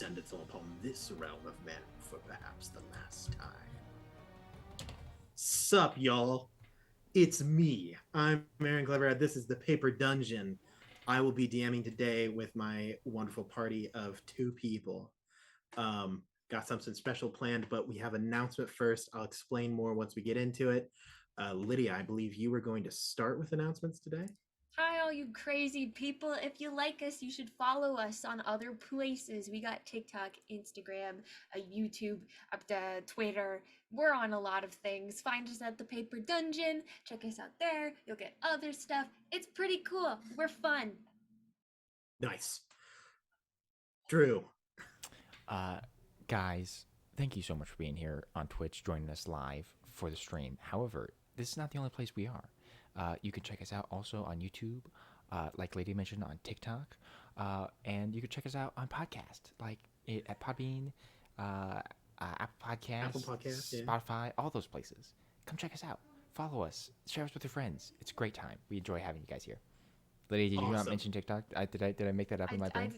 descendants upon this realm of men for perhaps the last time. Sup, y'all? It's me. I'm Aaron Cleverhead. This is the Paper Dungeon. I will be DMing today with my wonderful party of 2 people. Got something special planned, but we have an announcement first. I'll explain more once we get into it. Lydia, I believe you were going to start with announcements today. Hi, all you crazy people. If you like us, you should follow us on other places. We got TikTok, Instagram, YouTube, up to Twitter. We're on a lot of things. Find us at the Paper Dungeon. Check us out there. You'll get other stuff. It's pretty cool. We're fun. Nice. Drew. Guys, thank you so much for being here on Twitch, joining us live for the stream. However, this is not the only place we are. You can check us out also on YouTube, like Lady mentioned, on TikTok, and you can check us out on podcast, like at Podbean, Apple Podcasts, Yeah. Spotify, all those places. Come check us out. Follow us. Share us with your friends. It's a great time. We enjoy having you guys here. Lady, did you not mention TikTok? Did I make that up in my brain?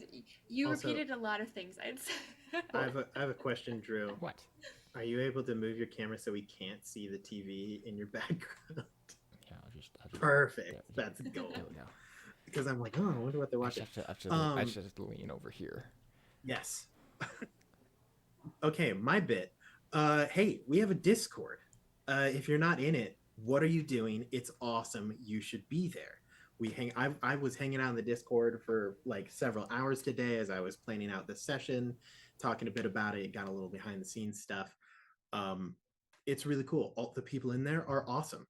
You Also, repeated a lot of things. I have a question, Drew. What? Are you able to move your camera so we can't see the TV in your background? Yeah, I'll just Perfect. That's gold. There we go. Because I'm like, oh, I wonder what they're watching. I should have to lean over here. Yes. Okay, my bit. Hey, we have a Discord. If you're not in it, what are you doing? It's awesome. You should be there. I was hanging out in the Discord for like several hours today as I was planning out this session, talking a bit about it, got a little behind the scenes stuff. It's really cool. All the people in there are awesome.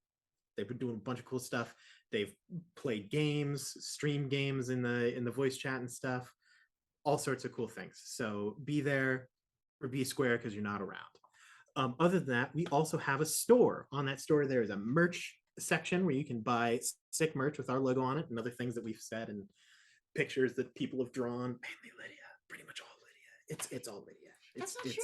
They've been doing a bunch of cool stuff. They've played games, streamed games in the voice chat and stuff. All sorts of cool things. So be there or be square because you're not around. Other than that, we also have a store. On that store, there is a merch section where you can buy sick merch with our logo on it and other things that we've said and pictures that people have drawn. Mainly Lydia, pretty much all Lydia. It's all Lydia. That's not true.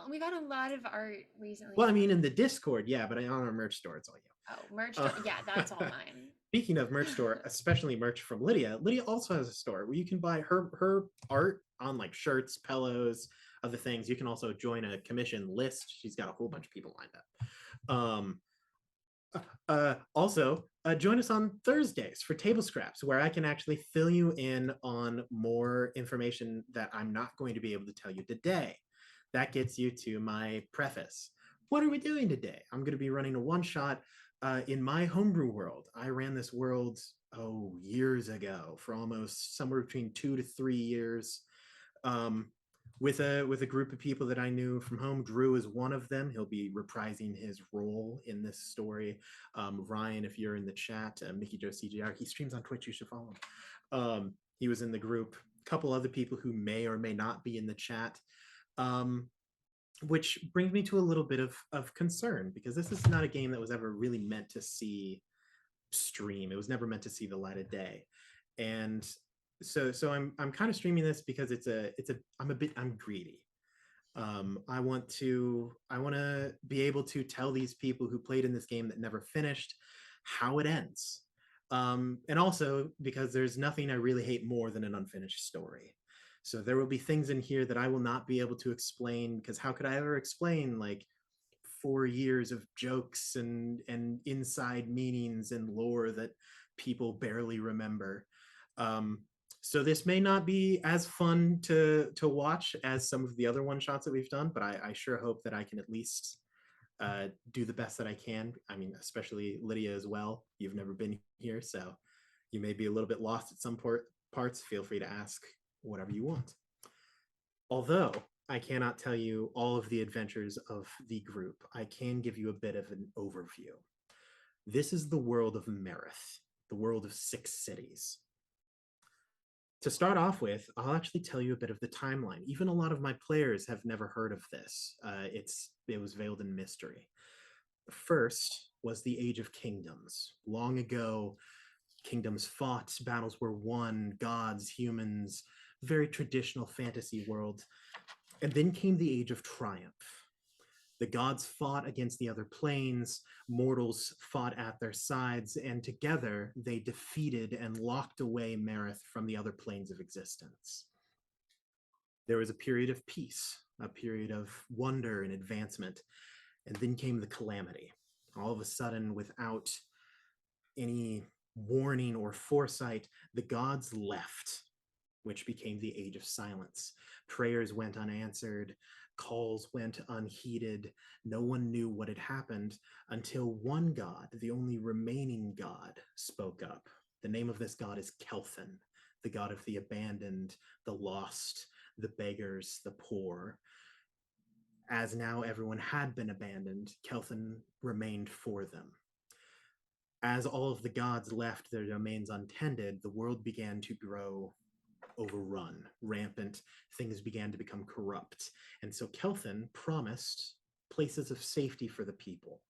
We've had a lot of art recently. Well, I mean, in the Discord, yeah, but on our merch store, it's all you. Oh, merch store. Yeah, that's all mine. Speaking of merch store, especially merch from Lydia, Lydia also has a store where you can buy her art on like shirts, pillows, other things. You can also join a commission list. She's got a whole bunch of people lined up. Also, join us on Thursdays for Table Scraps, where I can actually fill you in on more information that I'm not going to be able to tell you today. That gets you to my preface. What are we doing today? I'm going to be running a one-shot in my homebrew world. I ran this world, years ago, for almost somewhere between 2 to 3 years. With a group of people that I knew from home. Drew is one of them. He'll be reprising his role in this story. Ryan, if you're in the chat, Mickey Joe CGR, he streams on Twitch. You should follow him. He was in the group. A couple other people who may or may not be in the chat. Which brings me to a little bit of concern, because this is not a game that was ever really meant to see stream. It was never meant to see the light of day. And so I'm kind of streaming this because I'm greedy. I want to be able to tell these people who played in this game that never finished how it ends. And also because there's nothing I really hate more than an unfinished story. So there will be things in here that I will not be able to explain, because how could I ever explain like 4 years of jokes and inside meanings and lore that people barely remember. So this may not be as fun to watch as some of the other one shots that we've done, but I sure hope that I can at least do the best that I can. I mean, especially Lydia as well. You've never been here, so you may be a little bit lost at some parts. Feel free to ask whatever you want. Although I cannot tell you all of the adventures of the group, I can give you a bit of an overview. This is the world of Merith, the world of 6 cities. To start off with, I'll actually tell you a bit of the timeline. Even a lot of my players have never heard of this. It was veiled in mystery. First was the Age of Kingdoms. Long ago, kingdoms fought, battles were won, gods, humans, very traditional fantasy world. And then came the Age of Triumph. The gods fought against the other planes, mortals fought at their sides, and together they defeated and locked away Merith from the other planes of existence. There was a period of peace, a period of wonder and advancement, and then came the calamity. All of a sudden, without any warning or foresight, the gods left, which became the Age of Silence. Prayers went unanswered, calls went unheeded. No one knew what had happened until one god, the only remaining god, spoke up. The name of this god is Kelthin, the god of the abandoned, the lost, the beggars, the poor. As now everyone had been abandoned, Kelthin remained for them. As all of the gods left their domains untended, the world began to grow overrun, rampant. Things began to become corrupt. And so Kelthin promised places of safety for the people.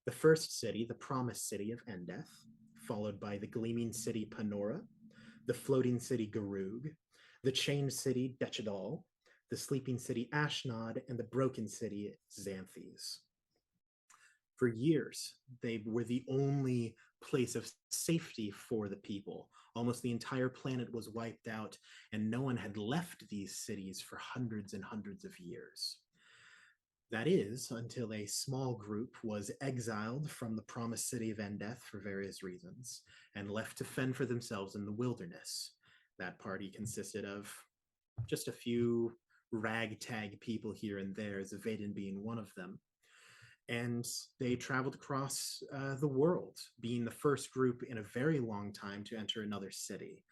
The first city, the promised city of Endeth, followed by the gleaming city Panora, the floating city Garug, the chained city Dechadal, the sleeping city Ashnod, and the broken city Xanthes. For years, they were the only place of safety for the people. Almost the entire planet was wiped out, and no one had left these cities for hundreds and hundreds of years. That is, until a small group was exiled from the promised city of Endeth for various reasons, and left to fend for themselves in the wilderness. That party consisted of just a few ragtag people here and there, Zavaden being one of them. And they traveled across the world, being the first group in a very long time to enter another city.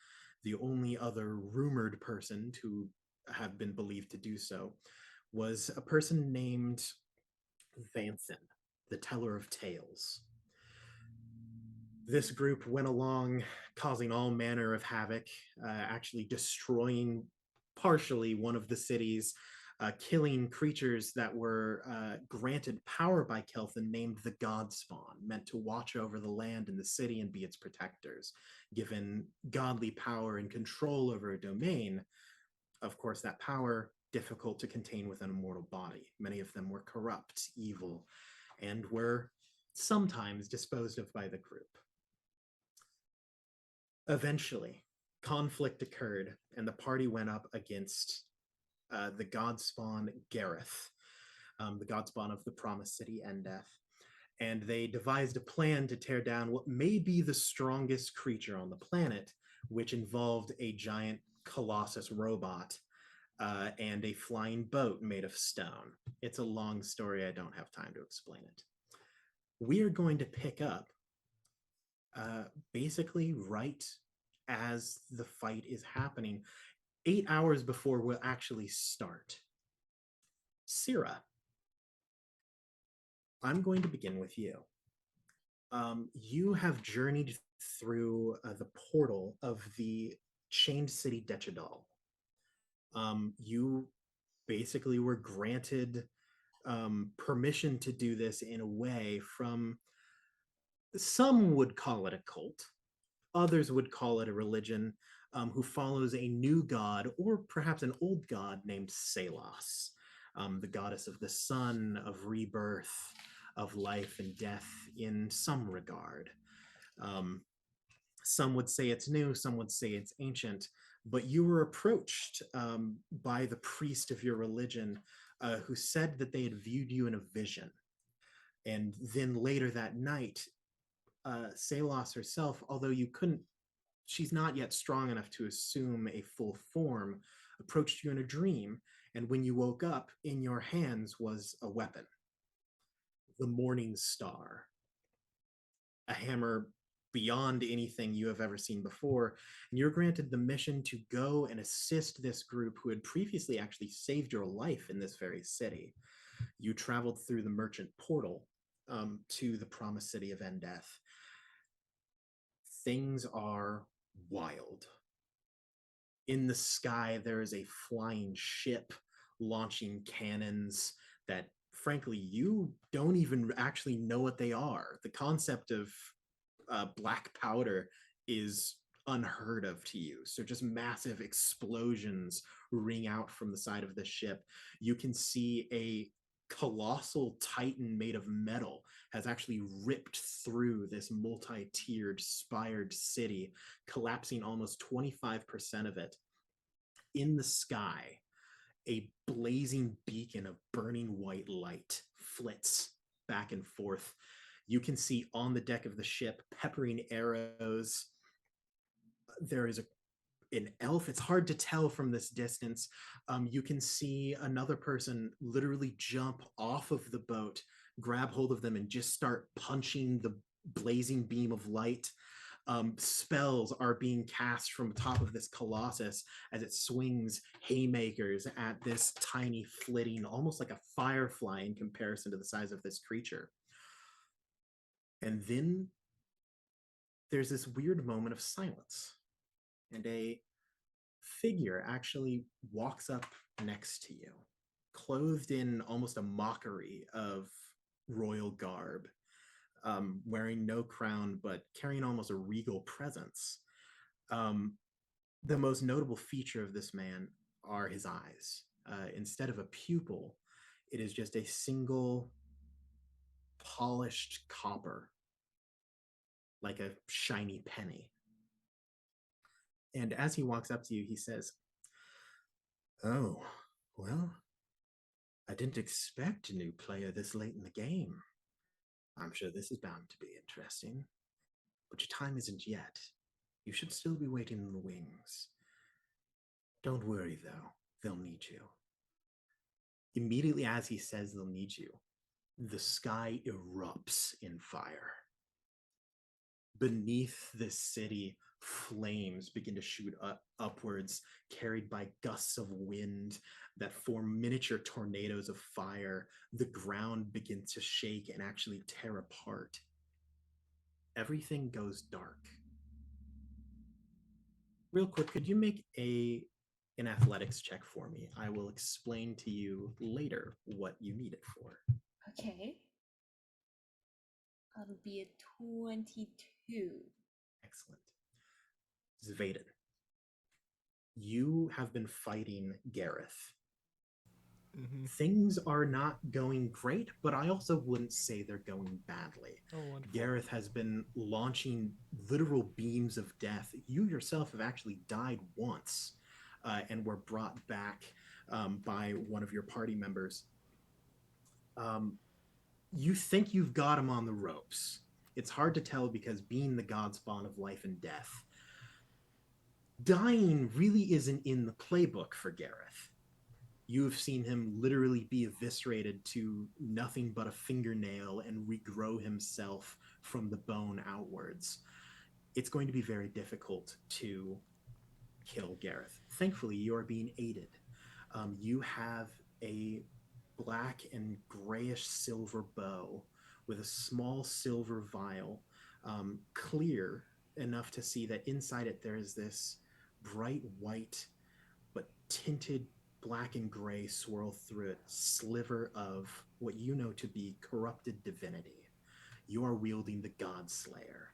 The only other rumored person to have been believed to do so was a person named Vanthin, the Teller of Tales. This group went along causing all manner of havoc, actually destroying partially one of the cities, killing creatures that were granted power by Kelthin named the Godspawn, meant to watch over the land and the city and be its protectors. Given godly power and control over a domain, of course, that power difficult to contain within a mortal body. Many of them were corrupt, evil, and were sometimes disposed of by the group. Eventually, conflict occurred, and the party went up against the Godspawn Gareth, the Godspawn of the Promised City Endeth, and they devised a plan to tear down what may be the strongest creature on the planet, which involved a giant colossus robot and a flying boat made of stone. It's a long story. I don't have time to explain it. We are going to pick up basically right as the fight is happening, 8 hours before we'll actually start. Syrah, I'm going to begin with you. You have journeyed through the portal of the chained city Dechadal. You basically were granted permission to do this in a way from, some would call it a cult, others would call it a religion, who follows a new god or perhaps an old god named Selas, the goddess of the sun, of rebirth, of life and death in some regard. Some would say it's new, some would say it's ancient, but you were approached by the priest of your religion who said that they had viewed you in a vision. And then later that night, Selas herself, although you couldn't, she's not yet strong enough to assume a full form, approached you in a dream, and when you woke up, in your hands was a weapon, the Morning Star, a hammer beyond anything you have ever seen before, and you're granted the mission to go and assist this group who had previously actually saved your life in this very city. You traveled through the merchant portal to the promised city of Endeth. Things are wild. In the sky, there is a flying ship launching cannons that, frankly, you don't even actually know what they are. The concept of black powder is unheard of to you. So just massive explosions ring out from the side of the ship. You can see a colossal titan made of metal has actually ripped through this multi-tiered spired city, collapsing almost 25% of it. In the sky, A blazing beacon of burning white light flits back and forth. You can see on the deck of the ship peppering arrows. There is an elf. It's hard to tell from this distance. You can see another person literally jump off of the boat, grab hold of them, and just start punching the blazing beam of light. Spells are being cast from the top of this colossus as it swings haymakers at this tiny flitting, almost like a firefly in comparison to the size of this creature. And then there's this weird moment of silence, and a figure actually walks up next to you, clothed in almost a mockery of royal garb, wearing no crown, but carrying almost a regal presence. Um, the most notable feature of this man are his eyes. Instead of a pupil, it is just a single polished copper, like a shiny penny. And as he walks up to you, he says, "Oh, well, I didn't expect a new player this late in the game. I'm sure this is bound to be interesting. But your time isn't yet. You should still be waiting in the wings. Don't worry, though. They'll need you." Immediately as he says they'll need you, the sky erupts in fire. Beneath this city, flames begin to shoot upwards, carried by gusts of wind that form miniature tornadoes of fire. The ground begins to shake and actually tear apart. Everything goes dark. Real quick, could you make an athletics check for me? I will explain to you later what you need it for. Okay. That'll be a 22. Excellent. Zvaden, you have been fighting Gareth. Mm-hmm. Things are not going great, but I also wouldn't say they're going badly. Oh, wonderful. Gareth has been launching literal beams of death. You yourself have actually died once and were brought back by one of your party members. You think you've got him on the ropes. It's hard to tell because being the god spawn of life and death, dying really isn't in the playbook for Gareth. You have seen him literally be eviscerated to nothing but a fingernail and regrow himself from the bone outwards. It's going to be very difficult to kill Gareth. Thankfully, you are being aided. You have a black and grayish silver bow with a small silver vial, clear enough to see that inside it there is this bright white but tinted black and gray swirl through it sliver of what you know to be corrupted divinity. You are wielding the God Slayer,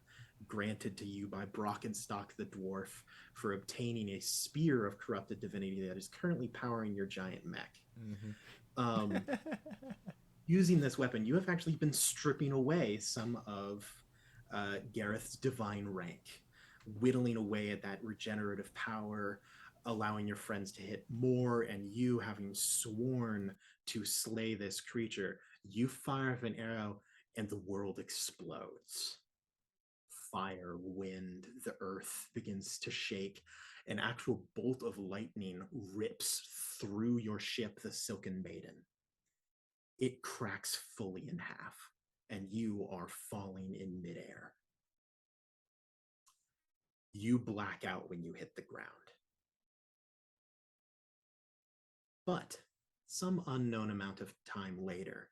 granted to you by Brockenstock the dwarf for obtaining a spear of corrupted divinity that is currently powering your giant mech. Mm-hmm. Using this weapon, you have actually been stripping away some of Gareth's divine rank, whittling away at that regenerative power, allowing your friends to hit more, and you having sworn to slay this creature. You fire off an arrow, and the world explodes. Fire, wind, the earth begins to shake. An actual bolt of lightning rips through your ship, the Silken Maiden. It cracks fully in half, and you are falling in midair. You black out when you hit the ground. But some unknown amount of time later,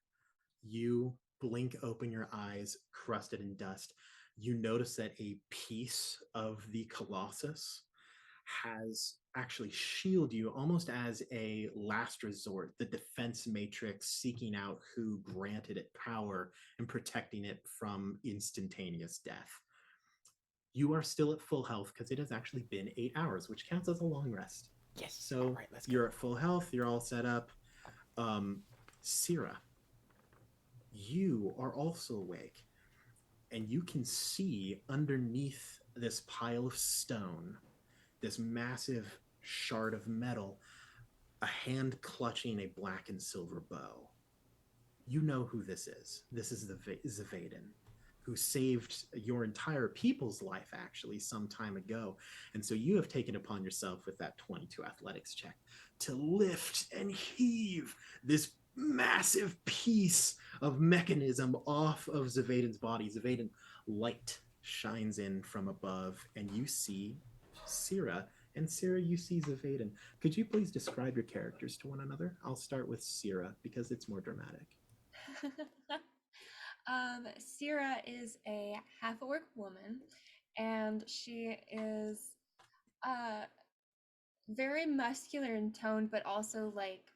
you blink open your eyes, crusted in dust. You notice that a piece of the Colossus has actually shielded you almost as a last resort, the defense matrix seeking out who granted it power and protecting it from instantaneous death. You are still at full health because it has actually been 8 hours, which counts as a long rest. Yes. So all right, let's you're go. at full health, you're all set up. Syrah, you are also awake, and you can see underneath this pile of stone, this massive shard of metal, a hand clutching a black and silver bow. You know who this is. This is the Zavaden, who saved your entire people's life actually some time ago. And so you have taken upon yourself with that 22 athletics check to lift and heave this massive piece of mechanism off of Zavaden's body. Zavaden, light shines in from above, and you see Syrah. And Syrah, you see Zavaden. Could you please describe your characters to one another? I'll start with Syrah because it's more dramatic. Syrah is a half orc woman, and she is very muscular in tone, but also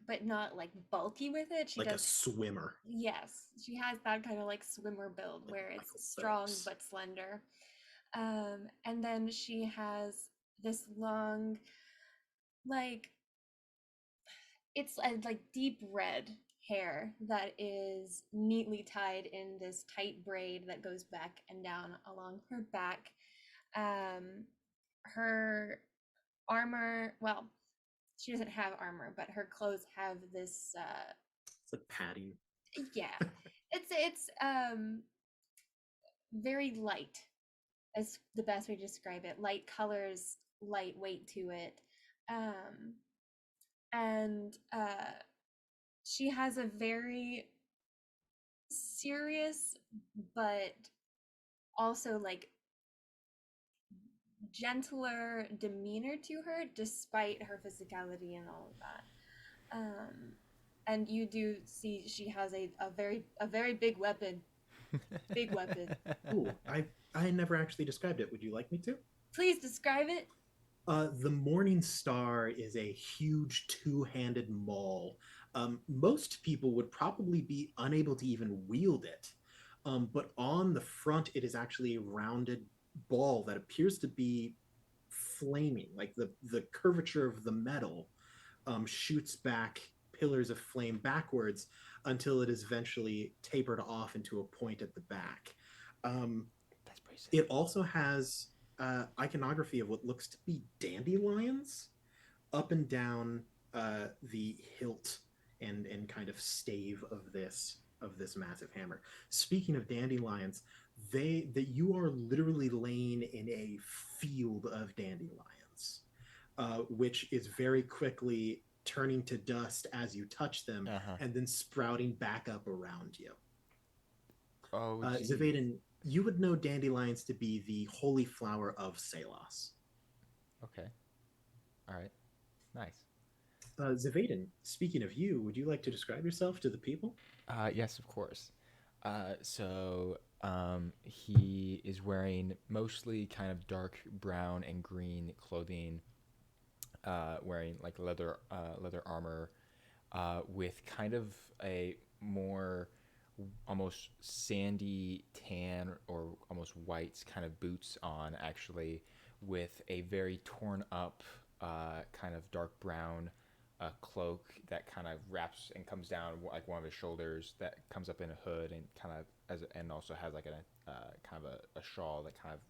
but not like bulky with it. She like does a swimmer. Yes, she has that kind of like swimmer build Like where Michael it's strong Phelps. but slender. And then she has this long, like it's like deep red hair that is neatly tied in this tight braid that goes back and down along her back. Her armor, well, she doesn't have armor, but her clothes have this It's like padding. yeah. It's very light is the best way to describe it. Light colors, light weight to it. Um and she has a very serious but also like gentler demeanor to her despite her physicality and all of that. And you do see she has a very big weapon. Big weapon. Ooh, I never actually described it. Would you like me to? Please describe it. The Morning Star is a huge two-handed maul. Most people would probably be unable to even wield it. But on the front, it is actually a rounded ball that appears to be flaming. Like the curvature of the metal shoots back pillars of flame backwards until it is eventually tapered off into a point at the back. That's pretty sick. It also has iconography of what looks to be dandelions up and down the hilt and kind of stave of this massive hammer. Speaking of dandelions, that you are literally laying in a field of dandelions, which is very quickly turning to dust as you touch them, Uh-huh. and then sprouting back up around you. Oh, Zavaden, you would know dandelions to be the holy flower of Salos. Okay. All right. Nice. Zavaden, speaking of you, would you like to describe yourself to the people? Yes, of course. He is wearing mostly kind of dark brown and green clothing, wearing like leather armor, with kind of a more almost sandy tan or almost white kind of boots on, actually, with a very torn up kind of dark brown cloak that kind of wraps and comes down like one of his shoulders, that comes up in a hood and kind of and also has like kind of a shawl that kind of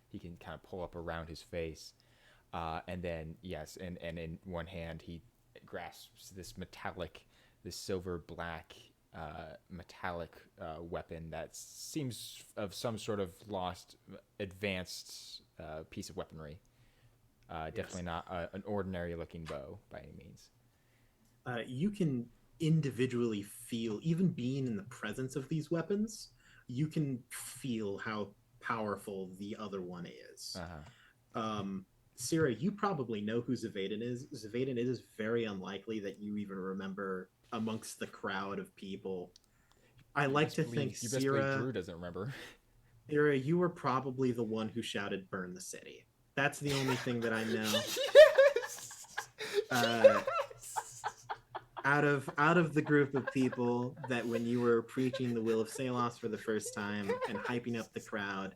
he can kind of pull up around his face. And then yes, and in one hand he grasps this silver black metallic weapon that seems of some sort of lost advanced piece of weaponry. Definitely Yes. not an ordinary looking bow by any means. You can individually feel, even being in the presence of these weapons, you can feel how powerful the other one is. Uh-huh. Syrah, you probably know who Zavaden is. Zavaden, it is very unlikely that you even remember amongst the crowd of people. I like to think You best believe Syrah, Drew doesn't remember. Syrah, you were probably the one who shouted "Burn the city." That's the only thing that I know. Yes. Uh, Yes. out of the group of people, that when you were preaching the will of Salos for the first time and hyping up the crowd,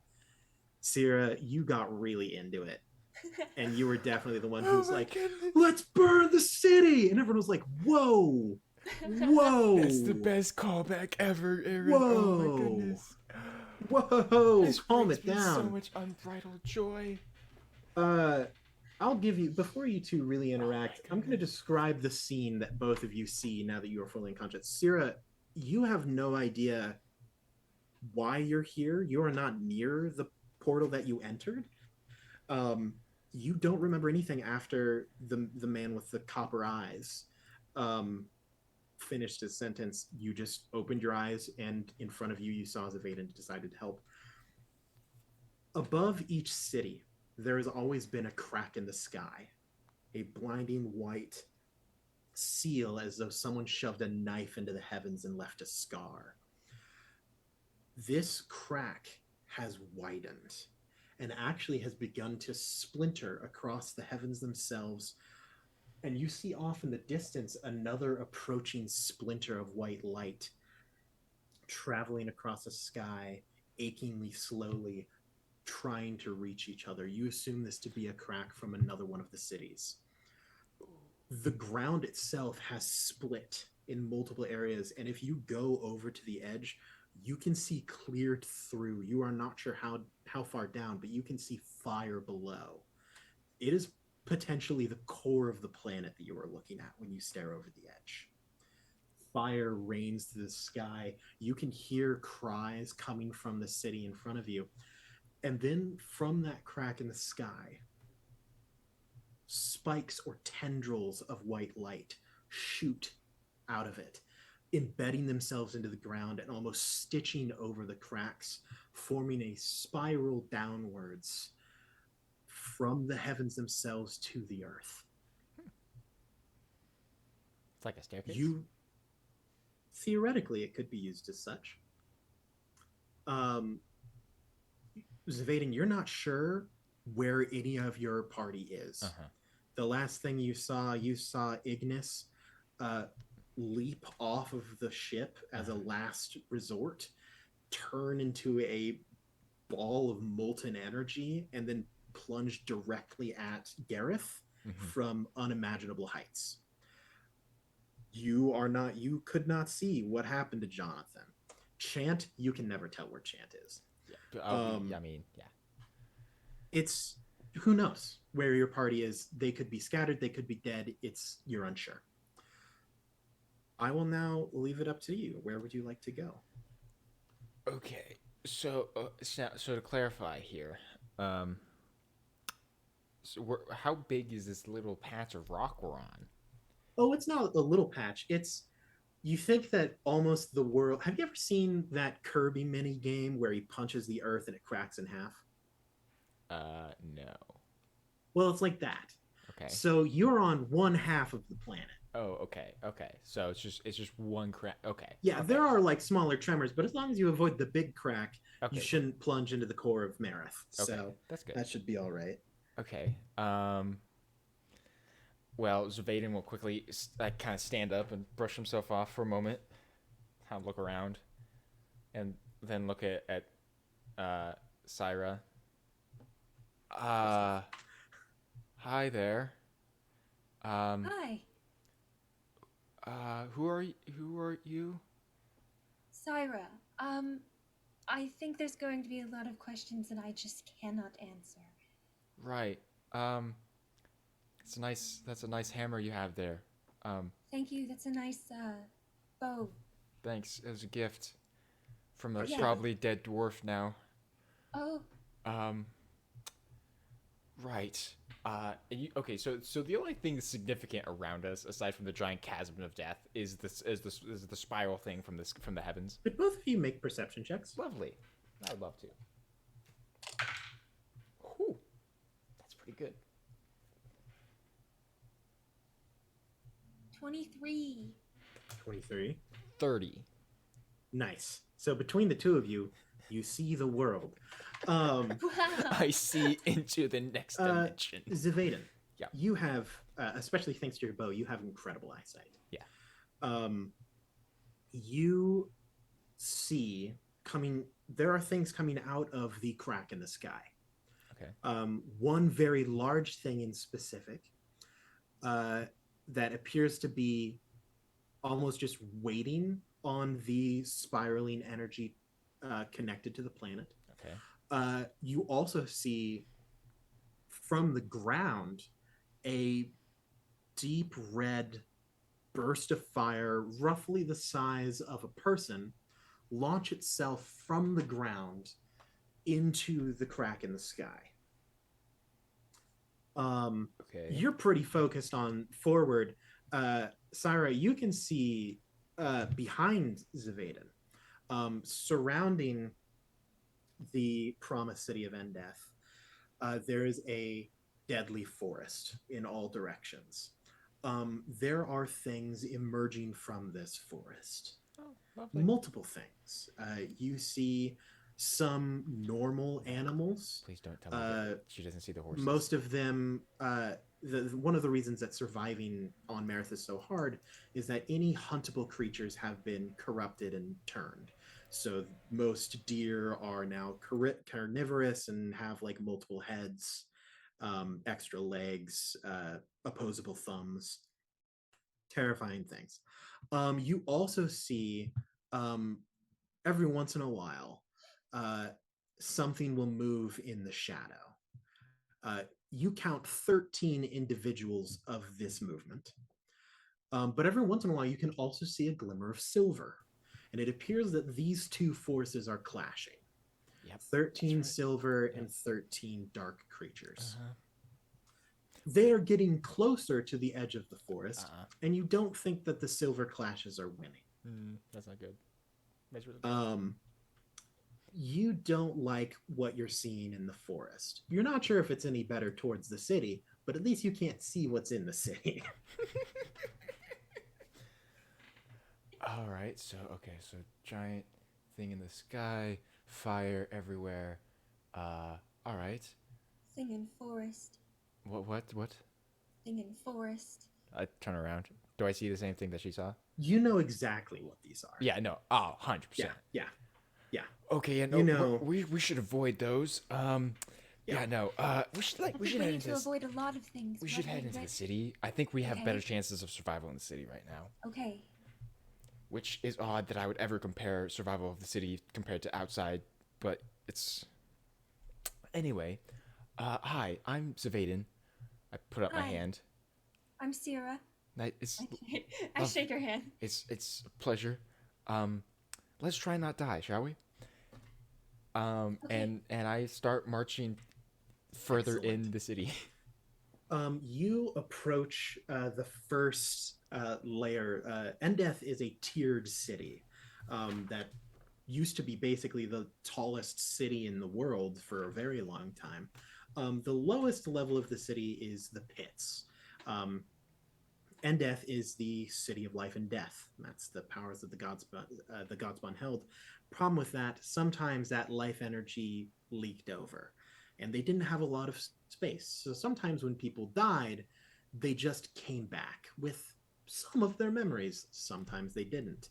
Syrah, you got really into it. And you were definitely the one Oh who's my like, goodness. let's burn the city. And everyone was like, whoa, whoa. That's the best callback ever, Aaron. Oh my Whoa. goodness. Whoa. This Calm brings it me so down. much unbridled joy. Uh I'll give you, before you two really Oh interact, my I'm going to goodness. describe the scene that both of you see now that you are fully unconscious. Syrah, you have no idea why you're here. You are not near the portal that you entered. Um, you don't remember anything after the man with the copper eyes um, finished his sentence. You just opened your eyes, and in front of you, you saw Zavade and decided to help. Above each city, there has always been a crack in the sky, a blinding white seal as though someone shoved a knife into the heavens and left a scar. This crack has widened and actually has begun to splinter across the heavens themselves. And you see off in the distance another approaching splinter of white light traveling across the sky, achingly slowly, trying to reach each other. You assume this to be a crack from another one of the cities. The ground itself has split in multiple areas, and if you go over to the edge, you can see cleared through. You are not sure how far down, but you can see fire below. It is potentially the core of the planet that you are looking at when you stare over the edge. Fire rains through the sky. You can hear cries coming from the city in front of you. And then from that crack in the sky, spikes or tendrils of white light shoot out of it, embedding themselves into the ground and almost stitching over the cracks, forming a spiral downwards from the heavens themselves to the earth. It's like a staircase. You theoretically, it could be used as such. Um, Zavaden, you're not sure where any of your party Uh is. huh. The last thing you saw Ignis uh, leap off of the ship as a last resort, turn into a ball of molten energy, and then plunge directly at Gareth Mm-hmm. from unimaginable heights. You could not see what happened to Jonathan. Chant, you can never tell where Chant is. Yeah. Um, I mean, yeah. it's who knows where your party is. They could be scattered, they could be dead. It's you're unsure. I will now leave it up to you. Where would you like to go? Okay. So to clarify here, um, how big is this little patch of rock we're on? Oh, it's not a little patch. It's you think that almost the world. Have you ever seen that Kirby mini game where he punches the earth and it cracks in half? No. Well, it's like that. Okay. So you're on one half of the planet. Oh, okay. Okay. So it's just one crack. Okay. Yeah, Okay. there are like smaller tremors, but as long as you avoid the big crack, you Okay. shouldn't plunge into the core of Marith. Okay. So That's good. that should be all right. Okay. Well, Zavaden will quickly like kind of stand up and brush himself off for a moment, kind of look around, and then look at Syra. Uh, Hi there. Um, Hi, who are you? Syra. I think there's going to be a lot of questions that I just cannot answer. Right. Um, it's a nice. That's a nice hammer you have there. Um, Thank you. That's a nice bow. Thanks. It was a gift from a I Yeah. should probably dead dwarf now. Oh, Um, right. Okay. So the only thing significant around us, aside from the giant chasm of death, is the spiral thing from the heavens. Could both of you make perception checks? Lovely. I'd love to. Whew, that's pretty good. 23. 23. 30. Nice. So between the two of you, you see the world. Um, Wow. I see into the next dimension. Zavaden, Yeah. you have, especially thanks to your bow, you have incredible eyesight. Yeah. Um, you see there are things coming out of the crack in the sky. Okay. One very large thing in specific that appears to be almost just waiting on the spiraling energy connected to the planet. Okay. You also see from the ground, a deep red burst of fire, roughly the size of a person, launch itself from the ground into the crack in the sky. Okay. You're pretty focused on forward. Syra, you can see behind Zavaden, surrounding the promised city of Endeth, there is a deadly forest in all directions. There are things emerging from this forest. Oh, lovely. Multiple things. You see some normal animals. Please don't tell me that she doesn't see the horses. Most of them, one of the reasons that surviving on Marith is so hard is that any huntable creatures have been corrupted and turned. So most deer are now carnivorous and have like multiple heads, extra legs, opposable thumbs, terrifying things. You also see every once in a while something will move in the shadow. You count 13 individuals of this movement. But every once in a while, you can also see a glimmer of silver. And it appears that these two forces are clashing. Yep, 13 right. silver and 13 dark creatures. They are getting closer to the edge of the forest, and you don't think that the silver clashes are winning. That's not good. That's really good. You don't like what you're seeing in the forest. You're not sure if it's any better towards the city, but at least you can't see what's in the city. All right, so giant thing in the sky, fire everywhere. All right. Thing in forest. What? Thing in forest. I turn around. Do I see the same thing that she saw? You know exactly what these are. Yeah, no. Oh, 100%. Yeah. Okay, and we should avoid those. Yeah, no. We should head into avoid a lot of things. We should head into the city. I think we have better chances of survival in the city right now. Okay. Which is odd that I would ever compare survival of the city compared to outside, but it's anyway. Hi, I'm Zavaden. I put up my hand. I'm Sierra. I shake her hand. It's a pleasure. Let's try not die, shall we? Okay. And I start marching further in the city. You approach the first layer. Endeth is a tiered city that used to be basically the tallest city in the world for a very long time. The lowest level of the city is the pits. Endeth is the city of life and death. That's the powers that the Godspawn held. Problem with that, sometimes that life energy leaked over, and they didn't have a lot of space. So sometimes when people died, they just came back with some of their memories. Sometimes they didn't.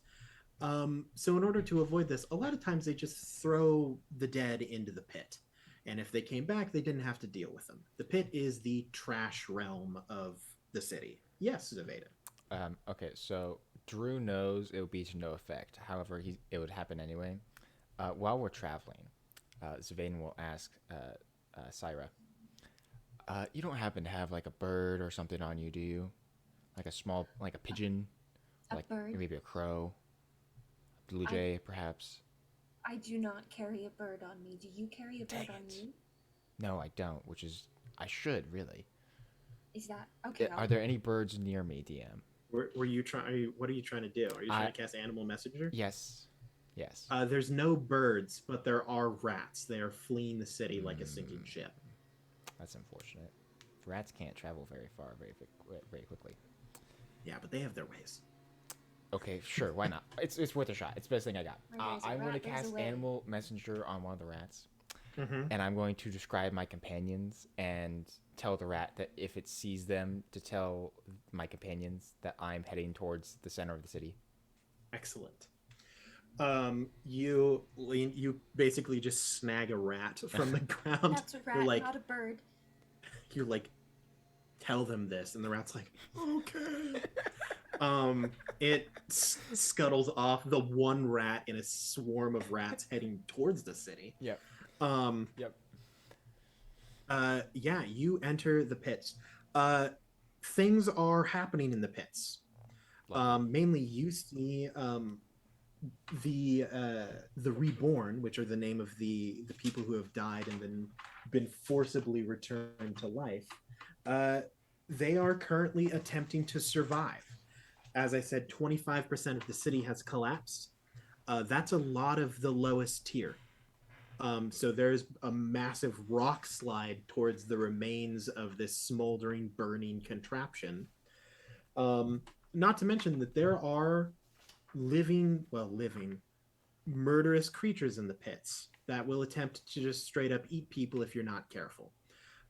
So in order to avoid this, a lot of times they just throw the dead into the pit. And if they came back, they didn't have to deal with them. The pit is the trash realm of the city. Yes, Zavaden. Okay, so Drew knows it would be to no effect. However, it would happen anyway. While we're traveling, Zavaden will ask Syra, you don't happen to have like a bird or something on you, do you? Like a pigeon? A bird? Maybe a crow? A blue jay, perhaps? I do not carry a bird on me. Do you carry a bird on you? No, I don't, I should, really. Is that okay? Are there any birds near me, DM? Were you trying? What are you trying to do? Are you trying to cast Animal Messenger? Yes. There's no birds, but there are rats. They are fleeing the city like a sinking ship. That's unfortunate. Rats can't travel very far very quickly. Yeah, but they have their ways. Okay, sure. Why not? It's worth a shot. It's the best thing I got. I'm going to cast away. Animal Messenger on one of the rats. Mm-hmm. And I'm going to describe my companions and tell the rat that if it sees them, to tell my companions that I'm heading towards the center of the city. Excellent. You basically just snag a rat from the ground. That's a rat, not a bird. You're like, tell them this, and the rat's like, okay. It scuttles off, the one rat in a swarm of rats heading towards the city. Yep. Yep. Yeah, you enter the pits. Uh, Things are happening in the pits. Lovely. Mainly, you see the reborn, which are the name of the people who have died and then been forcibly returned to life. Uh, they are currently attempting to survive. As I said, 25% of the city has collapsed. That's a lot of the lowest tier. So there's a massive rock slide towards the remains of this smoldering, burning contraption. Um, Not to mention that there are living, murderous creatures in the pits that will attempt to just straight up eat people if you're not careful.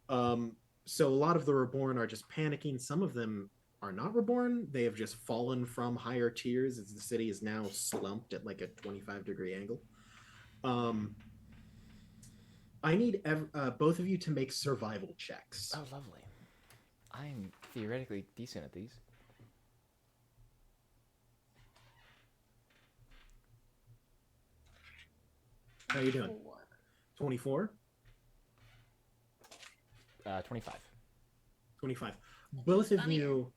Um, so a lot of the reborn are just panicking. Some of them are not reborn. They have just fallen from higher tiers as the city is now slumped at like a 25-degree angle. Um, I need both of you to make survival checks. Oh, lovely. I'm theoretically decent at these. How you doing? 4. 24? 25. 25. I think Both it's of funnier. you.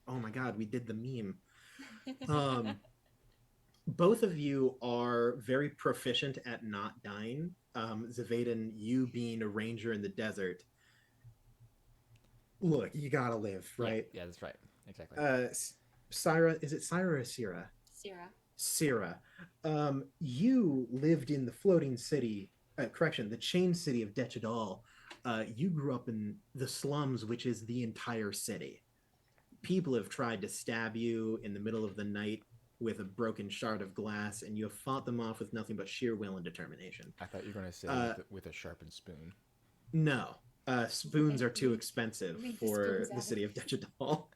Oh my god, we did the meme. Um, both of you are very proficient at not dying. Zavaden, you being a ranger in the desert, look, you gotta live, Yeah, right? yeah, that's right. Exactly. Uh, Syra, is it Syra or Syrah? Sarah. Syrah. You lived in the floating city, correction, the chain city of Dechadal. You grew up in the slums, which is the entire city. People have tried to stab you in the middle of the night with a broken shard of glass, and you have fought them off with nothing but sheer will and determination. I thought you were going to say Uh, with a sharpened spoon. no, spoons Okay, are too expensive leave the for spoons the out of city of it. Dechadal.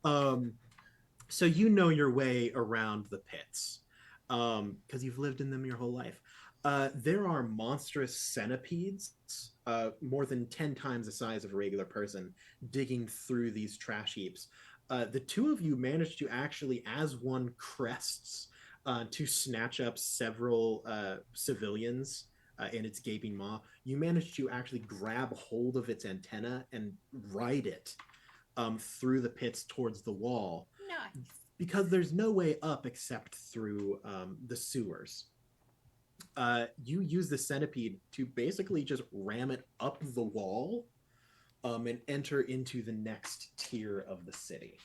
um, so you know your way around the pits because you've lived in them your whole life. There are monstrous centipedes, more than 10 times the size of a regular person, digging through these trash heaps. The two of you managed to actually, as one crests, to snatch up several civilians in its gaping maw. You managed to actually grab hold of its antenna and ride it through the pits towards the wall Nice. because there's no way up except through the sewers. You use the centipede to basically just ram it up the wall and enter into the next tier of the city.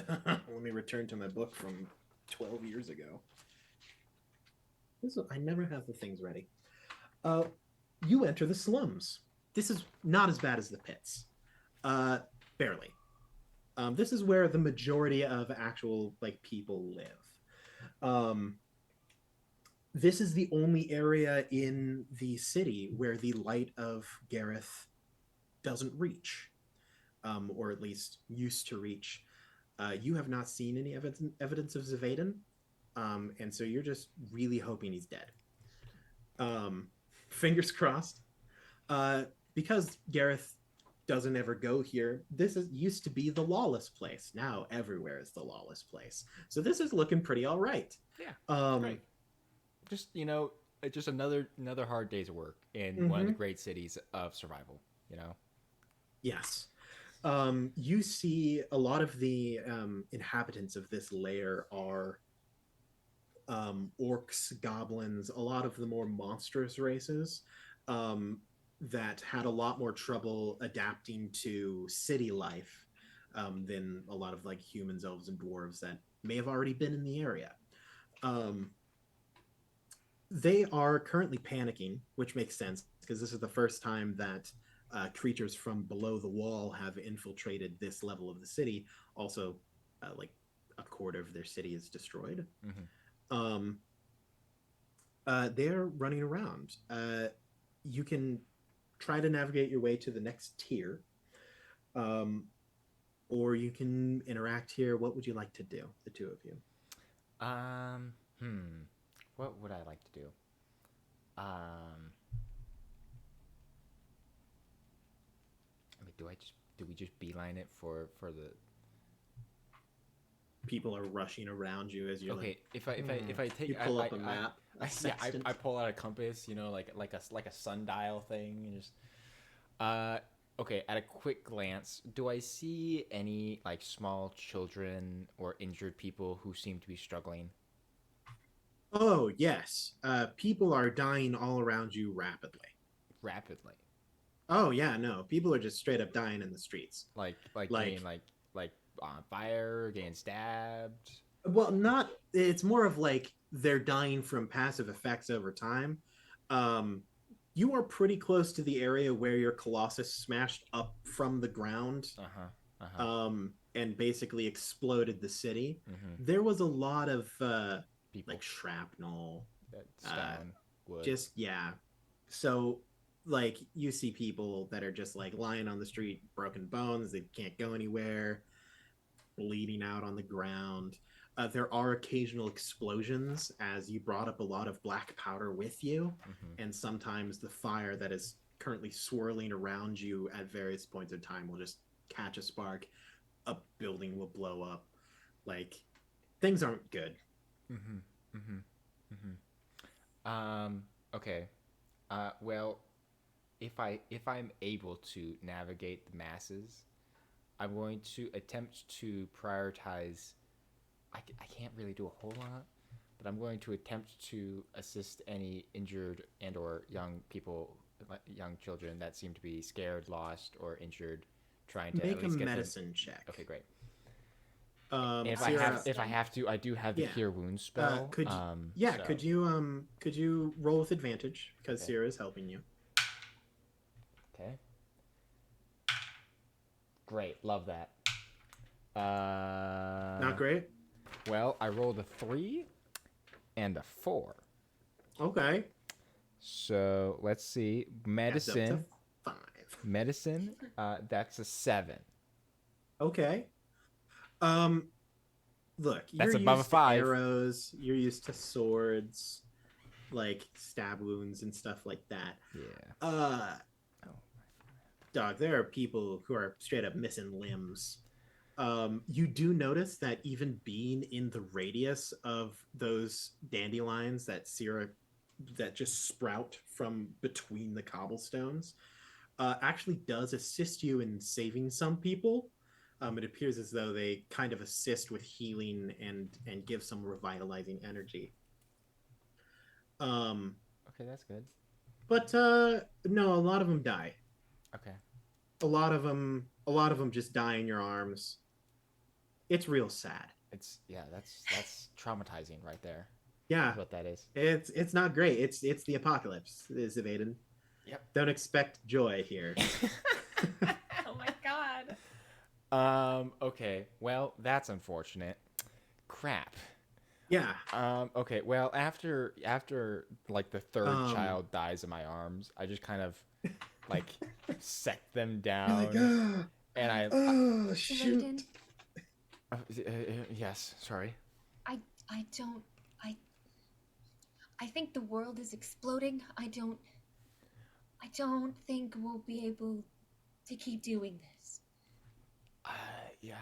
Let me return to my book from 12 years ago. I never have the things ready. Uh, you enter the slums. This is not as bad as the pits. Uh, Barely. This is where the majority of actual like people live. Um, this is the only area in the city where the light of Gareth doesn't reach, or at least used to reach. You have not seen any evidence of Zavaden, and so you're just really hoping he's dead. Um, Fingers crossed. Uh, because Gareth doesn't ever go here, this used to be the lawless place. Now everywhere is the lawless place. So this is looking pretty all right. Yeah, that's Um, great. Just just another hard day's work in one of the mhm. great cities of survival. You know. Yes. You see a lot of the inhabitants of this layer are orcs, goblins, a lot of the more monstrous races um, that had a lot more trouble adapting to city life than a lot of like humans, elves, and dwarves that may have already been in the area. Um, they are currently panicking, which makes sense because this is the first time that creatures from below the wall have infiltrated this level of the city. Also, like a quarter of their city is destroyed. Mm-hmm. Um, they're running around. You can try to navigate your way to the next tier, um, or you can interact here. What would you like to do, the two of you? Um. Hmm. What would I like to do? Um. I mean, do we just beeline it for the? people are rushing around you as you're Okay, like, if I take you pull up a I map, a yeah, sextant. I pull out a compass, you know, like a sundial thing, and just okay. At a quick glance, do I see any like small children or injured people who seem to be struggling Oh yes, people are dying all around you rapidly. rapidly? Oh yeah, no, people are just straight up dying in the streets. Like getting Like, like on fire, getting stabbed. well, not. It's more of like they're dying from passive effects over time. Um, you are pretty close to the area where your Colossus smashed up from the ground, Uh huh. Uh huh. and basically exploded the city. Mm-hmm. There was a lot of People. like shrapnel, uh, Stone, wood. just yeah. So like you see people that are just like lying on the street, broken bones, they can't go anywhere, bleeding out on the ground. There are occasional explosions, as you brought up a lot of black powder with you, Mm-hmm. and sometimes the fire that is currently swirling around you at various points in time will just catch a spark. A building will blow up. Like, things aren't good. Mm-hmm. Mm-hmm. Mm-hmm. Okay. Well, if I'm able to navigate the masses, I'm going to attempt to prioritize. I can't really do a whole lot, but I'm going to attempt to assist any injured and or young people, young children that seem to be scared, lost, or injured, trying to at Make a least get them. medicine check. Okay, great. And if I have Sierra, if I have to, I do have the yeah. cure wounds spell. Could you, yeah, So could you roll with advantage because okay, Sierra is helping you? okay, great, love that. Not great. Well, I rolled a 3 and a 4. Okay, So let's see. adds up to 5. Medicine. That's a 7. Okay. Um, look, That's you're above a used to 5. arrows, you're used to swords, like stab wounds and stuff like that. Yeah. Uh, Oh. dog, there are people who are straight up missing limbs. You do notice that even being in the radius of those dandelions that Sierra that just sprout from between the cobblestones actually does assist you in saving some people. It appears as though they kind of assist with healing and give some revitalizing energy. Um, Okay, that's good. but no, a lot of them die. Okay. A lot of them just die in your arms. It's real sad. It's yeah. That's traumatizing right there. Yeah, Is what that is. it's not great. It's the apocalypse, is Evaden. Yep. Don't expect joy here. Oh my god. Okay. Well, that's unfortunate. Crap. Yeah. Okay. Well, after like the third Um, child dies in my arms, I just kind of like set them you're like, down, and oh shoot. Raiden, yes. Sorry. I don't I I think the world is exploding. I don't think we'll be able to keep doing this. Uh, yeah.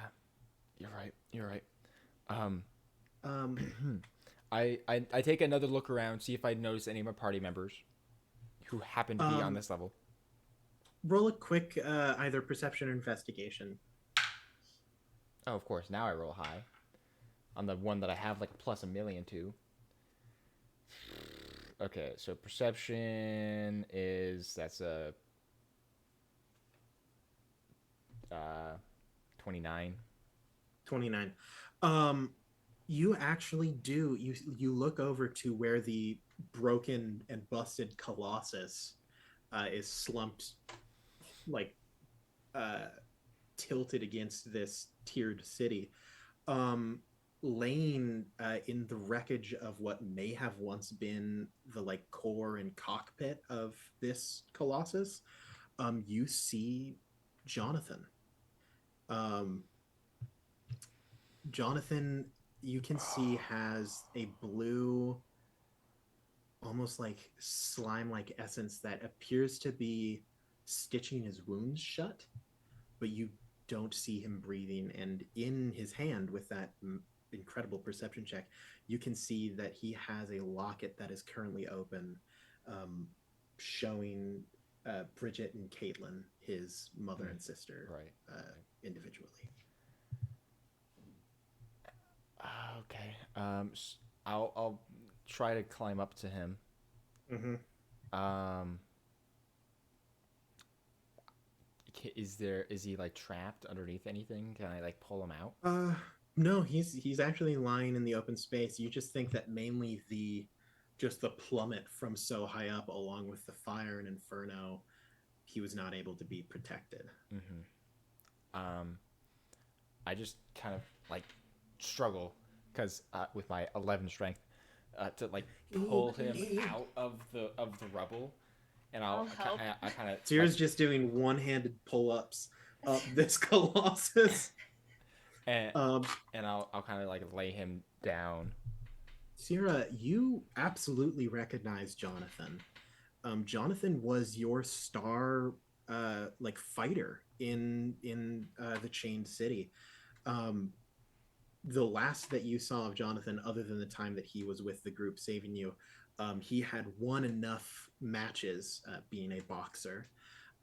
You're right. You're right. Um. Um, I take another look around, see if I notice any of my party members who happen to be on um, this level. roll a quick either perception or investigation. Oh, of course. Now I roll high on the one that I have like plus a million to. Okay, so perception is that's a 29. 29. Um, you actually do. You look over to where the broken and busted Colossus is slumped, like uh, tilted against this tiered city. Laying in the wreckage of what may have once been the like core and cockpit of this Colossus, you see Jonathan. Um, Jonathan, you can see has a blue, almost like slime like essence that appears to be stitching his wounds shut, but you don't see him breathing. And in his hand, with that incredible perception check, you can see that he has a locket that is currently open, um, showing Bridget and Caitlin, his mother and sister, Right. individually. Okay. I'll try to climb up to him. Mm-hmm. Um, is he like trapped underneath anything? Can I like pull him out? No, he's actually lying in the open space. You just think that mainly the plummet from so high up, along with the fire and inferno, he was not able to be protected. Mm-hmm. Um, I just kind of like struggle because with my 11 strength to like pull him out of the rubble, and I'll help. I kind of like Tira's just doing one-handed pull-ups up this colossus. and Um, I'll kind of like lay him down. Sierra, you absolutely recognize Jonathan. Jonathan was your star, like fighter in the Chained City. Um, the last that you saw of Jonathan, other than the time that he was with the group saving you, he had won enough matches, being a boxer,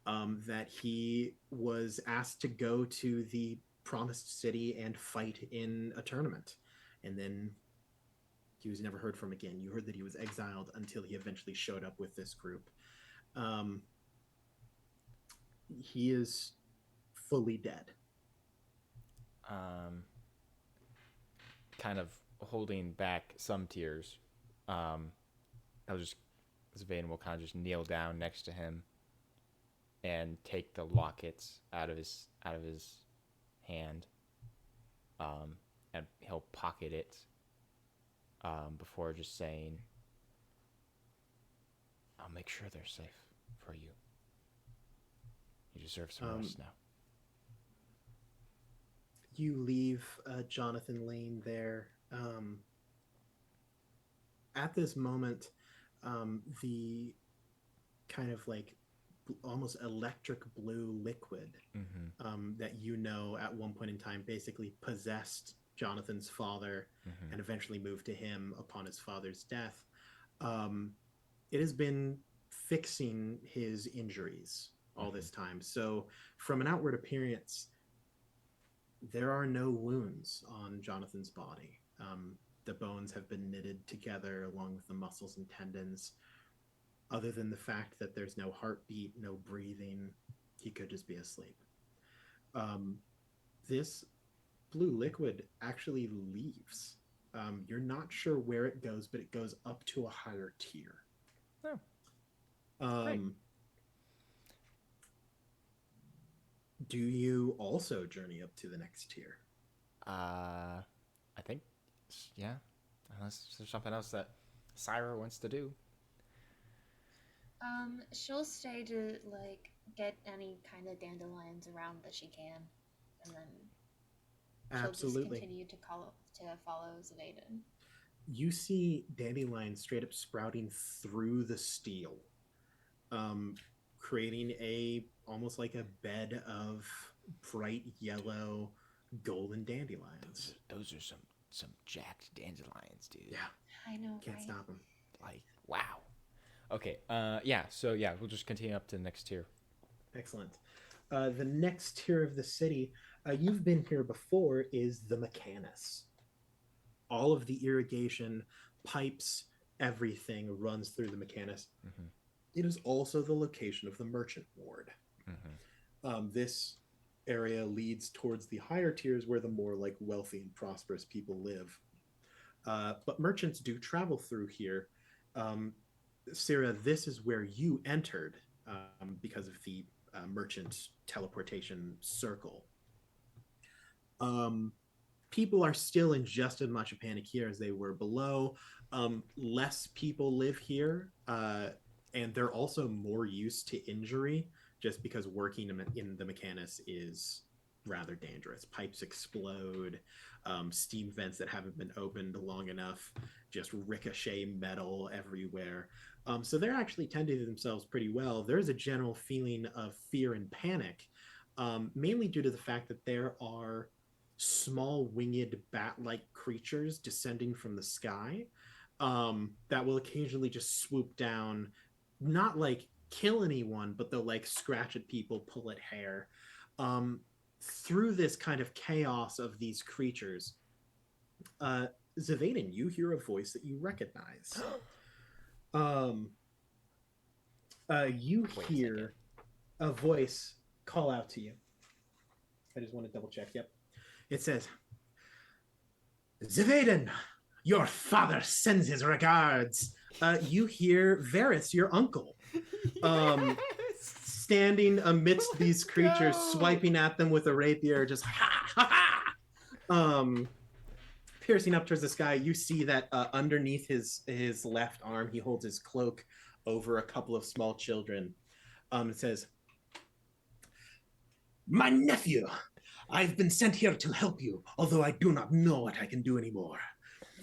that he was asked to go to the Promised City and fight in a tournament. And then he was never heard from again. You heard that he was exiled until he eventually showed up with this group. Um, he is fully dead. Um, kind of holding back some tears. I'll just Zvain will kind of just kneel down next to him and take the lockets out of his hand, and he'll pocket it, before just saying, "I'll make sure they're safe for you. You deserve some rest now." You leave Jonathan Lane there. At this moment, the kind of like almost electric blue liquid, Mm-hmm. that at one point in time basically possessed Jonathan's father Mm-hmm. and eventually moved to him upon his father's death. Um, it has been fixing his injuries all Mm-hmm. this time. So, from an outward appearance, there are no wounds on Jonathan's body. The bones have been knitted together along with the muscles and tendons. Other than the fact that there's no heartbeat, no breathing, he could just be asleep. Um, this blue liquid actually leaves. You're not sure where it goes, but it goes up to a higher tier. Oh, great. Um, do you also journey up to the next tier? I think, yeah. Unless there's something else that Syra wants to do. She'll stay to like get any kind of dandelions around that she can, and then she'll just Absolutely. continue to follow Zavaden. You see dandelions straight up sprouting through the steel, um, creating a almost like a bed of bright yellow golden dandelions. Those are some jacked dandelions, dude. Yeah, I know, can't right? stop them. Like, wow. Okay. Yeah. So yeah, we'll just continue up to the next tier. Excellent. The next tier of the city, you've been here before, is the Mechanus. All of the irrigation, pipes, everything runs through the Mechanus. Mm-hmm. It is also the location of the merchant ward. Mm-hmm. This area leads towards the higher tiers where the more like wealthy and prosperous people live. But merchants do travel through here. Sarah, this is where you entered, because of the merchant teleportation circle. Um, People are still in just as much a panic here as they were below. Less people live here, and they're also more used to injury, just because working in the Mechanus is rather dangerous. Pipes explode, steam vents that haven't been opened long enough just ricochet metal everywhere. So they're actually tending to themselves pretty well. There's a general feeling of fear and panic, mainly due to the fact that there are small winged bat-like creatures descending from the sky that will occasionally just swoop down, not like kill anyone, but they'll like scratch at people, pull at hair. Um, Through this kind of chaos of these creatures, uh, Zavaden, you hear a voice that you recognize. Um, you Wait a second. hear a voice call out to you. I just want to double check. Yep. It says, Zavaden, your father sends his regards. You hear Varys, your uncle, um, standing amidst these creatures, go. swiping at them with a rapier, just ha ha ha. Piercing up towards the sky. You see that underneath his left arm, he holds his cloak over a couple of small children. It says, "My nephew, I've been sent here to help you, although I do not know what I can do anymore.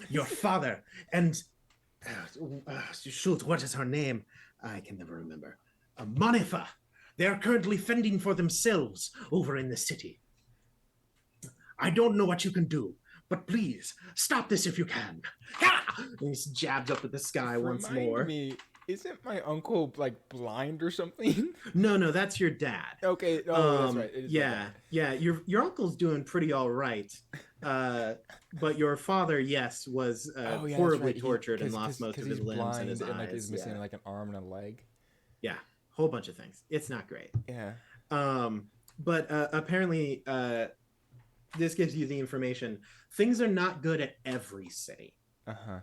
Your father and shoot, what is her name? I can never remember. Monifa. They are currently fending for themselves over in the city. I don't know what you can do, but please stop this if you can." And he jabs up at the sky once more. Me, isn't my uncle like blind or something? No, that's your dad. Okay, that's right. It is Yeah. Your uncle's doing pretty all right. But your father, yes, was horribly tortured and lost most of his limbs and his eyes. Like he's missing like an arm and a leg. Yeah, whole bunch of things. It's not great. Yeah. But apparently, this gives you the information. Things are not good at every city. Yeah.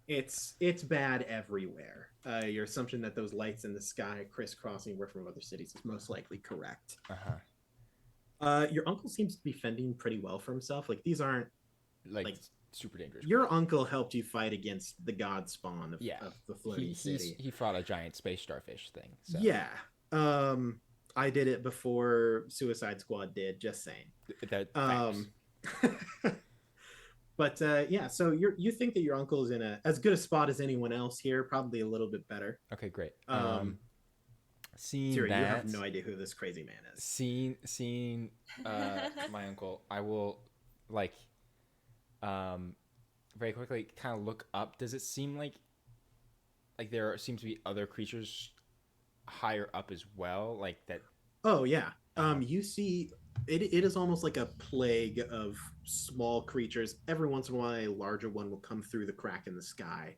It's bad everywhere. Your assumption that those lights in the sky crisscrossing were from other cities is most likely correct. Your uncle seems to be fending pretty well for himself. Like these aren't like super dangerous. Your uncle helped you fight against the god spawn of the floating city. He fought a giant space starfish thing. So. Yeah. I did it before Suicide Squad did. Just saying. But yeah, so you think that your uncle is in as good a spot as anyone else here, probably a little bit better. Okay, great. Seeing Siri, that, you have no idea who this crazy man is. Seeing my uncle, I will like very quickly kind of look up. Does it seem like there seems to be other creatures higher up as well, like that? Oh yeah. You see it is almost like a plague of small creatures. Every once in a while a larger one will come through the crack in the sky.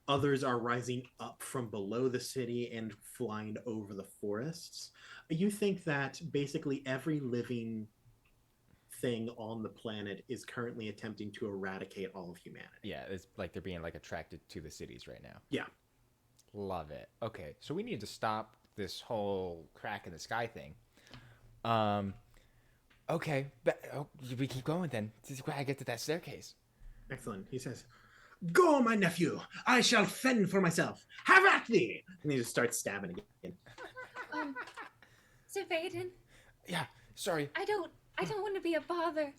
Others are rising up from below the city and flying over the forests. You think that basically every living thing on the planet is currently attempting to eradicate all of humanity. Yeah, it's like they're being like attracted to the cities right now. Yeah. Love it. Okay, so we need to stop this whole crack in the sky thing. Okay, but we keep going then. This is where I get to that staircase. Excellent. He says, "Go, my nephew. I shall fend for myself. Have at thee!" And he just starts stabbing again. Zavaden. Yeah, sorry. I don't want to be a bother.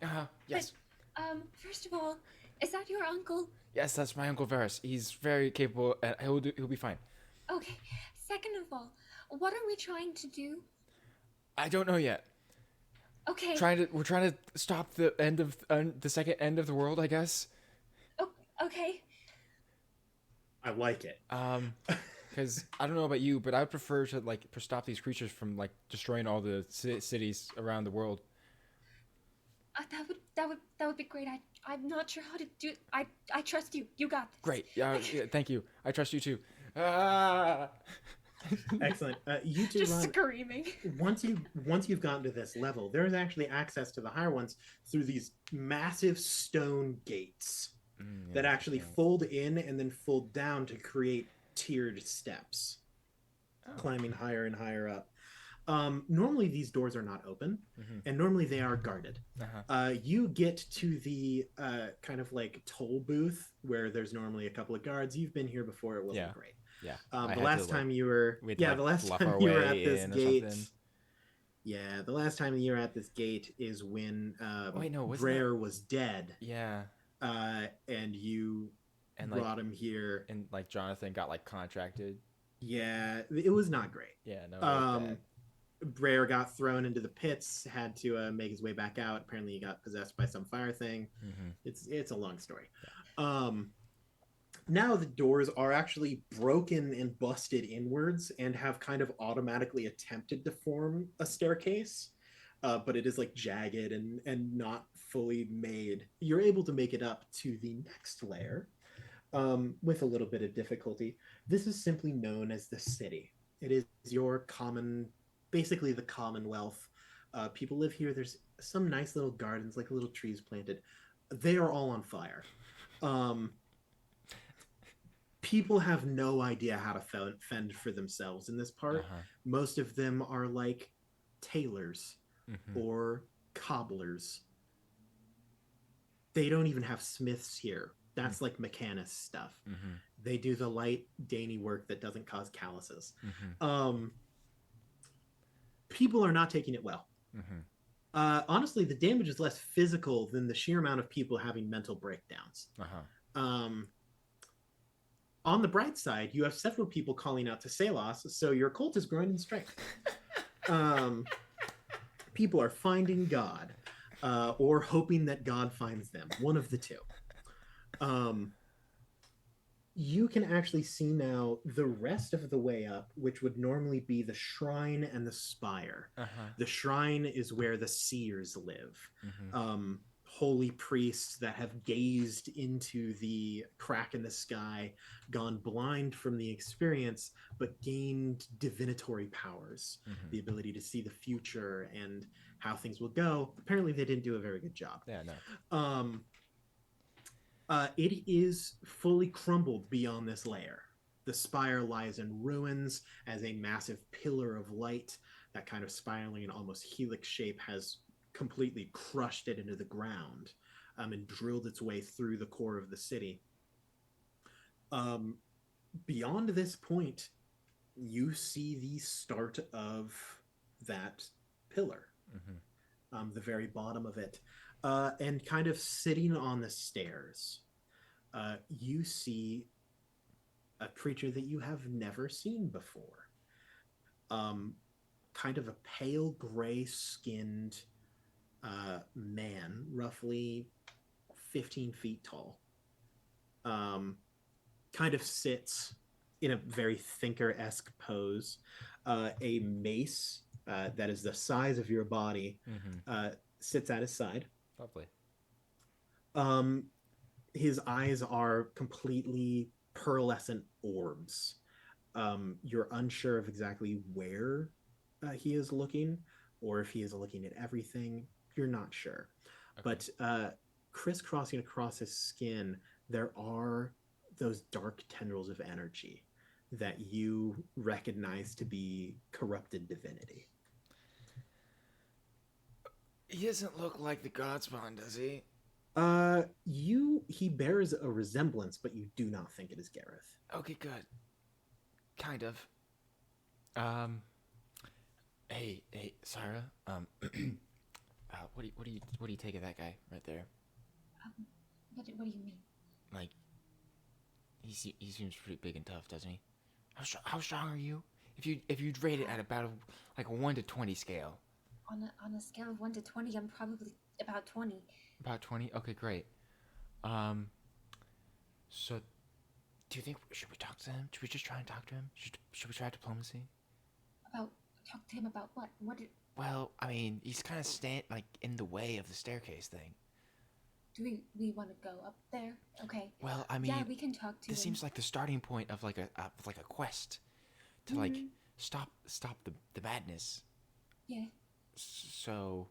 Yes. But, first of all, is that your uncle? Yes, that's my Uncle Varys. He's very capable, and he'll be fine. Okay. Second of all, what are we trying to do? I don't know yet. Okay. We're trying to stop the end of the second end of the world, I guess. Oh, okay. I like it. Because I don't know about you, but I would prefer to stop these creatures from destroying all the cities around the world. That would be great. I'm not sure how to do. I trust you. You got this. Great. Yeah, thank you. I trust you too. Excellent. You two just screaming. Once you've gotten to this level, there is actually access to the higher ones through these massive stone gates that actually fold in and then fold down to create tiered steps, climbing higher and higher up. Normally these doors are not open, and normally they are guarded. You get to the kind of toll booth where there's normally a couple of guards. You've been here before. It wasn't great. Yeah. The last time you were at this gate. Yeah, the last time you were at this gate is when Brer was dead. Yeah. And you brought him here. And Jonathan got contracted. Yeah, it was not great. Yeah, no. Brer got thrown into the pits, had to make his way back out. Apparently, he got possessed by some fire thing. Mm-hmm. It's a long story. Yeah. Um, now the doors are actually broken and busted inwards and have kind of automatically attempted to form a staircase, but it is like jagged and not fully made. You're able to make it up to the next layer with a little bit of difficulty. This is simply known as the city. It is your common, basically the Commonwealth. People live here. There's some nice little gardens, like little trees planted. They are all on fire. Um, People have no idea how to fend for themselves in this part. Uh-huh. Most of them are like tailors Mm-hmm. or cobblers. They don't even have smiths here. That's like mechanist stuff. Mm-hmm. They do the light, dainty work that doesn't cause calluses. Mm-hmm. People are not taking it well. Mm-hmm. Honestly, the damage is less physical than the sheer amount of people having mental breakdowns. Uh-huh. On the bright side, you have several people calling out to Salos, so your cult is growing in strength. People are finding God, or hoping that God finds them. One of the two. You can actually see now the rest of the way up, which would normally be the shrine and the spire. Uh-huh. The shrine is where the seers live. Mm-hmm. Holy priests that have gazed into the crack in the sky, gone blind from the experience, but gained divinatory powers, Mm-hmm. the ability to see the future and how things will go. Apparently, they didn't do a very good job. Yeah, no. It is fully crumbled beyond this layer. The spire lies in ruins as a massive pillar of light, that kind of spiraling and almost helix shape, has completely crushed it into the ground and drilled its way through the core of the city. Beyond this point, you see the start of that pillar, the very bottom of it. And kind of sitting on the stairs, you see a creature that you have never seen before. Kind of a pale gray skinned man, roughly 15 feet tall. Kind of sits in a very thinker-esque pose. A mace that is the size of your body sits at his side. Lovely. His eyes are completely pearlescent orbs. You're unsure of exactly where he is looking, or if he is looking at everything. You're not sure. Okay. But crisscrossing across his skin, there are those dark tendrils of energy that you recognize to be corrupted divinity. He doesn't look like the Godspawn, does he? He bears a resemblance, but you do not think it is Gareth. Okay, good. Kind of. Hey, Sarah. What do you take of that guy right there? What do you mean? Like, he seems pretty big and tough, doesn't he? How strong are you? If you'd rate it at about like a 1 to 20 scale. On a scale of 1 to 20, I'm probably about 20. About 20? Okay, great. So, do you think, should we talk to him? Should we just try and talk to him? Should we try diplomacy? Talk to him about what? Well, I mean, he's kind of like in the way of the staircase thing. Do we want to go up there? Okay. Well, I mean, yeah, we can talk to him. This seems like the starting point of like a quest to like stop the madness. Yeah. So,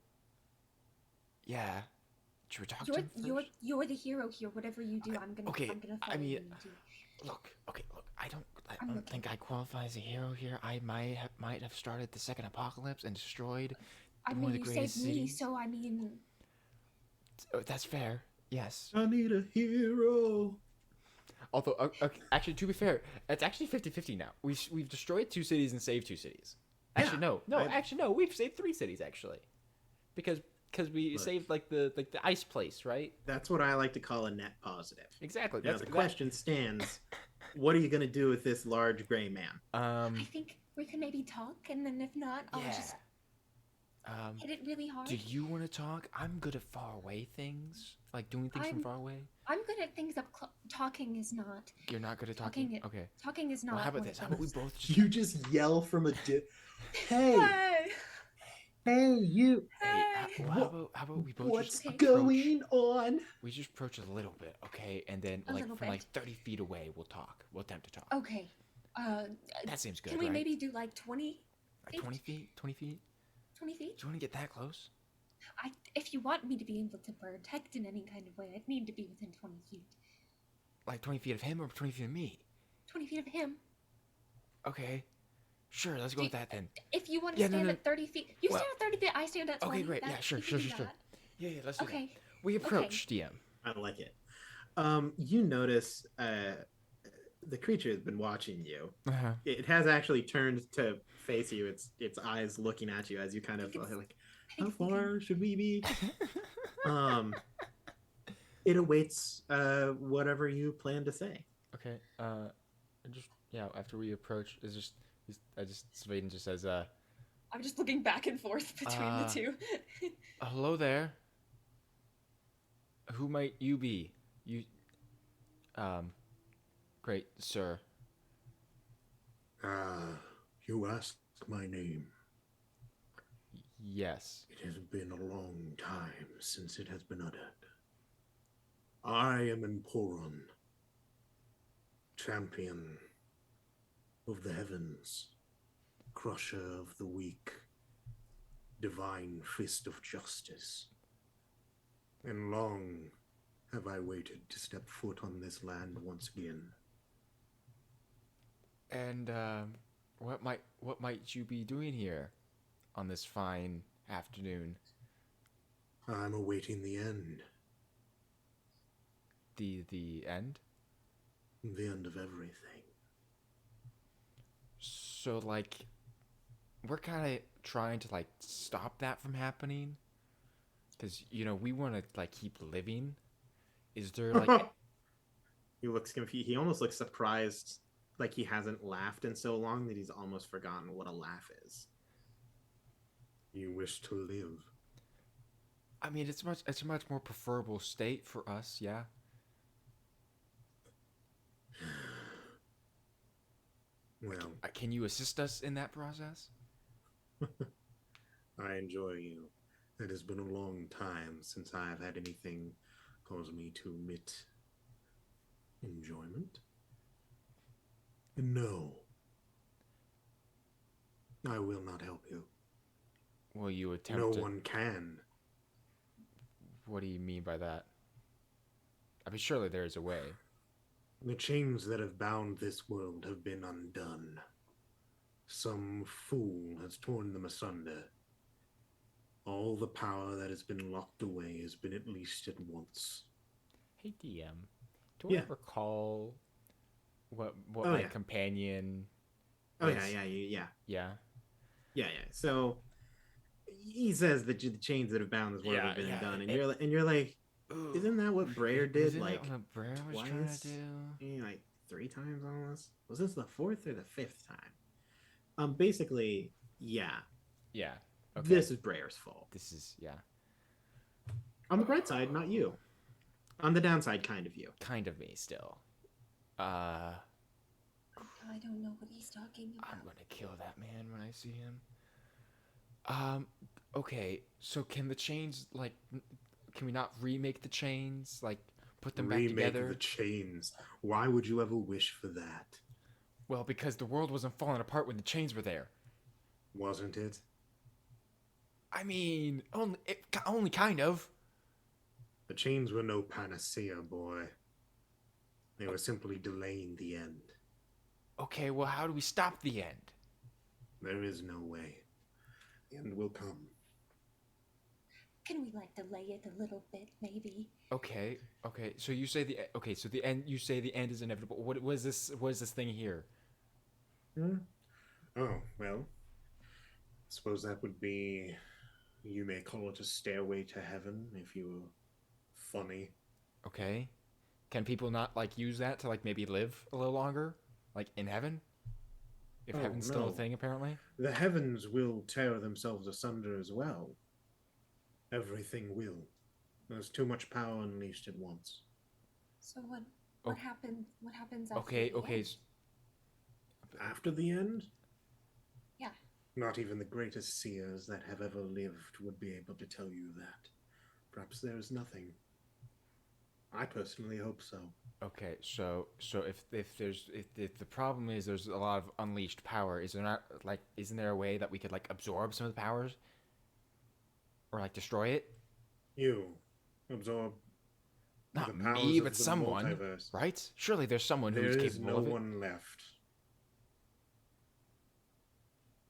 yeah. Should we talk to him first? You're the hero here. Whatever you do, I'm gonna follow I mean, you too. look. I don't think I qualify as a hero here. I might have started the second apocalypse and destroyed one of the you greatest saved me, cities. so I mean. That's fair. Yes. I need a hero. Although, okay, actually, to be fair, it's actually 50-50 now. We've destroyed 2 cities and saved 2 cities. Actually, no. Actually, no. We've saved 3 cities actually, because we saved like the ice place, right? That's what I like to call a net positive. Exactly. Now the question stands: what are you going to do with this large gray man? I think We can maybe talk, and then if not, I'll Yeah. just hit it really hard. Do you want to talk? I'm good at far away things, like doing things from I'm far away. I'm good at things up close. Talking is not. You're not good at talking. Okay. Talking is not. Well, how about one this? of How about we those. both just You just yell from a hey, Hey! hey, you. Hey, Hey! how about we both What's just approach? going on? We just approach a little bit, okay? And then A like little from like bit. 30 feet away, we'll talk. We'll attempt to talk. Okay. That seems good, Can we right? maybe do like 20 Like feet? 20 feet? 20 feet? 20 feet? Do you want to get that close? If you want me to be able to protect in any kind of way, I'd need to be within 20 feet. Like 20 feet of him or 20 feet of me? 20 feet of him. Okay. Sure, let's go with that then. If you want to Yeah, no, stand no. at 30 feet, you Well- stand at 30 feet, I stand at 20. Okay, great. Yeah, sure, we can sure, do sure, sure. that. Yeah, let's do that. Okay. We approach DM. I like it. You notice the creature has been watching you. Uh-huh. It has actually turned to face you. Its eyes looking at you as you kind of I think like, I how think it's thinking, far should we be? It awaits whatever you plan to say. Okay. Just after we approach, Sveden just says, I'm just looking back and forth between the two. hello there. Who might you be? You, great, sir. You ask my name. Yes. It has been a long time since it has been uttered. I am Emporon, champion of the heavens, crusher of the weak, divine fist of justice. And long have I waited to step foot on this land once again. And what might you be doing here on this fine afternoon? I'm awaiting the end. The end? The end of everything. So like we're kind of trying to like stop that from happening cuz we want to like keep living. Is there like He looks confused. He almost looks surprised, like he hasn't laughed in so long that he's almost forgotten what a laugh is. You wish to live. I mean it's a much more preferable state for us, yeah. Well, Can you assist us in that process? I enjoy you. It has been a long time since I have had anything cause me to emit enjoyment. And no, I will not help you. Will you attempt No to... one can. What do you mean by that? I mean, surely there is a way. The chains that have bound this world have been undone. Some fool has torn them asunder. All the power that has been locked away has been at least at once. Hey DM, do Yeah. I recall what Oh, my yeah. companion? Oh was- yeah. Yeah. So he says that the chains that have bound this world Yeah, have been yeah, done, and it- you're like, Ooh, isn't that what Breyer did? isn't Like that what Breyer was trying twice? to do? Like 3 times almost. Was this the 4th or the 5th time? Basically, yeah. Yeah. Okay. This is Breyer's fault. This is On the bright side, not you. On the downside, kind of you. kind of me still. I don't know what he's talking about. I'm gonna kill that man when I see him. Okay, so can the chains can we not remake the chains? Like put them back Remake together? the chains. Why would you ever wish for that? Well, because the world wasn't falling apart when the chains were there. Wasn't it? I mean, only kind of. The chains were no panacea, boy. They were simply delaying the end. Okay, well, how do we stop the end? There is no way. The end will come. Can we like delay it a little bit, maybe? Okay. So you say so the end. You say the end is inevitable. What was this? What is this thing here? Oh, well. I suppose that would be, you may call it a stairway to heaven if you were funny. Okay. Can people not use that to maybe live a little longer, in heaven? If Oh, heaven's still a no. thing, apparently. The heavens will tear themselves asunder as well. Everything will. There's too much power unleashed at once. So what Oh. what happens after Okay, the okay. end? After the end, Yeah. not even the greatest seers that have ever lived would be able to tell you that. Perhaps there is nothing. I personally hope so. Okay, so if the problem is there's a lot of unleashed power, is there not like isn't there a way that we could like absorb some of the powers or like destroy it? You absorb Not the me, powers but of the someone, multiverse. right? Surely there's someone There who's is capable no of it. one left.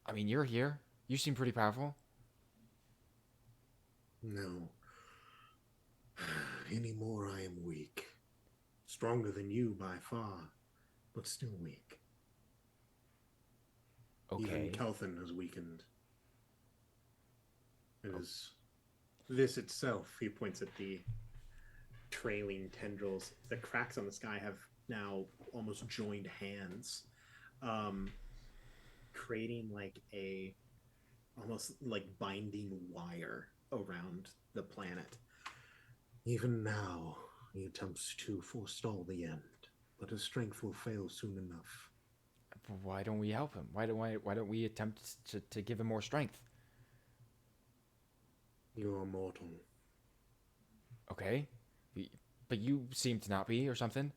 I mean, you're here. You seem pretty powerful. No. Anymore I am weak. Stronger than you by far, but still weak. Even Okay. Kelthan has weakened. It is this itself. He points at the trailing tendrils. The cracks on the sky have now almost joined hands, creating like a almost like binding wire around the planet. Even now, he attempts to forestall the end, but his strength will fail soon enough. Why don't we help him? Why don't we attempt to give him more strength? You are mortal. Okay. But you seem to not be or something.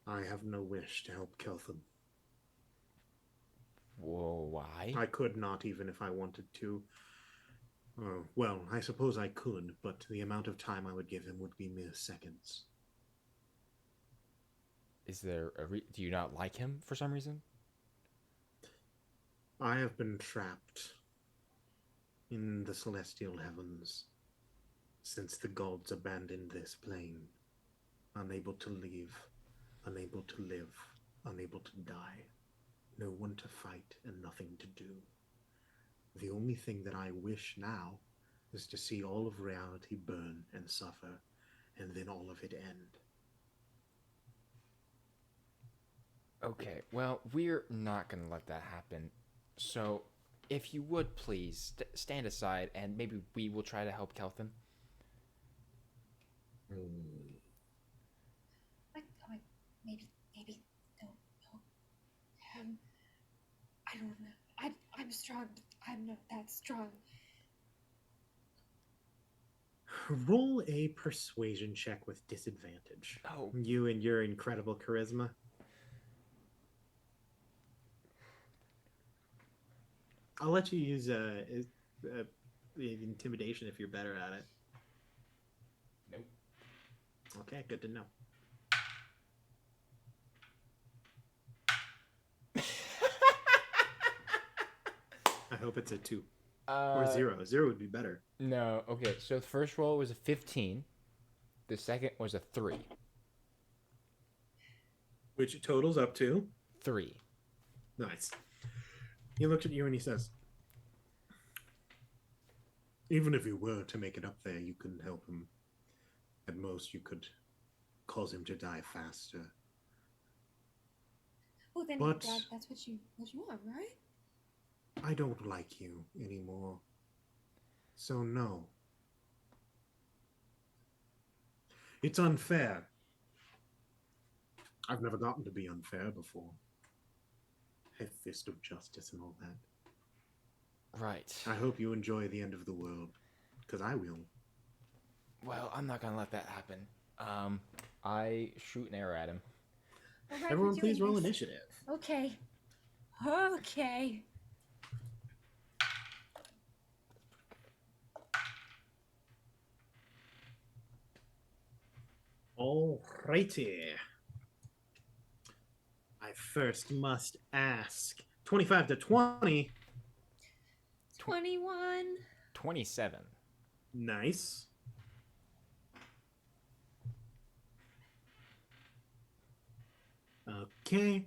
I have no wish to help Keltham. Whoa, why? I could not, even if I wanted to. Well, I suppose I could, but the amount of time I would give him would be mere seconds. Is there do you not like him for some reason? I have been trapped in the celestial heavens since the gods abandoned this plane, unable to leave, unable to live, unable to die, no one to fight and nothing to do. The only thing that I wish now is to see all of reality burn and suffer, and then all of it end. Okay, well, we're not going to let that happen. So, if you would please stand aside and maybe we will try to help Keltham. Maybe no. I don't know. I'm strong. But I'm not that strong. Roll a persuasion check with disadvantage. Oh. You and your incredible charisma. I'll let you use intimidation if you're better at it. Nope. Okay, good to know. I hope it's a 2 or 0. 0 would be better. No, okay, so the first roll was a 15. The second was a 3. Which totals up to 3. nice. He looked at you and he says, Even if you were to make it up there, you couldn't help him. At most, you could cause him to die faster. Well, then But- that's what you want, right? I don't like you anymore. So no. It's unfair. I've never gotten to be unfair before. A fist of justice and all that. Right. I hope you enjoy the end of the world, because I will. Well, I'm not going to let that happen. I shoot an arrow at him. All right, everyone we're please doing roll this. initiative. Okay. Alrighty. I first must ask. 25 to 20. 21. 27. Nice. Okay.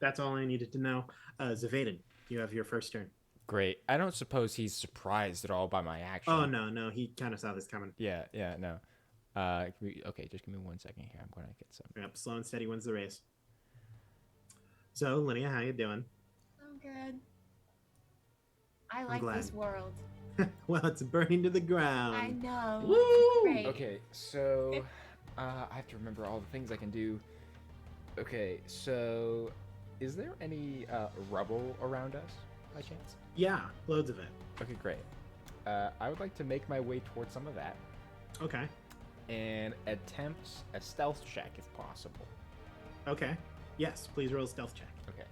That's all I needed to know. Zavaden, you have your first turn. Great. I don't suppose he's surprised at all by my action. Oh, no. He kind of saw this coming. Yeah, no. Okay, just give me 1 second here. I'm going to get some. Yep, slow and steady wins the race. So, Lydia, how you doing? I'm good. I I'm like glad. this world. Well, it's burning to the I ground. know. Woo! It's great. Okay, so I have to remember all the things I can do. Okay, so is there any rubble around us by chance? Yeah, loads of it. Okay, great. I would like to make my way towards some of that Okay. and attempt a stealth check if possible. Okay. Yes, please roll a stealth check. Okay.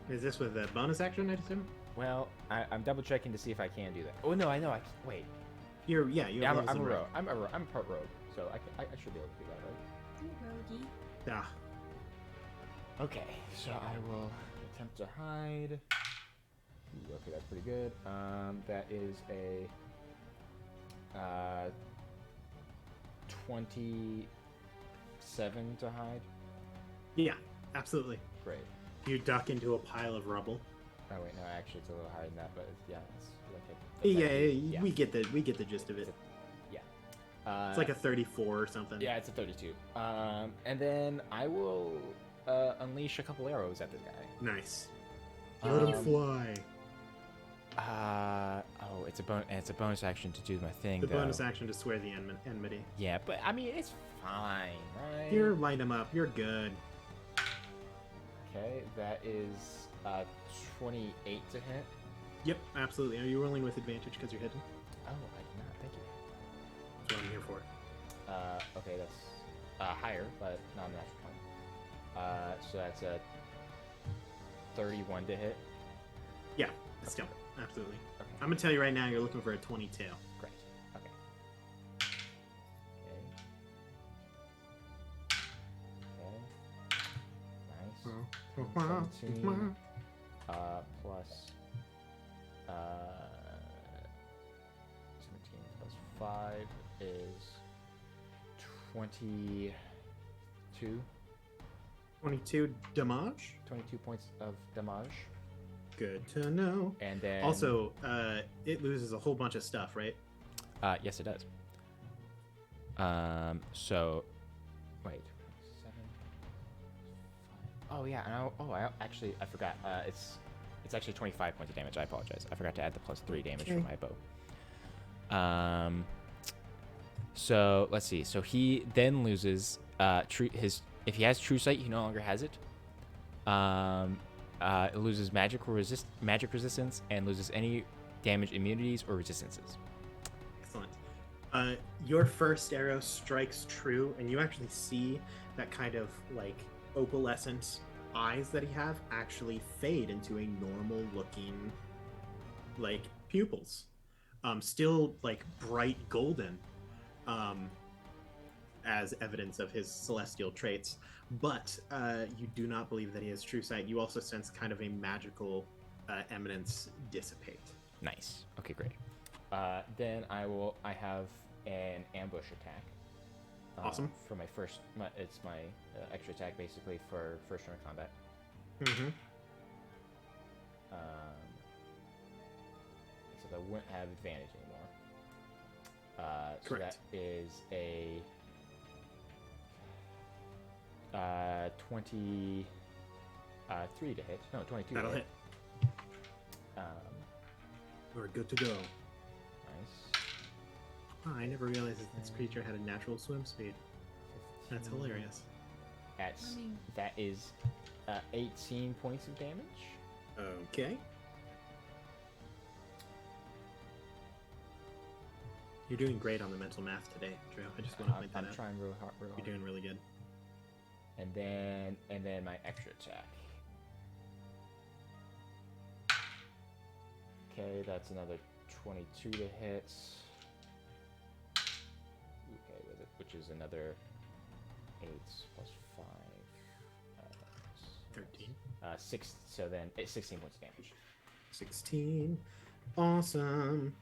Is this with a bonus action, I assume? Well, I'm double checking to see if I can do that. Oh no, I know. Wait. You Yeah, have I'm levels a in rogue. I'm part rogue, so I should be able to do that, right? You roguey. Yeah. Okay, so I will attempt to hide. Ooh, okay, that's pretty good. That is a 27 to hide. Yeah, absolutely. Great. You duck into a pile of rubble. Oh wait, no, actually it's a little higher than that, but yeah, it's like Yeah, we get the gist of it. Yeah. It's like a 34 or something. Yeah, it's a 32. And then I will unleash a couple arrows at this guy. Nice. Let him Um, fly. Oh, it's a bonus action to do my thing. The though. bonus action to swear the enmity. Yeah, but I mean it's fine, right? Here, light him up. You're good. Okay, that is 28 to hit. Yep, absolutely. Are you rolling with advantage because you're hidden? Oh, I did not. Thank you. That's what I'm here for. Okay, that's higher, but not natural one. So that's a 31 to hit. Yeah, still, absolutely. Okay. I'm gonna tell you right now, you're looking for a 22. Great. Okay. Okay. Nice. 17. Plus 17 plus 5 is 22. 22 damage. 22 points of damage. Good to know. And then Also, it loses a whole bunch of stuff, right? yes, it does. So wait, 7. 5. Oh yeah, and I forgot. It's actually 25 points of damage. I apologize. I forgot to add the +3 damage from my bow. So let's see. So he then loses if he has true sight, he no longer has it. It loses magic resistance and loses any damage immunities or resistances. Excellent. Your first arrow strikes true, and you actually see that kind of like opalescent eyes that he have actually fade into a normal looking like pupils. Still like bright golden, as evidence of his celestial traits, but you do not believe that he has true sight. You also sense kind of a magical eminence dissipate. Nice. Okay, great. Then I have an ambush attack. Awesome. For my it's my extra attack basically for first turn of combat. Mm-hmm. So I wouldn't have advantage anymore. So Correct. that is a 23 to hit. No, 22 That'll to hit. We're good to go. Nice. Oh, I never realized that this creature had a natural swim speed. That's 15. hilarious. That is 18 points of damage. Okay. You're doing great on the mental math today, Drew. I just want to point that I'm out. trying real hard. You're doing really good. And then my extra attack. Okay, that's another 22 to hit. Okay, which is another 8 plus 5. 13. 6. So then 16 points of damage. 16. Awesome.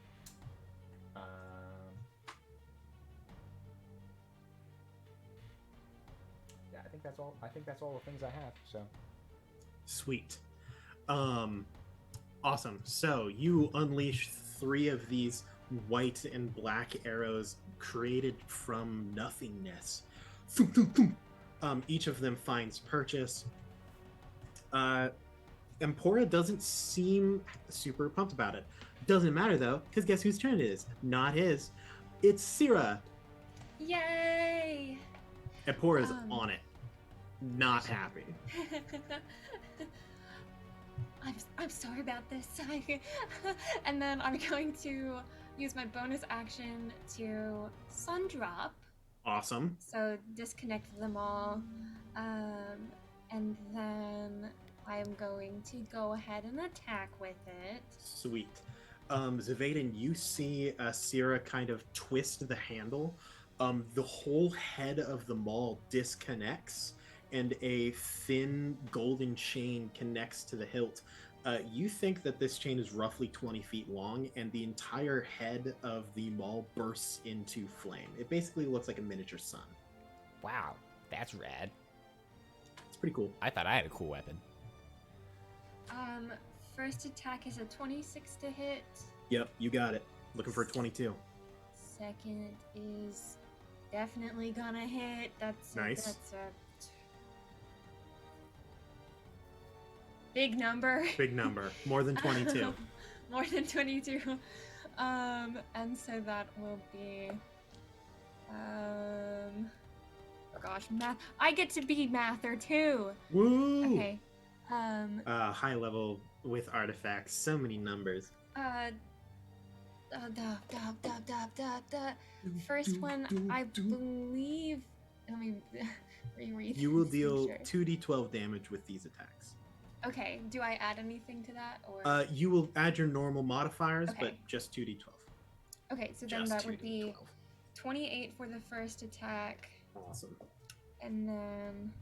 Yeah, I think that's all. I think that's all the things I have. So. Sweet. Awesome. So you unleash 3 of these white and black arrows created from nothingness, thump, thump, thump. Each of them finds purchase. Empora doesn't seem super pumped about it. Doesn't matter though, because guess whose turn it is? Not his. It's Syrah. Yay! Empora's on it. Not happy. I'm sorry about this. And then I'm going to use my bonus action to sun drop. Awesome. So disconnect them all. And then I'm going to go ahead and attack with it. Sweet. Zavaden, you see Syrah kind of twist the handle. The whole head of the maul disconnects, and a thin golden chain connects to the hilt. You think that this chain is roughly 20 feet long, and the entire head of the maul bursts into flame. It basically looks like a miniature sun. Wow, that's rad. It's pretty cool. I thought I had a cool weapon. First attack is a 26 to hit. Yep, you got it. Looking for a 22. Second is definitely gonna hit. That's Nice. That's a big number. Big number. More than 22. More than 22. And so that will be oh gosh, math. I get to be mather too. Woo! Okay. High level with artifacts. So many numbers. First one, I believe. Let me reread. You will this to be deal sure. 2d12 damage with these attacks. Okay. Do I add anything to that, or? You will add your normal modifiers, but Okay. just 2d12. Okay, so then Just that would be 2d12. 28 for the first attack, Awesome. and then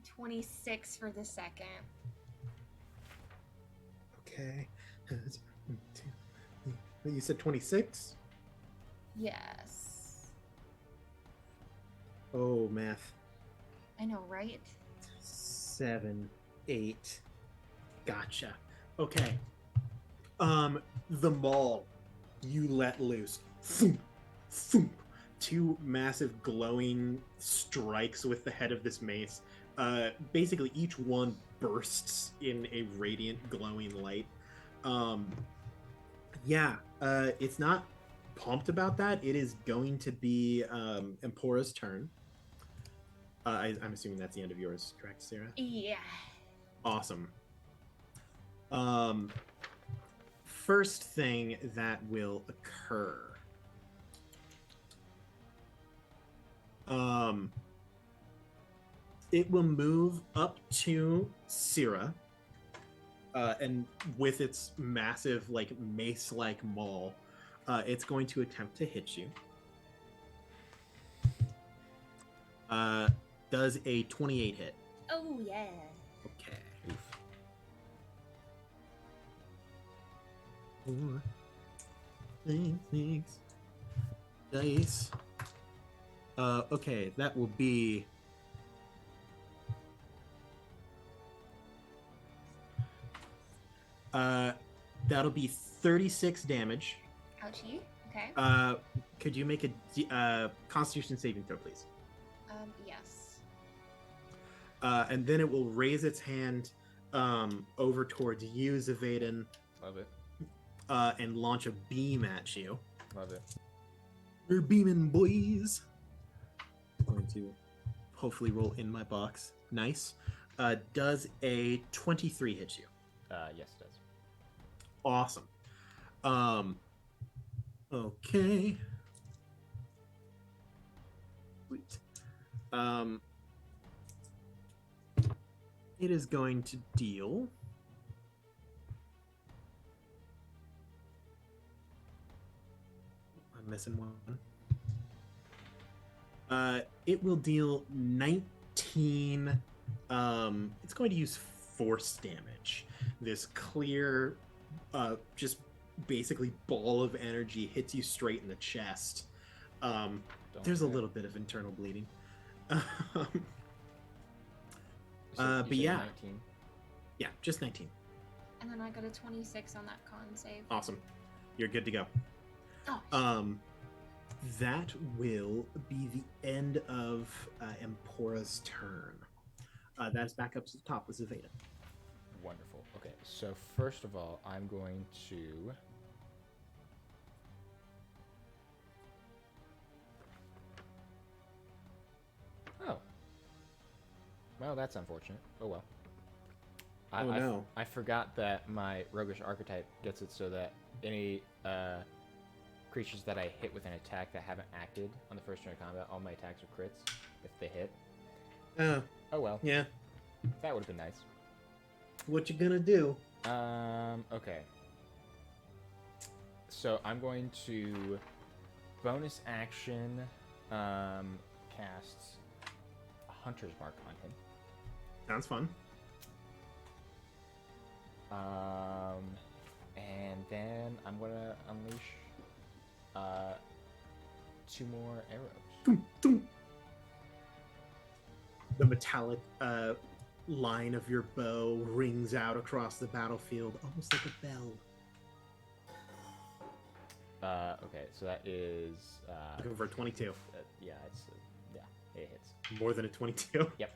26 for the second. Okay. You said 26? Yes. Oh, math. I know, right? 7, 8. Gotcha. Okay. The maul you let loose. Thump, thump. Two massive glowing strikes with the head of this mace. Basically, each one bursts in a radiant, glowing light. It's not pumped about that. It is going to be Empora's turn. I'm assuming that's the end of yours, correct, Sarah? Yeah. Awesome. First thing that will occur. It will move up to Syrah, and with its massive, like, mace-like maul, it's going to attempt to hit you. Does a 28 hit? Oh yeah. Okay. Oof. 4, 6 dice. Okay, that will be that'll be 36 damage. Ouchie. Okay. Could you make a Constitution saving throw, please? Yes. And then it will raise its hand over towards you, Zavaden, Love it. and launch a beam at you. Love it. We're beaming, boys. I'm going to hopefully roll in my box. Nice. Does a 23 hit you? Yes, it does. Awesome. Okay. Sweet. It is going to deal. I'm missing one. It will deal 19. It's going to use force damage. This clear, just basically ball of energy hits you straight in the chest. There's a little bit of internal bleeding. But yeah. 19. Yeah, just 19. And then I got a 26 on that con save. Awesome. You're good to go. Oh, That will be the end of Empora's turn. That's back up to the top with Zaveda. Wonderful. Okay, so first of all, I'm going to... Oh. Well, that's unfortunate. Oh well. I forgot that my Roguish Archetype gets it so that any creatures that I hit with an attack that haven't acted on the first turn of combat, all my attacks are crits if they hit. Oh well. Yeah. That would have been nice. What you gonna do? Okay. So I'm going to bonus action cast a Hunter's Mark on him. Sounds fun. And then I'm gonna unleash 2 more arrows. Dum, dum. The metallic line of your bow rings out across the battlefield, almost like a bell. Okay, so that is Looking for a 22. yeah, it hits. More than a 22? Yep.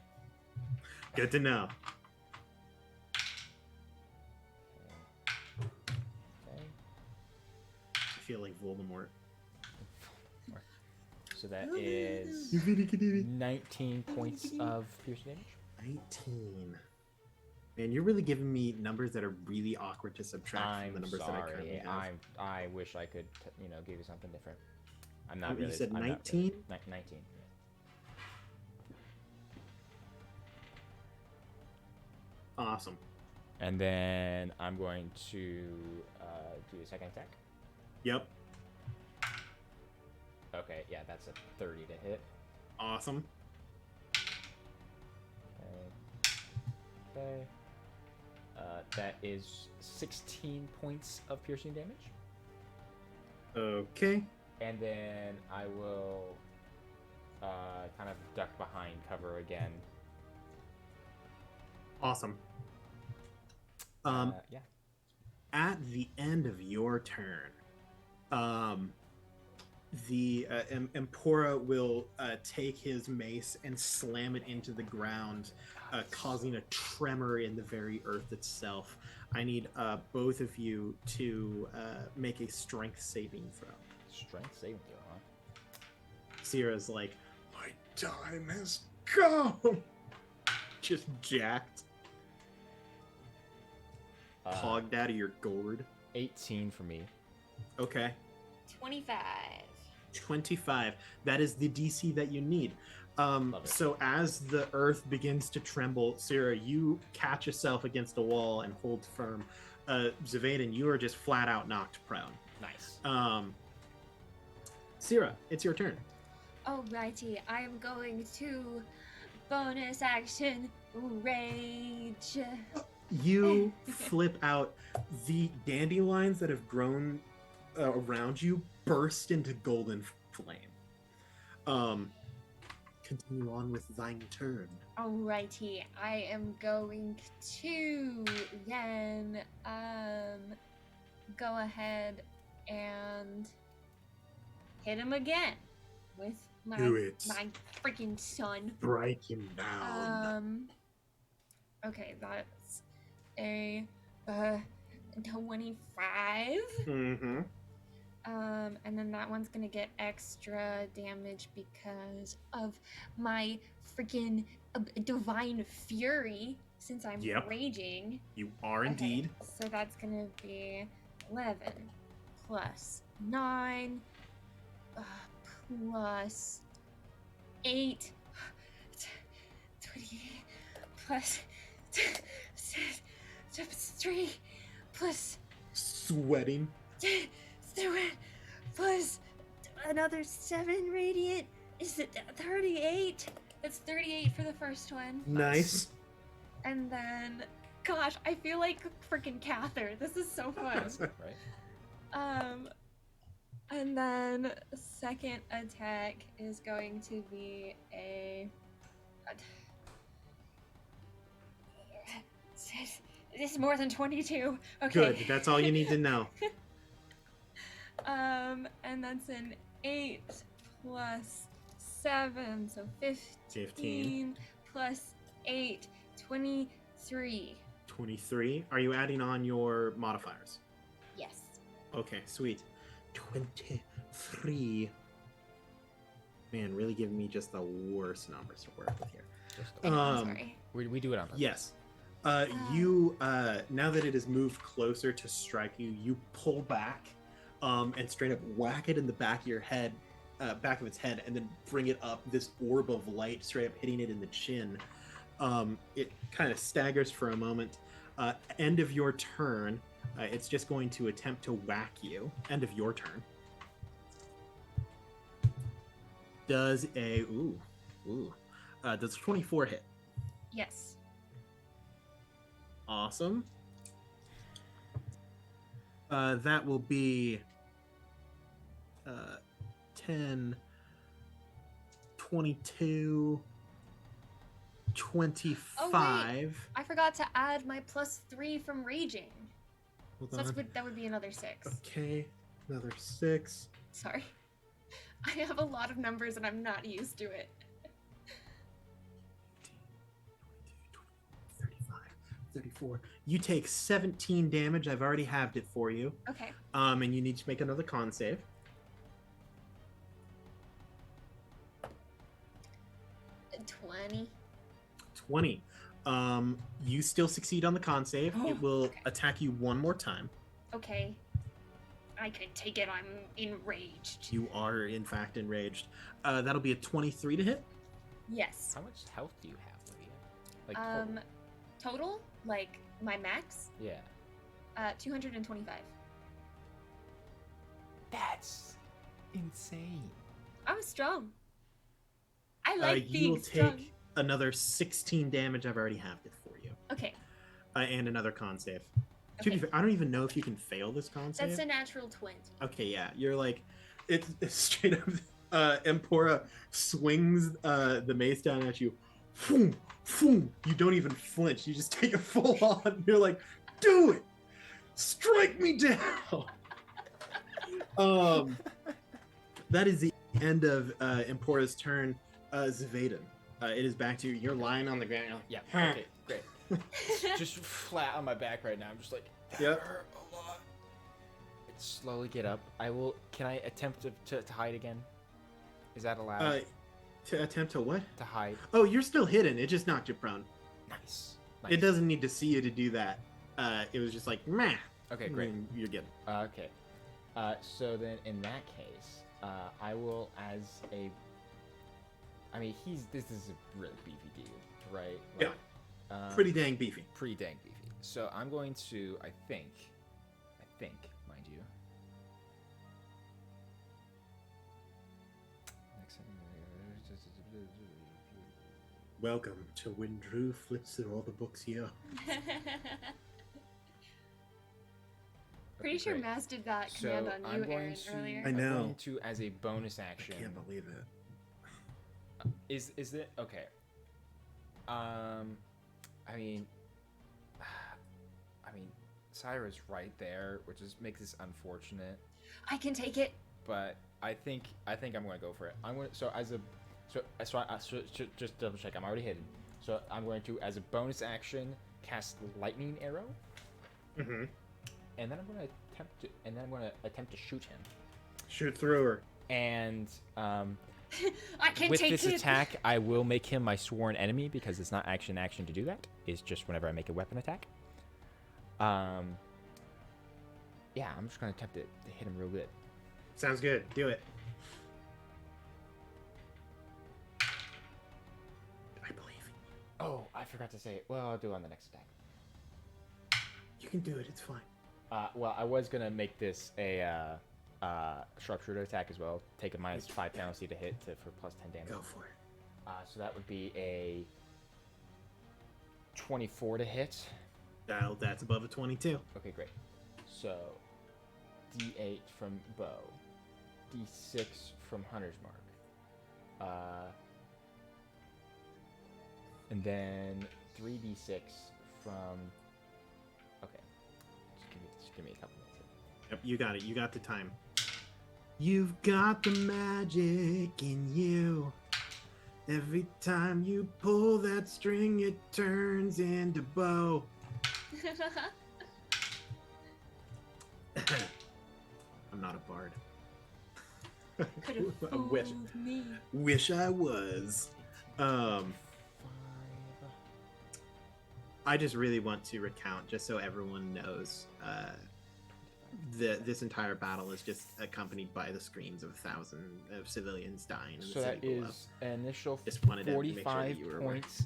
Good to know. Okay. I feel like Voldemort. So that is 19 points of piercing damage. 19. Man, you're really giving me numbers that are really awkward to subtract from the numbers that I currently have. I wish I could, give you something different. I'm not You really. said I'm 19? Not really, 19. Awesome. And then I'm going to do a second attack. Yep. Okay, yeah, that's a 30 to hit. Awesome. Okay. That is 16 points of piercing damage. Okay. And then I will kind of duck behind cover again. Awesome. Yeah. At the end of your turn, the Empora will take his mace and slam it into the ground, causing a tremor in the very earth itself. I need both of you to make a strength saving throw. Strength saving throw, huh? Sierra's like, my time has come. Just jacked, pogged out of your gourd. 18 for me. Okay. 25. 25. That is the DC that you need. So as the earth begins to tremble, Sierra, you catch yourself against a wall and hold firm. Zavaden, you are just flat out knocked prone. Nice. Sierra, it's your turn. Alrighty, I am going to bonus action rage. You flip out. The dandelions that have grown around you burst into golden flame. Continue on with thine turn. Alrighty, I am going to then go ahead and hit him again with Do it. my freaking son. Break him down. Okay, that's a 25. Mm-hmm. And then that one's gonna get extra damage because of my freaking divine fury since I'm raging. You are indeed. So that's gonna be 11 plus 9 plus 8 28 plus 3 plus Sweating. 7 plus another 7 radiant. Is it 38? That's 38 for the first one. Nice. And then, gosh, I feel like freaking Cather. This is so fun. Right. And then second attack is going to be a this is more than 22. Okay. Good. That's all you need to know. And that's an 8 plus 7, so 15 plus 8, 23. 23. Are you adding on your modifiers? Yes. Okay, sweet. 23. Man, really giving me just the worst numbers to work with here. I'm sorry. We do it on purpose. Yes. You now that it has moved closer to strike you, you pull back and straight up whack it in the back of your head, back of its head, and then bring it up, this orb of light straight up hitting it in the chin. It kind of staggers for a moment. End of your turn. It's just going to attempt to whack you. End of your turn. Does a does 24 hit? Yes. Awesome. That will be 10, 22, 25. I forgot to add my +3 from raging. Hold So on. that would be another 6. Okay, another 6. Sorry. I have a lot of numbers and I'm not used to it. 35, 34. You take 17 damage. I've already halved it for you. Okay. And you need to make another con save. 20. 20. You still succeed on the con save. It will Okay. attack you one more time. Okay. I can take it. I'm enraged. You are, in fact, enraged. That'll be a 23 to hit. Yes. How much health do you have, Lydia? Like total? Total, like my max, Yeah. 225. That's insane. I'm strong. I like You being will strong. take another 16 damage. I've already halved it for you. Okay, And another con save. To be Okay. fair, I don't even know if you can fail this con save. that's a natural 20. Okay, yeah. You're like, it's straight up. Empora swings the mace down at you. Boom, boom. You don't even flinch. You just take it full on. You're like, do it. Strike me down. That is the end of Empora's turn. Zavaden, it is back to you. You're lying on the ground. You're like, Yeah. "Huh." Okay. Great. Just flat on my back right now. I'm just like, that Yep. hurt a lot. Slowly get up. I will. Can I attempt to hide again? Is that allowed? To attempt to what? To hide. Oh, you're still hidden. It just knocked you prone. Nice. It doesn't need to see you to do that. It was just like, meh. Okay, great. You're good. Okay. So then, in that case, I will, as a. I mean, this is a really beefy dude, right? Yeah. Pretty dang beefy. Pretty dang beefy. So I'm going to, I think, mind you. Welcome to when Drew flips through all the books he owns. Pretty sure Great. Maz did that So command on I'm you, going Aaron, to. earlier. I I'm know. going to, as a bonus I action. can't believe it. Is it okay? I mean, Syra's right there, which is makes this unfortunate. I can take it. But I think I'm gonna go for it. I'm going to just double check. I'm already hidden. So I'm going to, as a bonus action, cast lightning arrow, Mm-hmm. and then I'm going to attempt to shoot him. Shoot through her. And I can with take this it. attack, I will make him my sworn enemy because it's not action to do that. It's just whenever I make a weapon attack. Yeah, I'm just gonna attempt to hit him real good. Sounds good. Do it. I believe in you. Oh, I forgot to say it. Well, I'll do it on the next attack. You can do it. It's fine. Well, I was gonna make this a sharpshooter attack as well. Take a -5 penalty to hit for plus 10 damage. Go for it. So that would be a 24 to hit. That's above a 22. Okay, great. So, D8 from bow, D6 from hunter's mark, and then 3d6 from. Okay, just give me a couple minutes. Yep, you got it. You got the time. You've got the magic in you. Every time you pull that string, it turns into bow. I'm not a bard. Could have I wish. fooled me. Wish I was. I just really want to recount, just so everyone knows, this entire battle is just accompanied by the screams of 1,000 of civilians dying in the So that city below. is an initial Just wanted to make sure 45 that you were aware. points.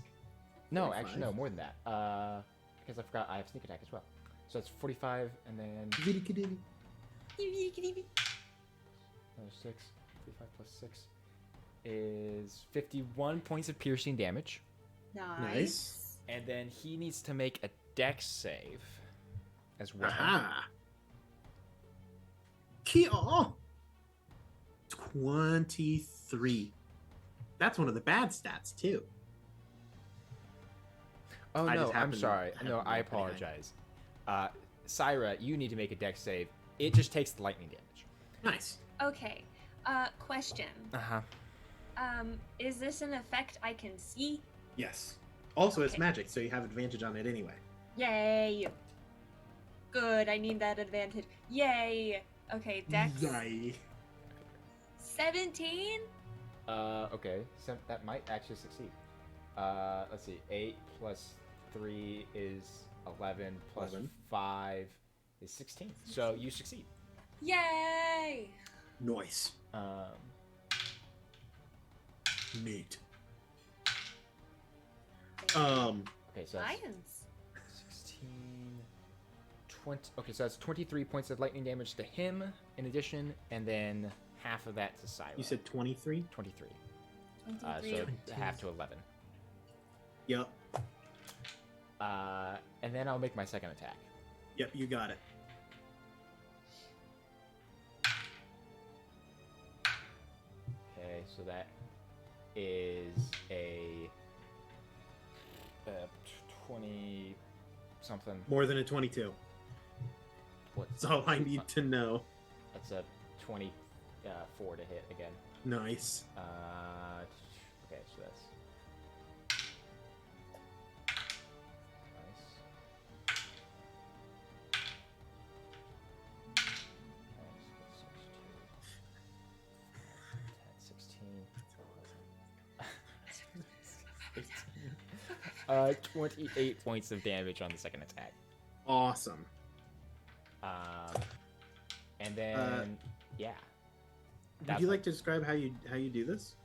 No, 45? actually, no, more than that. Because I forgot I have sneak attack as well. So it's 45 and then another 6. 45 plus 6 is 51 points of piercing damage. Nice. And then he needs to make a dex save as well. Aha! 23. That's one of the bad stats, too. Oh I no, just I'm happened- sorry. happened No, to I be pretty high. apologize. Syra, you need to make a dex save. It just takes the lightning damage. Nice. Okay. Question. Uh-huh. Is this an effect I can see? Yes. Also, it's Okay. magic, so you have advantage on it anyway. Yay! Good, I need that advantage. Yay! Okay, Dex. Yay. 17? Okay. So that might actually succeed. Let's see. 8 plus 3 is 11 plus 11. 5 is 16. So you succeed. Yay! Nice. Neat. Okay, so that's Lions. 16, 20. Okay, so that's 23 points of lightning damage to him in addition, and then half of that to Syra. You said 23? 23. 23. So half to 11. Yep. And then I'll make my second attack. Yep, you got it. Okay, so that is a 20 something. More than a 22. What's That's all I need to know. That's a 24 to hit again. Nice. Okay, so that's nice. Nice. 28 points of damage on the second attack. Awesome. And then yeah. Would That's you like to describe how you do this?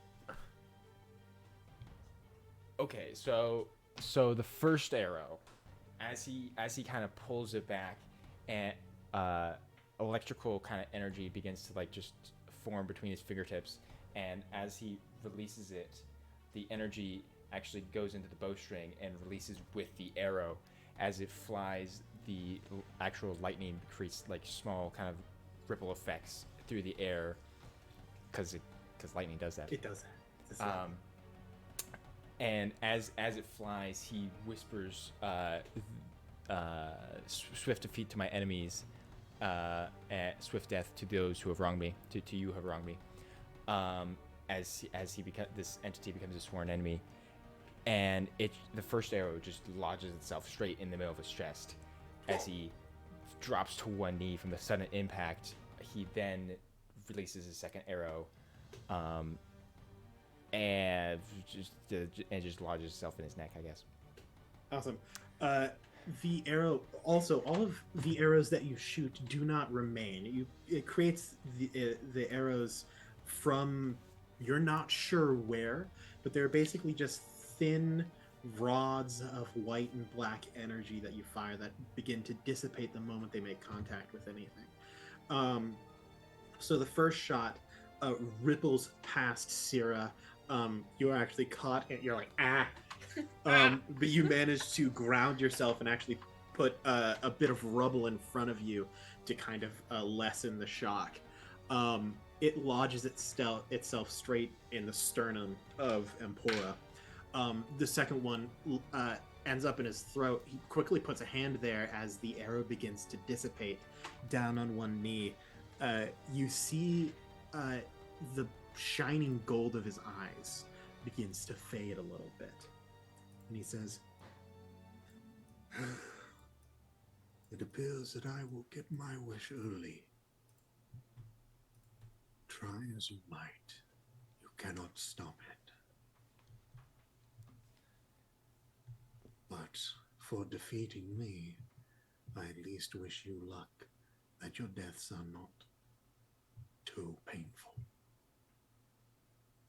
Okay, so the first arrow, as he kind of pulls it back, and electrical kind of energy begins to like just form between his fingertips, and as he releases it, the energy actually goes into the bowstring and releases with the arrow. As it flies, the actual lightning creates like small kind of ripple effects through the air, because lightning does that. It does. It's a And as it flies, he whispers, "Swift defeat to my enemies, and swift death to those who have wronged me. To you who have wronged me." As this entity becomes a sworn enemy, and the first arrow just lodges itself straight in the middle of his chest. As he drops to one knee from the sudden impact, he then releases his second arrow. And just lodges itself in his neck, I guess. Awesome. The arrow. Also, all of the arrows that you shoot do not remain. It creates the arrows from you're not sure where, but they're basically just thin rods of white and black energy that you fire that begin to dissipate the moment they make contact with anything. So the first shot ripples past Syrah. You're actually caught and you're like, ah. But you manage to ground yourself and actually put a bit of rubble in front of you to kind of lessen the shock. It lodges itself straight in the sternum of Empora. The second one ends up in his throat. He quickly puts a hand there as the arrow begins to dissipate down on one knee. You see uh, the shining gold of his eyes begins to fade a little bit. And he says, It appears that I will get my wish early. Try as you might, you cannot stop it. But for defeating me, I at least wish you luck that your deaths are not too painful.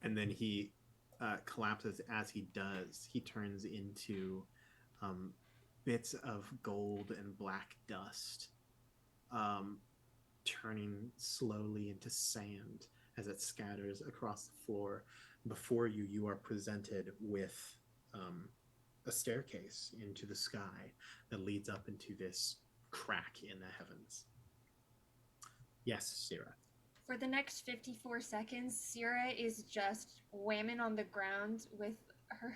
and then he collapses. As he does, he turns into bits of gold and black dust, turning slowly into sand as it scatters across the floor. Before you, you are presented with a staircase into the sky that leads up into this crack in the heavens. Yes, Syrah. For the next 54 seconds, Syrah is just whamming on the ground with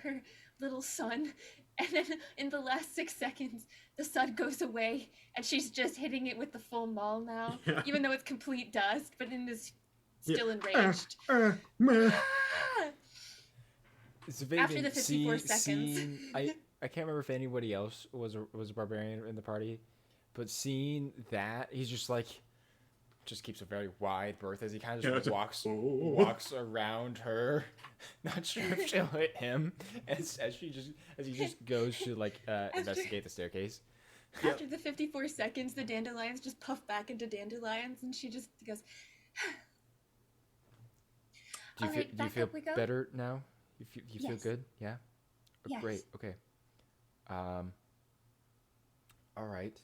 her little son. And then in the last 6 seconds, the sun goes away and she's just hitting it with the full maul now, Yeah. even though it's complete dust, but in this still Yeah. enraged. Meh. Ah! After the 54 seconds. I can't remember if anybody else was a barbarian in the party, but seeing that, he's just keeps a very wide berth as he kind of just walks around her, not sure if she'll hit him as he just goes to investigate the staircase. After the 54 seconds, the dandelions just puff back into dandelions, and she just goes. Do you feel better now? You feel Yes. good? Yeah. Oh, Yes. Great. Okay. All right.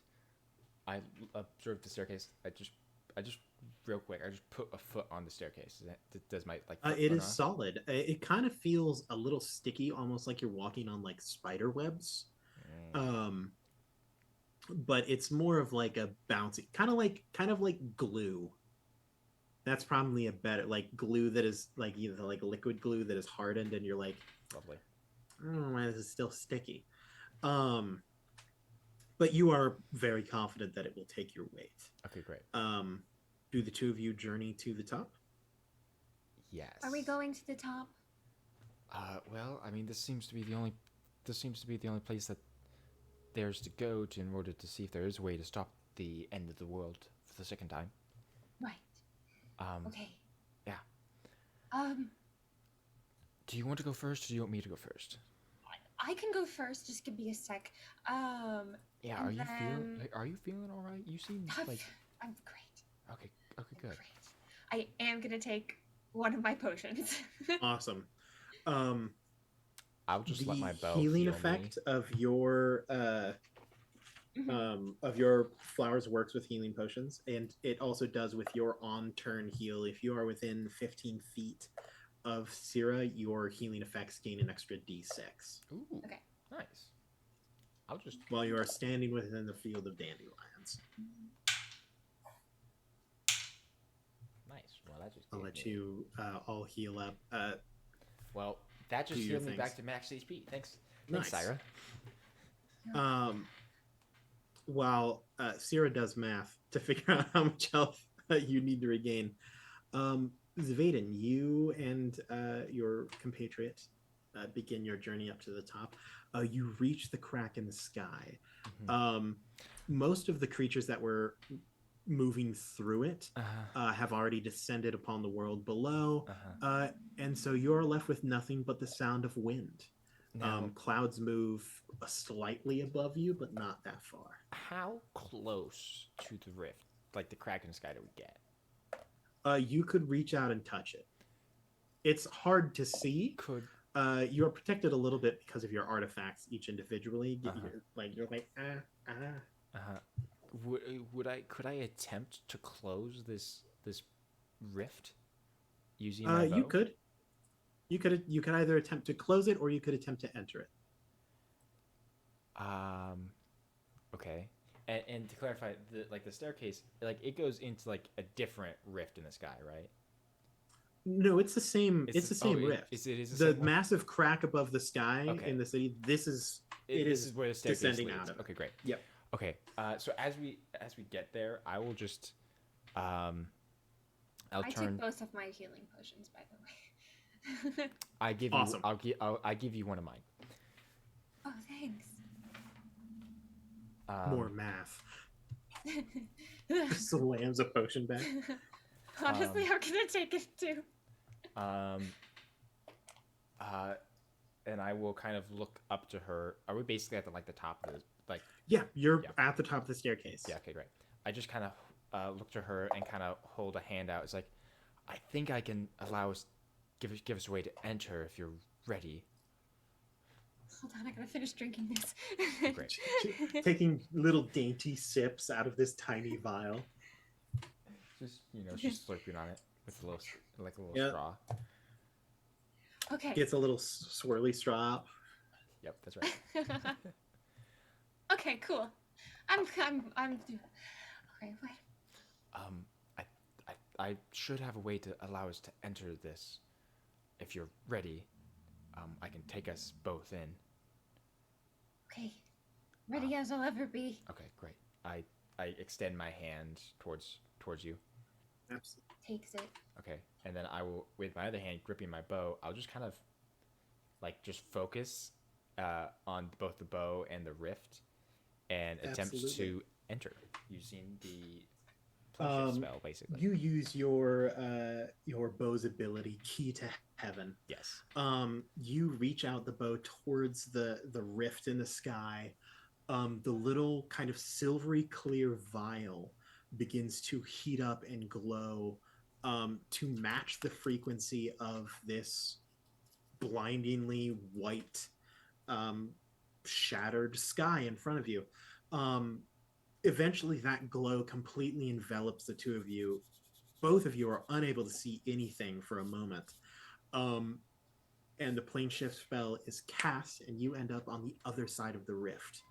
I observed the staircase. I just real quick. I just put a foot on the staircase. Does my foot It burn is off? solid. It kind of feels a little sticky, almost like you're walking on like spider webs. But it's more of like a bouncy, kind of like glue. That's probably a better like glue that is like either like liquid glue that is hardened, and you're like, Lovely. I don't know why this is still sticky. But you are very confident that it will take your weight. Okay, great. Do the two of you journey to the top? Yes. Are we going to the top? Well, I mean, this seems to be the only place that there's to go to in order to see if there is a way to stop the end of the world for the second time. Right. Um, Okay. Yeah. Do you want to go first, or do you want me to go first? I can go first. Just give me a sec. Yeah. And Are you feeling all right? You seem like. I'm great. Okay. Okay. Good. Great. I am gonna take one of my potions. Awesome. I'll just let my bow healing heal effect me. of your flowers works with healing potions, and it also does with your on-turn heal. If you are within 15 feet of Syrah, your healing effects gain an extra d6. Ooh. Okay. Nice. I'll just. While you are standing within the field of dandelions. Nice. Well, that just. I'll gave let me- you all heal up. Well, that just do your healed me things. back to max HP. Thanks. Nice. Thanks, Syra. While Syrah does math to figure out how much health you need to regain, Zvaden, you and your compatriot begin your journey up to the top. You reach the crack in the sky. Mhm. Most of the creatures that were moving through it have already descended upon the world below, and so you're left with nothing but the sound of wind. Now, Clouds move slightly above you, but not that far. how close to the rift, like the crack in the sky, do we get? You could reach out and touch it. It's hard to see. Could You are protected a little bit because of your artifacts, each individually. You're like could I attempt to close this rift using my bow? You could either attempt to close it, or you could attempt to enter it. Okay. And to clarify, the staircase, it goes into a different rift in the sky, right? No, it's the same. It's the same rift. It is the same one? massive crack above the sky Okay. in the city. This is This is where the staircase descending leads. out of it. Okay, great. Yep. Okay. So as we get there, I will just I'll I turn. took both of my healing potions, by the way. I give Awesome. you. I give you one of mine. Oh, thanks. More math. Slams a potion back. Honestly, I'm gonna take it too. Um. And I will kind of look up to her. Are we basically at the top of the like? Yeah, you're Yeah. at the top of the staircase. Yeah. Okay. Great. I just kind of look to her and kind of hold a hand out. It's like, I think I can allow us, give us a way to enter if you're ready. Hold on, I gotta finish drinking this. Great. Taking little dainty sips out of this tiny vial. Just she's slurping on it with a little Yep. straw. Okay. Gets a little swirly straw out. Yep, that's right. Okay, cool. I'm. Okay, wait. I should have a way to allow us to enter this. If you're ready, I can take us both in. Okay. Ready as I'll ever be. Okay, great. I extend my hand towards you. Absolutely. Takes it. Okay, and then I will, with my other hand gripping my bow, I'll just kind of just focus on both the bow and the rift, and attempt to enter using the plane shift spell, basically. You use your bow's ability, Key to Heaven. Yes. You reach out the bow towards the rift in the sky. The little kind of silvery clear vial begins to heat up and glow to match the frequency of this blindingly white shattered sky in front of you. Eventually that glow completely envelops the two of you. Both of you are unable to see anything for a moment. And the plane shift spell is cast, and you end up on the other side of the rift.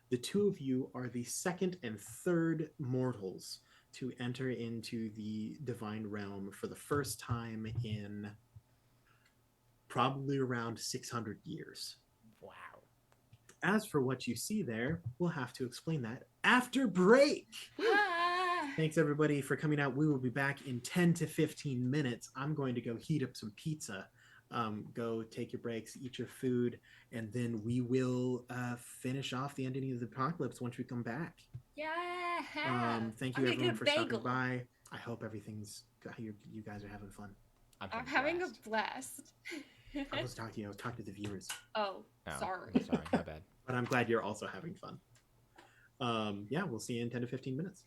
The two of you are the second and third mortals to enter into the divine realm for the first time in probably around 600 years. Wow. As for what you see there, we'll have to explain that after break. Ah! Thanks everybody for coming out. We will be back in 10 to 15 minutes. I'm going to go heat up some pizza. Go take your breaks, eat your food, and then we will finish off the ending of the apocalypse once we come back. Yeah. Thank I'm you gonna everyone get a for bagel. stopping by. I hope you guys are having fun. I'm having a blast. I was talking to the viewers. Oh, Oh, sorry. Sorry, my bad. But I'm glad you're also having fun. Yeah, we'll see you in 10 to 15 minutes.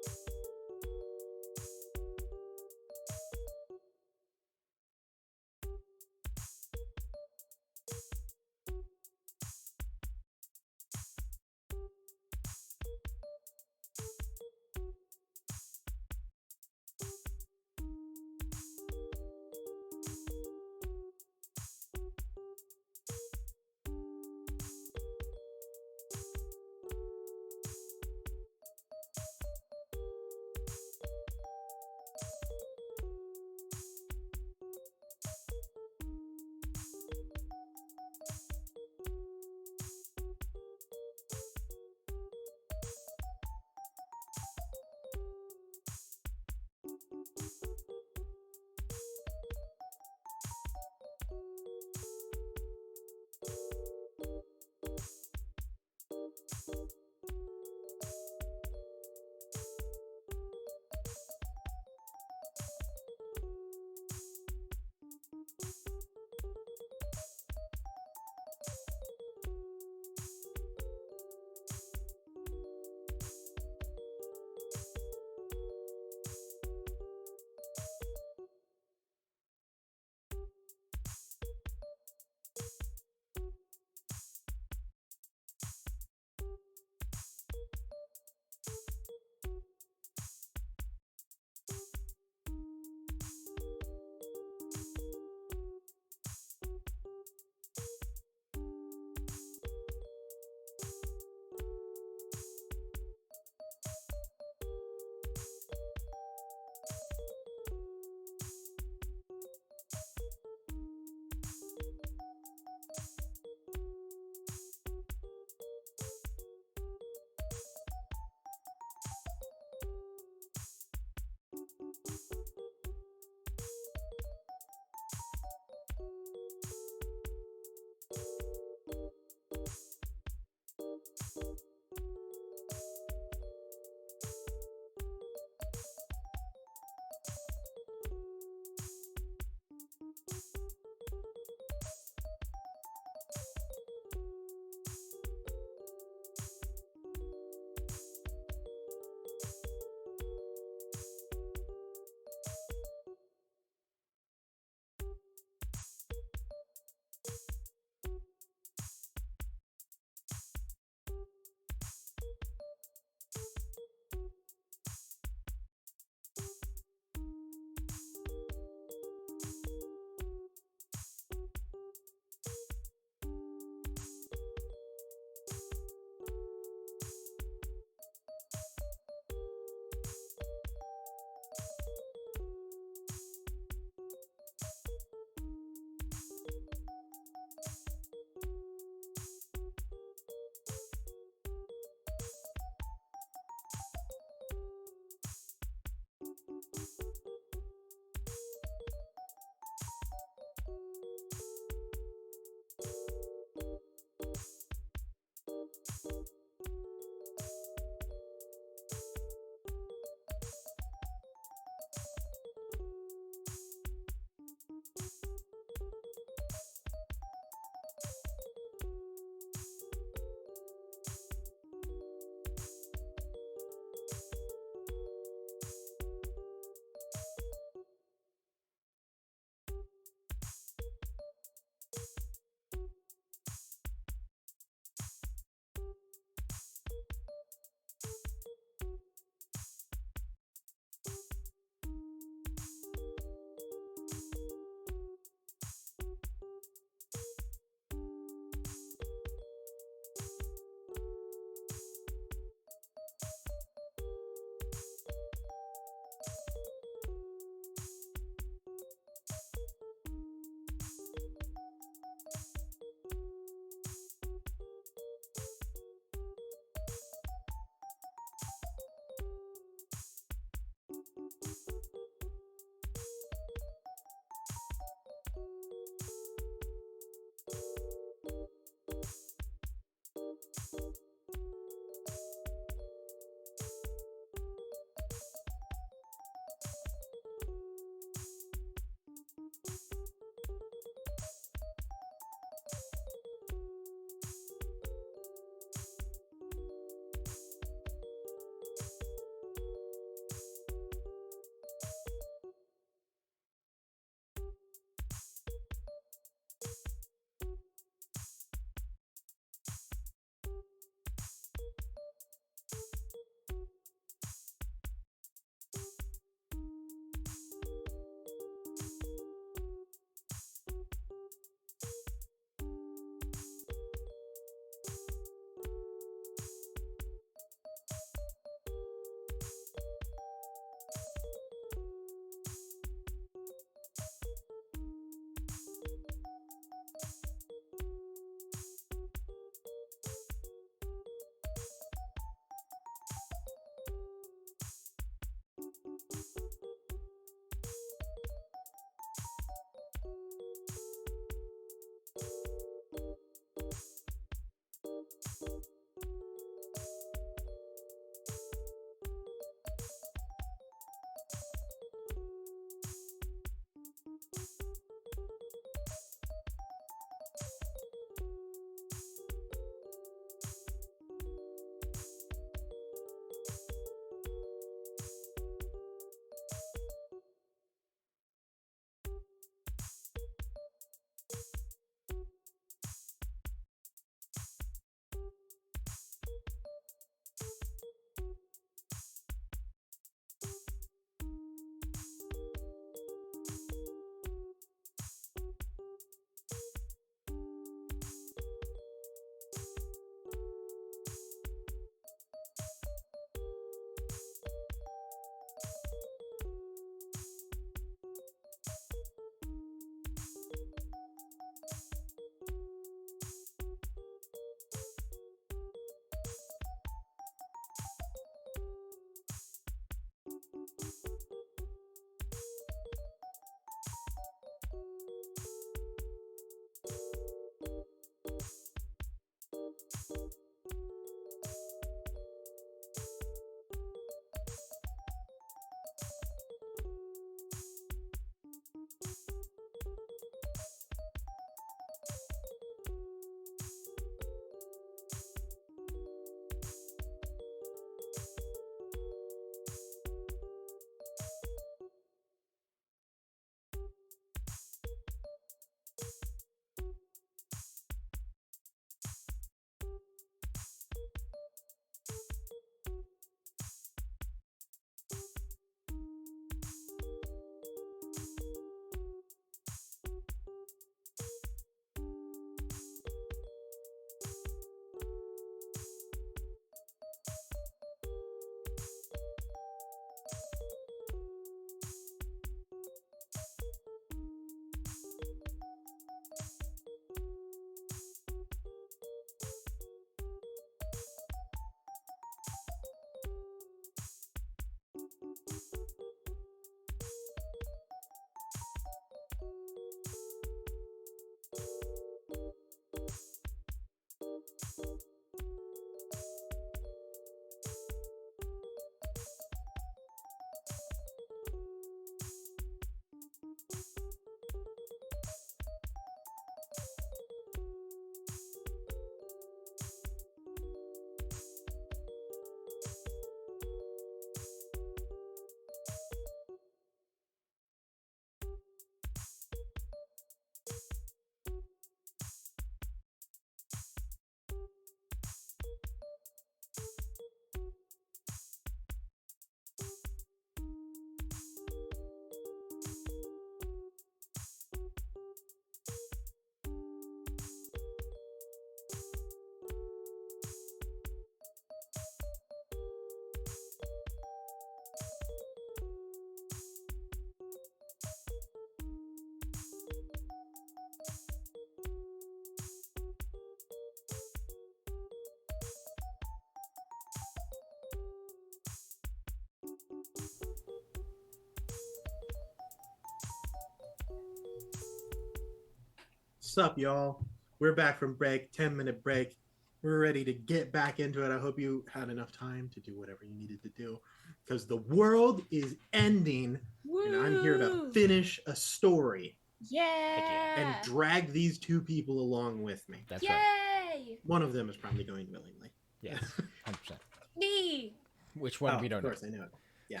Sup, y'all? We're back from break, 10-minute break. We're ready to get back into it. I hope you had enough time to do whatever you needed to do because the world is ending and I'm here to Woo! finish a story Yeah. and drag these two people along with me. That's right. Yay! One of them is probably going willingly. Yes, 100%. Me. Which one Oh, we don't of know. course, I know it. Yeah.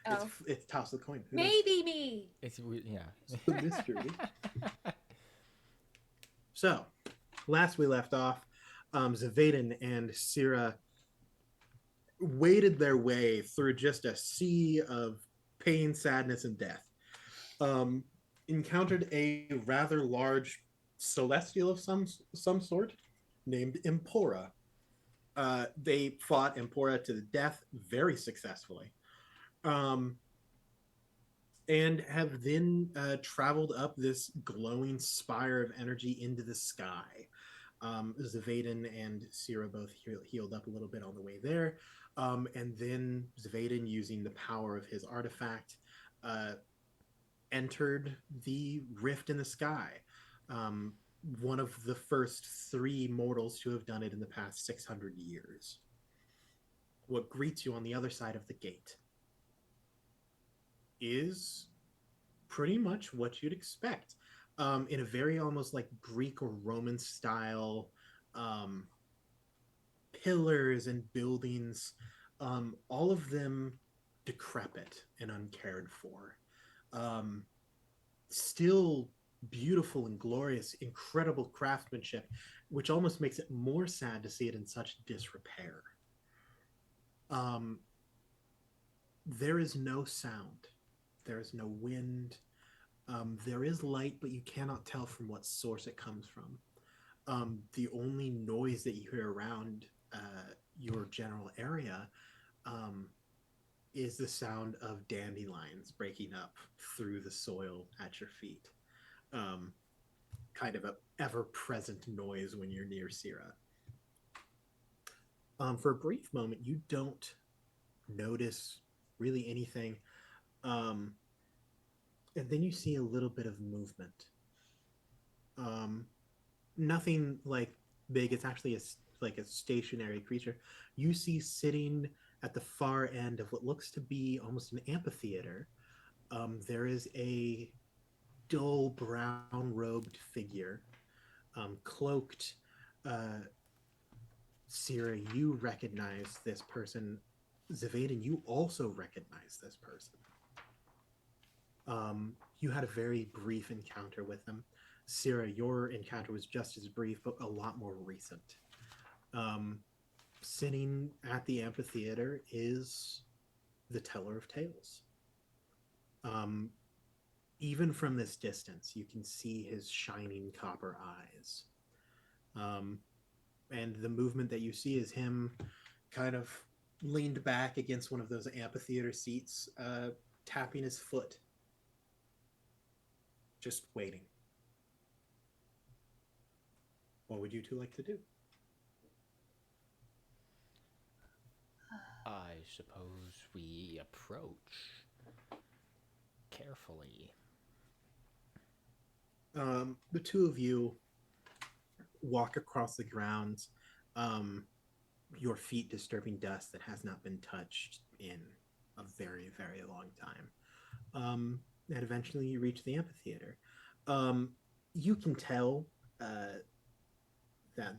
Oh. It's toss the coin. Who knows? Maybe me. Yeah. It's the mystery. So, last we left off, Zavaden and Syrah waded their way through just a sea of pain, sadness, and death. Encountered a rather large celestial of some sort named Empora. They fought Empora to the death very successfully. And have then traveled up this glowing spire of energy into the sky. Zavaden and Syrah both healed up a little bit on the way there. And then Zavaden, using the power of his artifact, entered the rift in the sky. One of the first 3 mortals to have done it in the past 600 years. What greets you on the other side of the gate is pretty much what you'd expect, in a very almost like Greek or Roman style, pillars and buildings, all of them decrepit and uncared for. Still beautiful and glorious, incredible craftsmanship, which almost makes it more sad to see it in such disrepair. There is no sound. There is no wind. There is light, but you cannot tell from what source it comes from. The only noise that you hear around your general area is the sound of dandelions breaking up through the soil at your feet. Kind of a ever-present noise when you're near Syrah. For a brief moment, you don't notice really anything. And then you see a little bit of movement. Nothing like big. It's actually like a stationary creature. You see sitting at the far end of what looks to be almost an amphitheater. There is a dull brown-robed figure, cloaked. Syrah, you recognize this person. Zavaden, you also recognize this person. You had a very brief encounter with them. Syrah, your encounter was just as brief, but a lot more recent. Sitting at the amphitheater is the Teller of Tales. Even from this distance, you can see his shining copper eyes. And the movement that you see is him kind of leaned back against one of those amphitheater seats, tapping his foot. Just waiting. What would you two like to do? I suppose we approach carefully. The two of you walk across the grounds, your feet disturbing dust that has not been touched in a very, very long time. And eventually you reach the amphitheater. You can tell that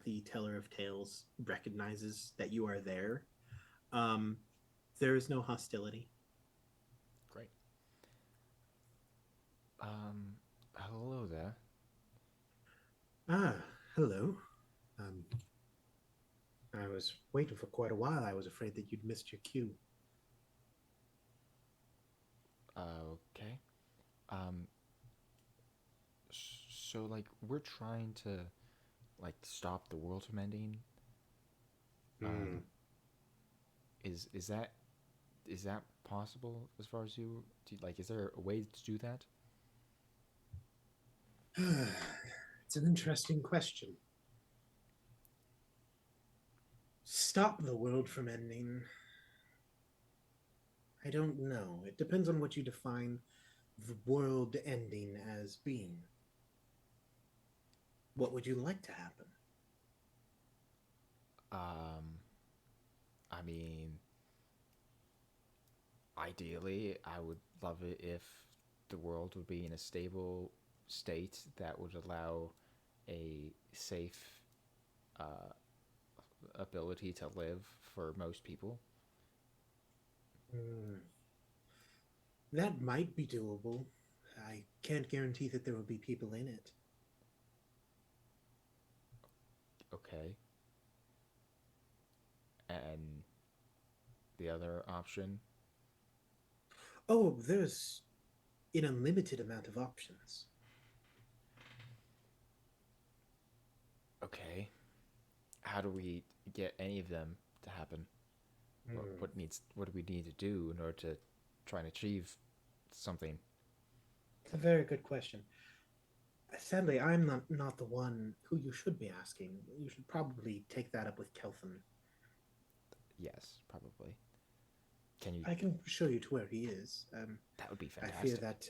the Teller of Tales recognizes that you are there. There is no hostility. Great. Hello there. Ah, hello. I was waiting for quite a while. I was afraid that you'd missed your cue. Okay. So like we're trying to like stop the world from ending. Is that possible as far as you like? Is there a way to do that? It's an interesting question. Stop the world from ending. I don't know. It depends on what you define the world ending as being. What would you like to happen? Um, I mean, ideally, I would love it if the world would be in a stable state that would allow a safe uh, ability to live for most people. Hmm, that might be doable. I can't guarantee that there will be people in it. Okay. And the other option, Oh, there's an unlimited amount of options. okay. How do we get any of them to happen? Hmm. What do we need to do in order to try and achieve something? It's a very good question. Sadly, I'm not the one who you should be asking. You should probably take that up with Keltham. Yes, probably. Can you? I can show you to where he is. That would be I fear fantastic. that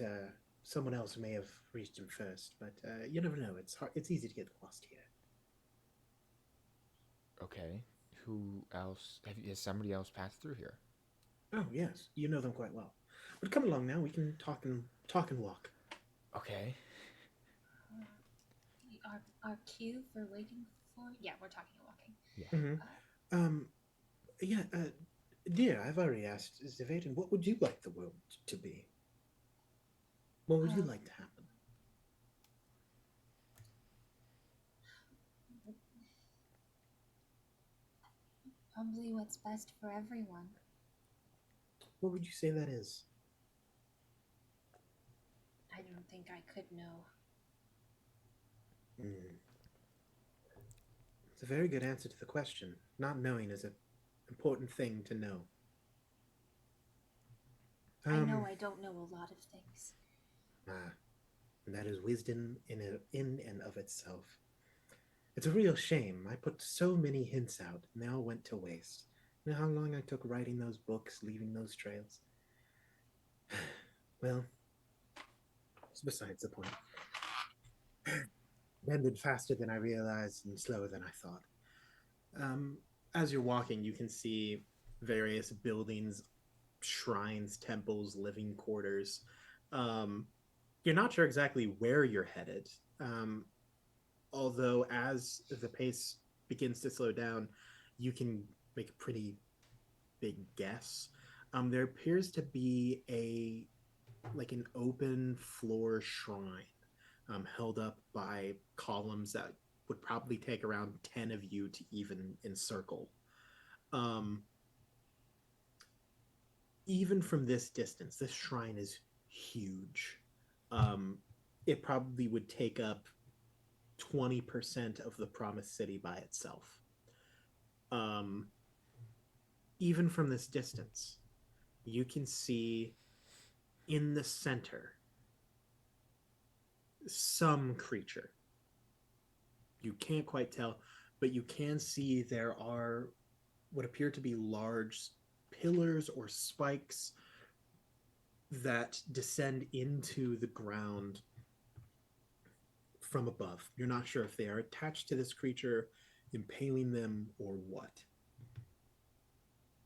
someone else may have reached him first, but you never know. It's hard. It's easy to get lost here. Okay. Who else? Has somebody else passed through here? Oh yes, you know them quite well. But come along now. We can talk and walk. Okay. Our cue for waiting for? Yeah, we're talking and walking. Yeah. Hmm. Uh, Um. Yeah. Dear, I've already asked Zevaden, what would you like the world to be? What would you um, like to happen? Probably what's best for everyone. What would you say that is? I don't think I could know. Hmm. It's a very good answer to the question. Not knowing is an important thing to know. I know Um, I don't know a lot of things. ah, and that is wisdom in and of itself. It's a real shame. I put so many hints out, and they all went to waste. You know how long I took writing those books, leaving those trails? Well, it's besides the point. It ended faster than I realized and slower than I thought. Um, as you're walking, you can see various buildings, shrines, temples, living quarters. Um, you're not sure exactly where you're headed. Um, Although, as the pace begins to slow down, you can make a pretty big guess. There appears to be a like an open floor shrine held up by columns that would probably take around 10 of you to even encircle. Um, Even from this distance, this shrine is huge. Um, it probably would take up 20% of the promised city by itself. Um, Even from this distance, you can see in the center some creature. You can't quite tell, but you can see there are what appear to be large pillars or spikes that descend into the ground from above. You're not sure if they are attached to this creature, impaling them, or what.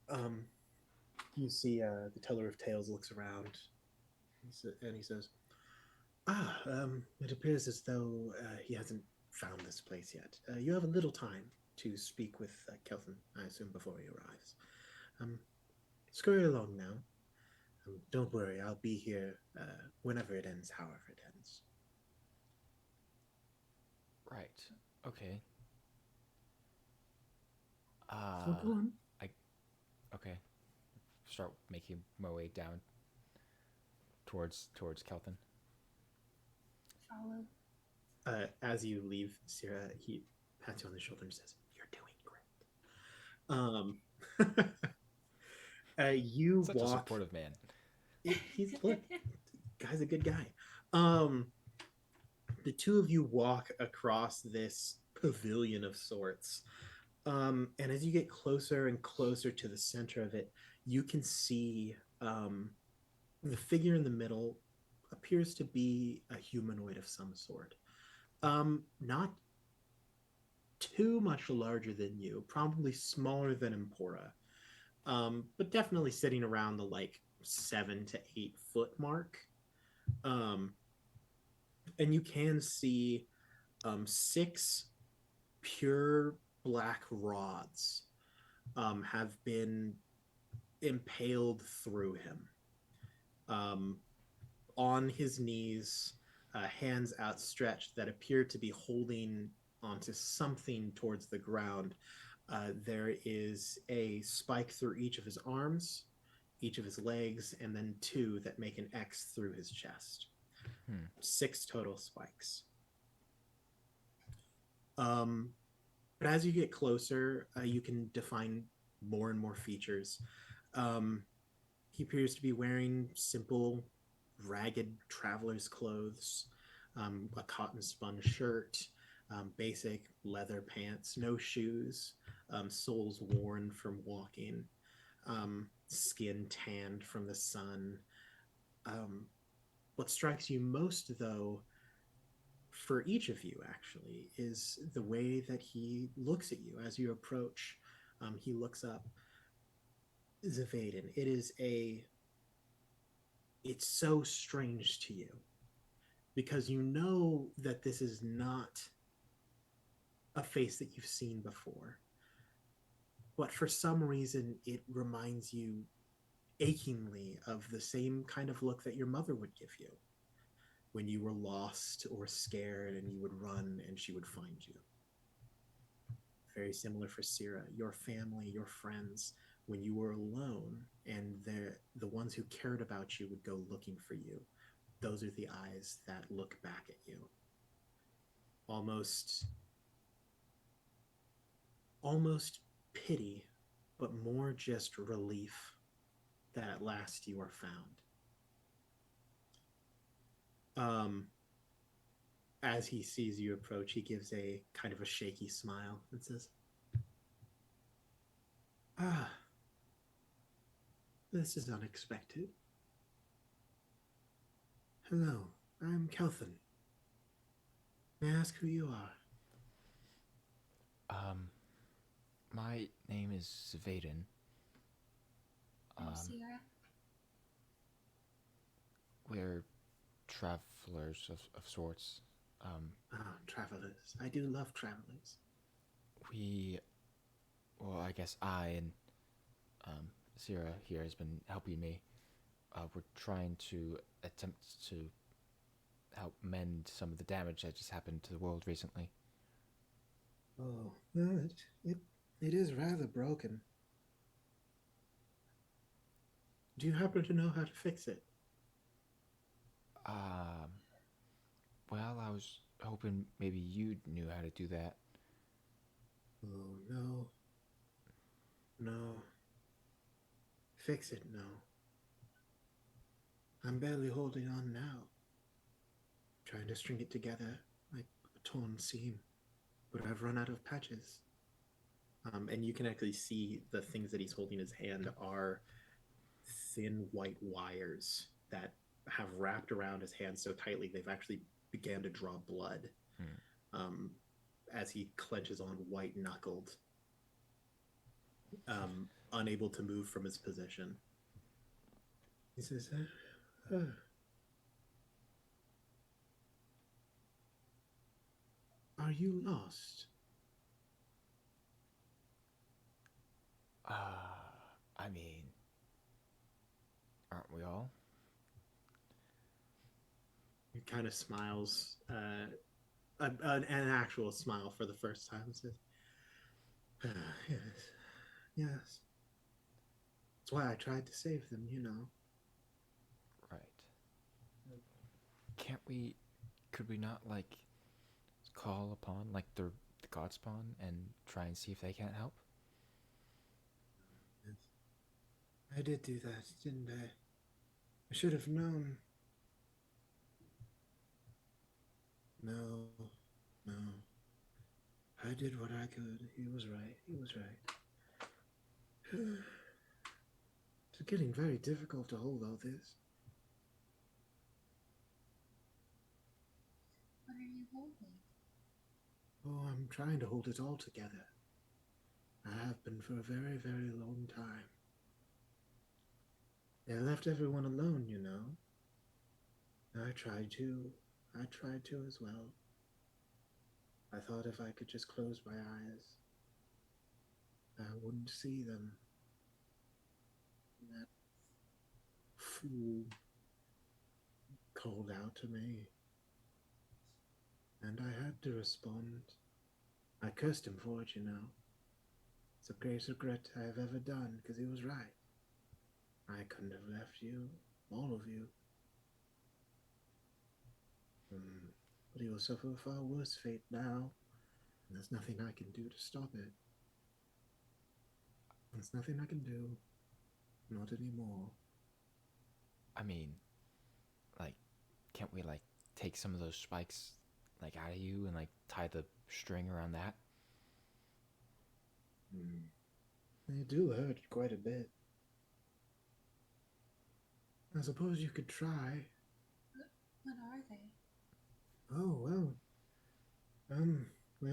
Um, you see the teller of tales looks around and he says, it appears as though he hasn't found this place yet. You have a little time to speak with Kelvin, I assume, before he arrives. Um, Scurry along now. Don't worry, I'll be here whenever it ends, however it ends. Right. Okay. So go on. I okay. Start making my way down towards Kelton. Follow. As you leave, Sierra, he pats you on the shoulder and says, "You're doing great." You Such a walk. supportive man. He's look, guy's a good guy. Um, the two of you walk across this pavilion of sorts. And as you get closer and closer to the center of it, you can see the figure in the middle appears to be a humanoid of some sort. Not too much larger than you, probably smaller than Empora, but definitely sitting around the like 7 to 8 foot mark. Um, and you can see six pure black rods have been impaled through him. Um, on his knees, hands outstretched that appear to be holding onto something towards the ground. There is a spike through each of his arms, each of his legs, and then two that make an X through his chest. Hmm. 6 total spikes. But as you get closer, you can define more and more features. He appears to be wearing simple, ragged traveler's clothes, a cotton spun shirt, basic leather pants, no shoes, soles worn from walking, skin tanned from the sun. What strikes you most, though, for each of you actually, is the way that he looks at you as you approach. He looks up. Zavaden, it's so strange to you because you know that this is not a face that you've seen before. But for some reason, it reminds you achingly of the same kind of look that your mother would give you when you were lost or scared and you would run and she would find you. Very similar for Syrah. Your family, your friends, when you were alone and the ones who cared about you would go looking for you, those are the eyes that look back at you. Almost pity, but more just relief that at last you are found. As he sees you approach, he gives a kind of a shaky smile and says, "Ah, this is unexpected. Hello, I'm Kelthan. May I ask who you are?" My name is Vaden. Sierra. We're travelers of sorts. Ah, travelers. I do love travelers. We, well, I guess I and Sierra here has been helping me. We're trying to attempt to help mend some of the damage that just happened to the world recently. Oh, no, it is rather broken. Do you happen to know how to fix it? Um, well, I was hoping maybe you knew how to do that. Oh, no. No. Fix it, no. I'm barely holding on now. Trying to string it together like a torn seam. But I've run out of patches. And you can actually see the things that he's holding in his hand are thin white wires that have wrapped around his hand so tightly they've actually began to draw blood. Um, as he clenches on white knuckled, unable to move from his position. He says, "Are you lost?" I mean, aren't we all? He kind of smiles, an actual smile for the first time, and says, "Yes, yes. That's why I tried to save them, you know." Right. Can't we? Could we not like call upon like the God Spawn and try and see if they can't help? Yes. I did do that, didn't I? I should have known. No, no. I did what I could. He was right. He was right. It's getting very difficult to hold all this. What are you holding? Oh, I'm trying to hold it all together. I have been for a very, very long time. They left everyone alone, you know. I tried to. I tried to as well. I thought if I could just close my eyes, I wouldn't see them. And that fool called out to me, and I had to respond. I cursed him for it, you know. It's the greatest regret I have ever done, because he was right. I couldn't have left you, all of you. But he will suffer a far worse fate now, and there's nothing I can do to stop it. There's nothing I can do, not anymore. I mean, like, can't we like take some of those spikes like out of you and like tie the string around that? They do hurt quite a bit. I suppose you could try. What are they? Oh, well,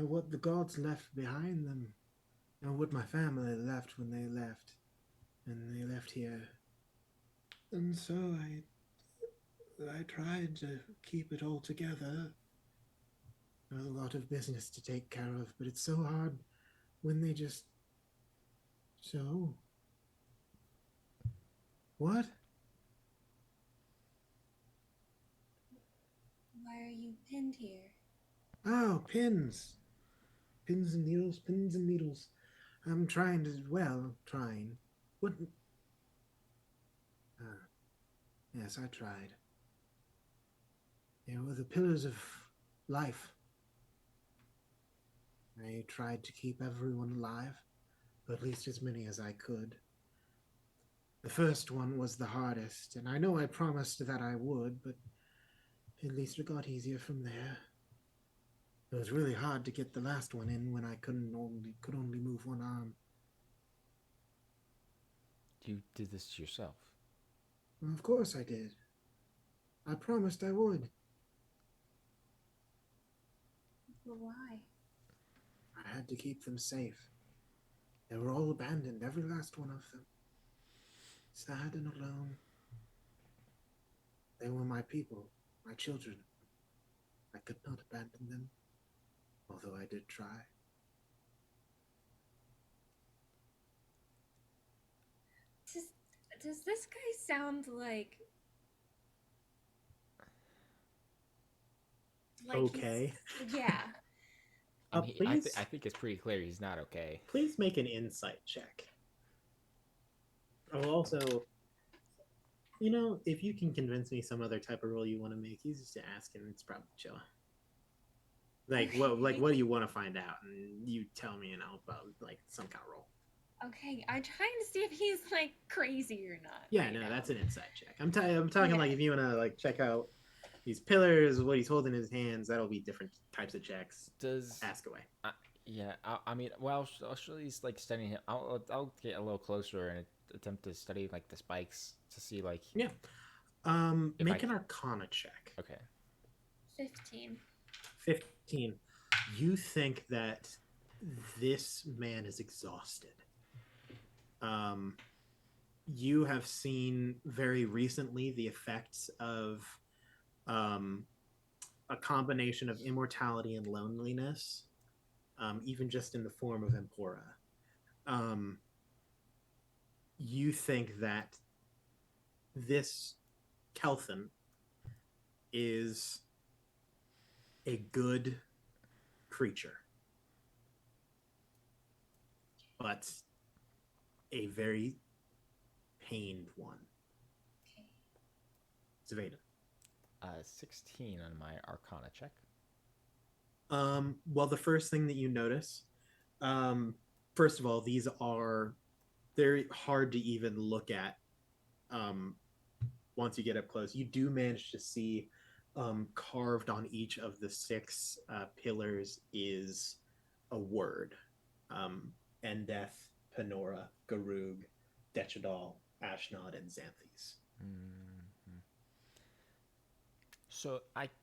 what the gods left behind them, and what my family left when they left, and they left here. And so I tried to keep it all together. There was a lot of business to take care of, but it's so hard when they just. So. What? Why are you pinned here? Oh, pins. Pins and needles, pins and needles. I'm trying to, well, trying. What? Ah, yes, I tried. They were the pillars of life. I tried to keep everyone alive, or at least as many as I could. The first one was the hardest, and I know I promised that I would, but at least it got easier from there. It was really hard to get the last one in when I could only move one arm. You did this to yourself. Well, of course I did. I promised I would. But why? I had to keep them safe. They were all abandoned, every last one of them. Sad and alone. They were my people, my children. I could not abandon them, although I did try. Does does this guy sound like Okay. yeah. Please, I think it's pretty clear he's not okay. please make an insight check. Oh, also, if you can convince me some other type of role you want to make, he's just asking. It's probably chill. Like what do you want to find out? And you tell me, and I'll probably like some kind of role. Okay, I'm trying to see if he's like crazy or not. Yeah, right no, now. that's an insight check. I'm talking Okay. like if you want to like check out these pillars, what he's holding in his hands, that'll be different types of checks. Does Ask away. yeah? I mean, well, I'll show he's like studying him. I'll get a little closer and attempt to study like the spikes to see like Yeah. If Make I- an Arcana check. okay. 15. 15. You think that this man is exhausted. You have seen very recently the effects of a combination of immortality and loneliness, even just in the form of Empora. You think that this Kelthan is a good creature, but a very pained one. Okay. Zaveda. 16 on my Arcana check. Well, the first thing that you notice, first of all, these are very hard to even look at once you get up close. You do manage to see carved on each of the 6 pillars is a word. Endeth, Panora, Garug, Dechadal, Ashnod, and Xanthis. Mm-hmm. So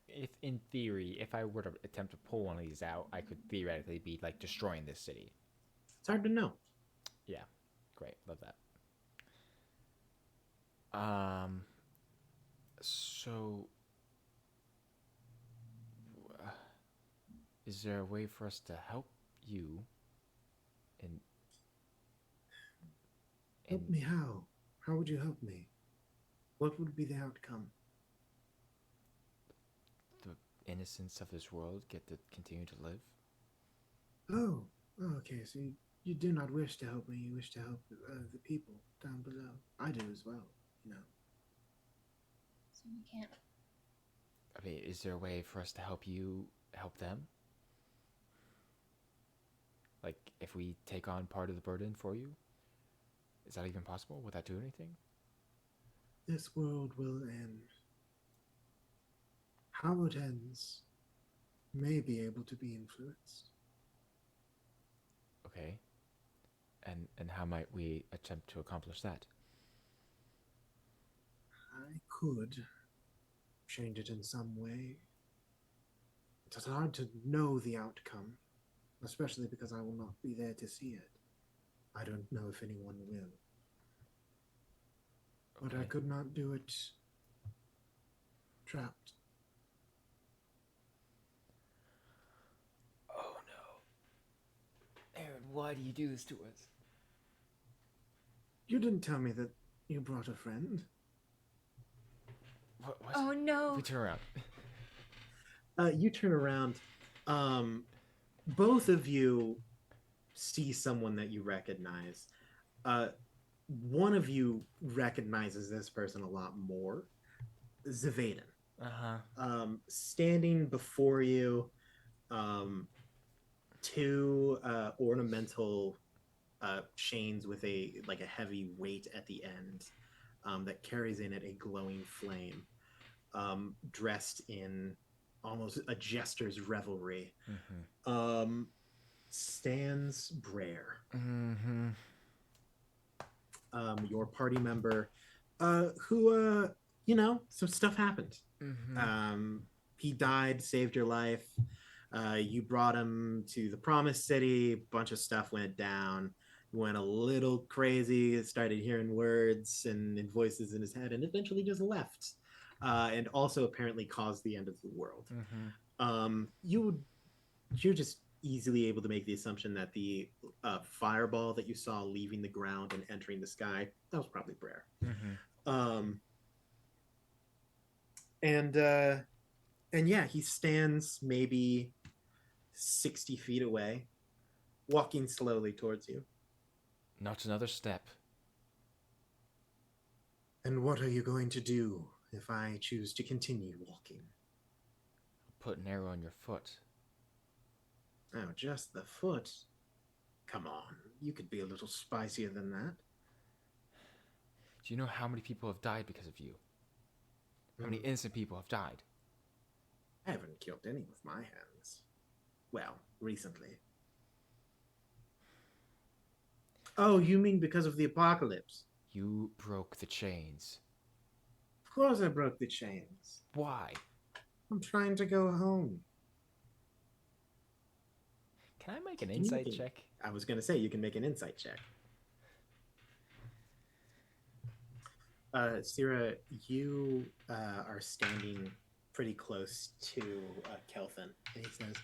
if in theory, if I were to attempt to pull one of these out, I could theoretically be like destroying this city. It's hard to know. Yeah, great, love that. Um, so uh, is there a way for us to help you in Help me how? How would you help me? What would be the outcome? the innocence of this world get to continue to live? Oh, okay. So you do not wish to help me. You wish to help the people down below. I do as well. You know. So we can't. I mean, is there a way for us to help you help them? Like, if we take on part of the burden for you, is that even possible? Would that do anything? This world will end. How it ends may be able to be influenced. Okay. And how might we attempt to accomplish that? I could change it in some way. It's hard to know the outcome, especially because I will not be there to see it. I don't know if anyone will. But I Okay. could not do it trapped. Oh no. Aaron, why do you do this to us? You didn't tell me that you brought a friend. What? Oh no. We turn around. You turn around. Both of you see someone that you recognize. One of you recognizes this person a lot more. Zavaden. Standing before you, two ornamental chains with a heavy weight at the end that carries in it a glowing flame, dressed in almost a jester's revelry. Stands Brer, your party member, who some stuff happened. He died, saved your life. You brought him to the promised city. A bunch of stuff went down. He went a little crazy, started hearing words and voices in his head, and eventually just left. And also apparently caused the end of the world. You're just easily able to make the assumption that the fireball that you saw leaving the ground and entering the sky, that was probably Brer. And yeah, he stands maybe 60 feet away, walking slowly towards you. Not another step. And what are you going to do if I choose to continue walking? Put an arrow in your foot. Oh, just the foot? Come on, you could be a little spicier than that. Do you know how many people have died because of you? How many innocent people have died? I haven't killed any with my hands. Well, recently. Oh, you mean because of the apocalypse? You broke the chains. Of course I broke the chains. Why? I'm trying to go home. Can I make an insight check? I was going to say, you can make an insight check. Syrah, you are standing pretty close to Kelvin, and he says,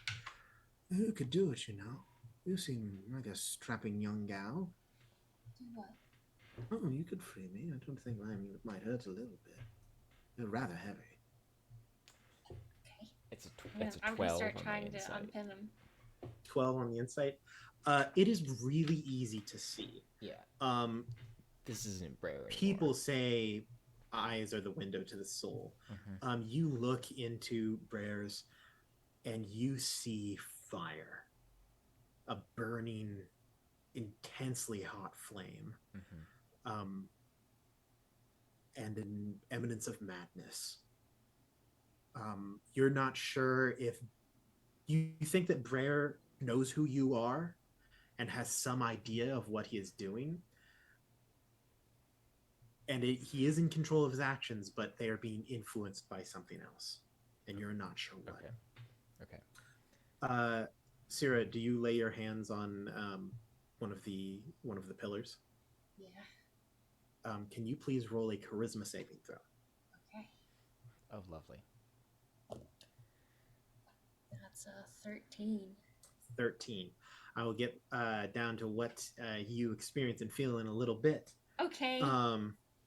"You could do it, you know. You seem like a strapping young gal. Do what? Oh, you could free me. I don't think mine might hurt a little bit. They're rather heavy." Okay. It's a I'm 12 gonna start on trying the to insight. unpin him. 12 on the insight. It is really easy to see. Yeah. This isn't Brer anymore. People say eyes are the window to the soul. You look into Brer's and you see fire, a burning, intensely hot flame, and an eminence of madness. You're not sure if you think that Brer knows who you are and has some idea of what he is doing. And he is in control of his actions, but they are being influenced by something else. and you're not sure what. Okay. Okay. Syrah, do you lay your hands on one of the pillars? Yeah. Can you please roll a charisma saving throw? Okay. Oh, lovely. That's a 13. 13. I will get down to what you experience and feel in a little bit. Okay.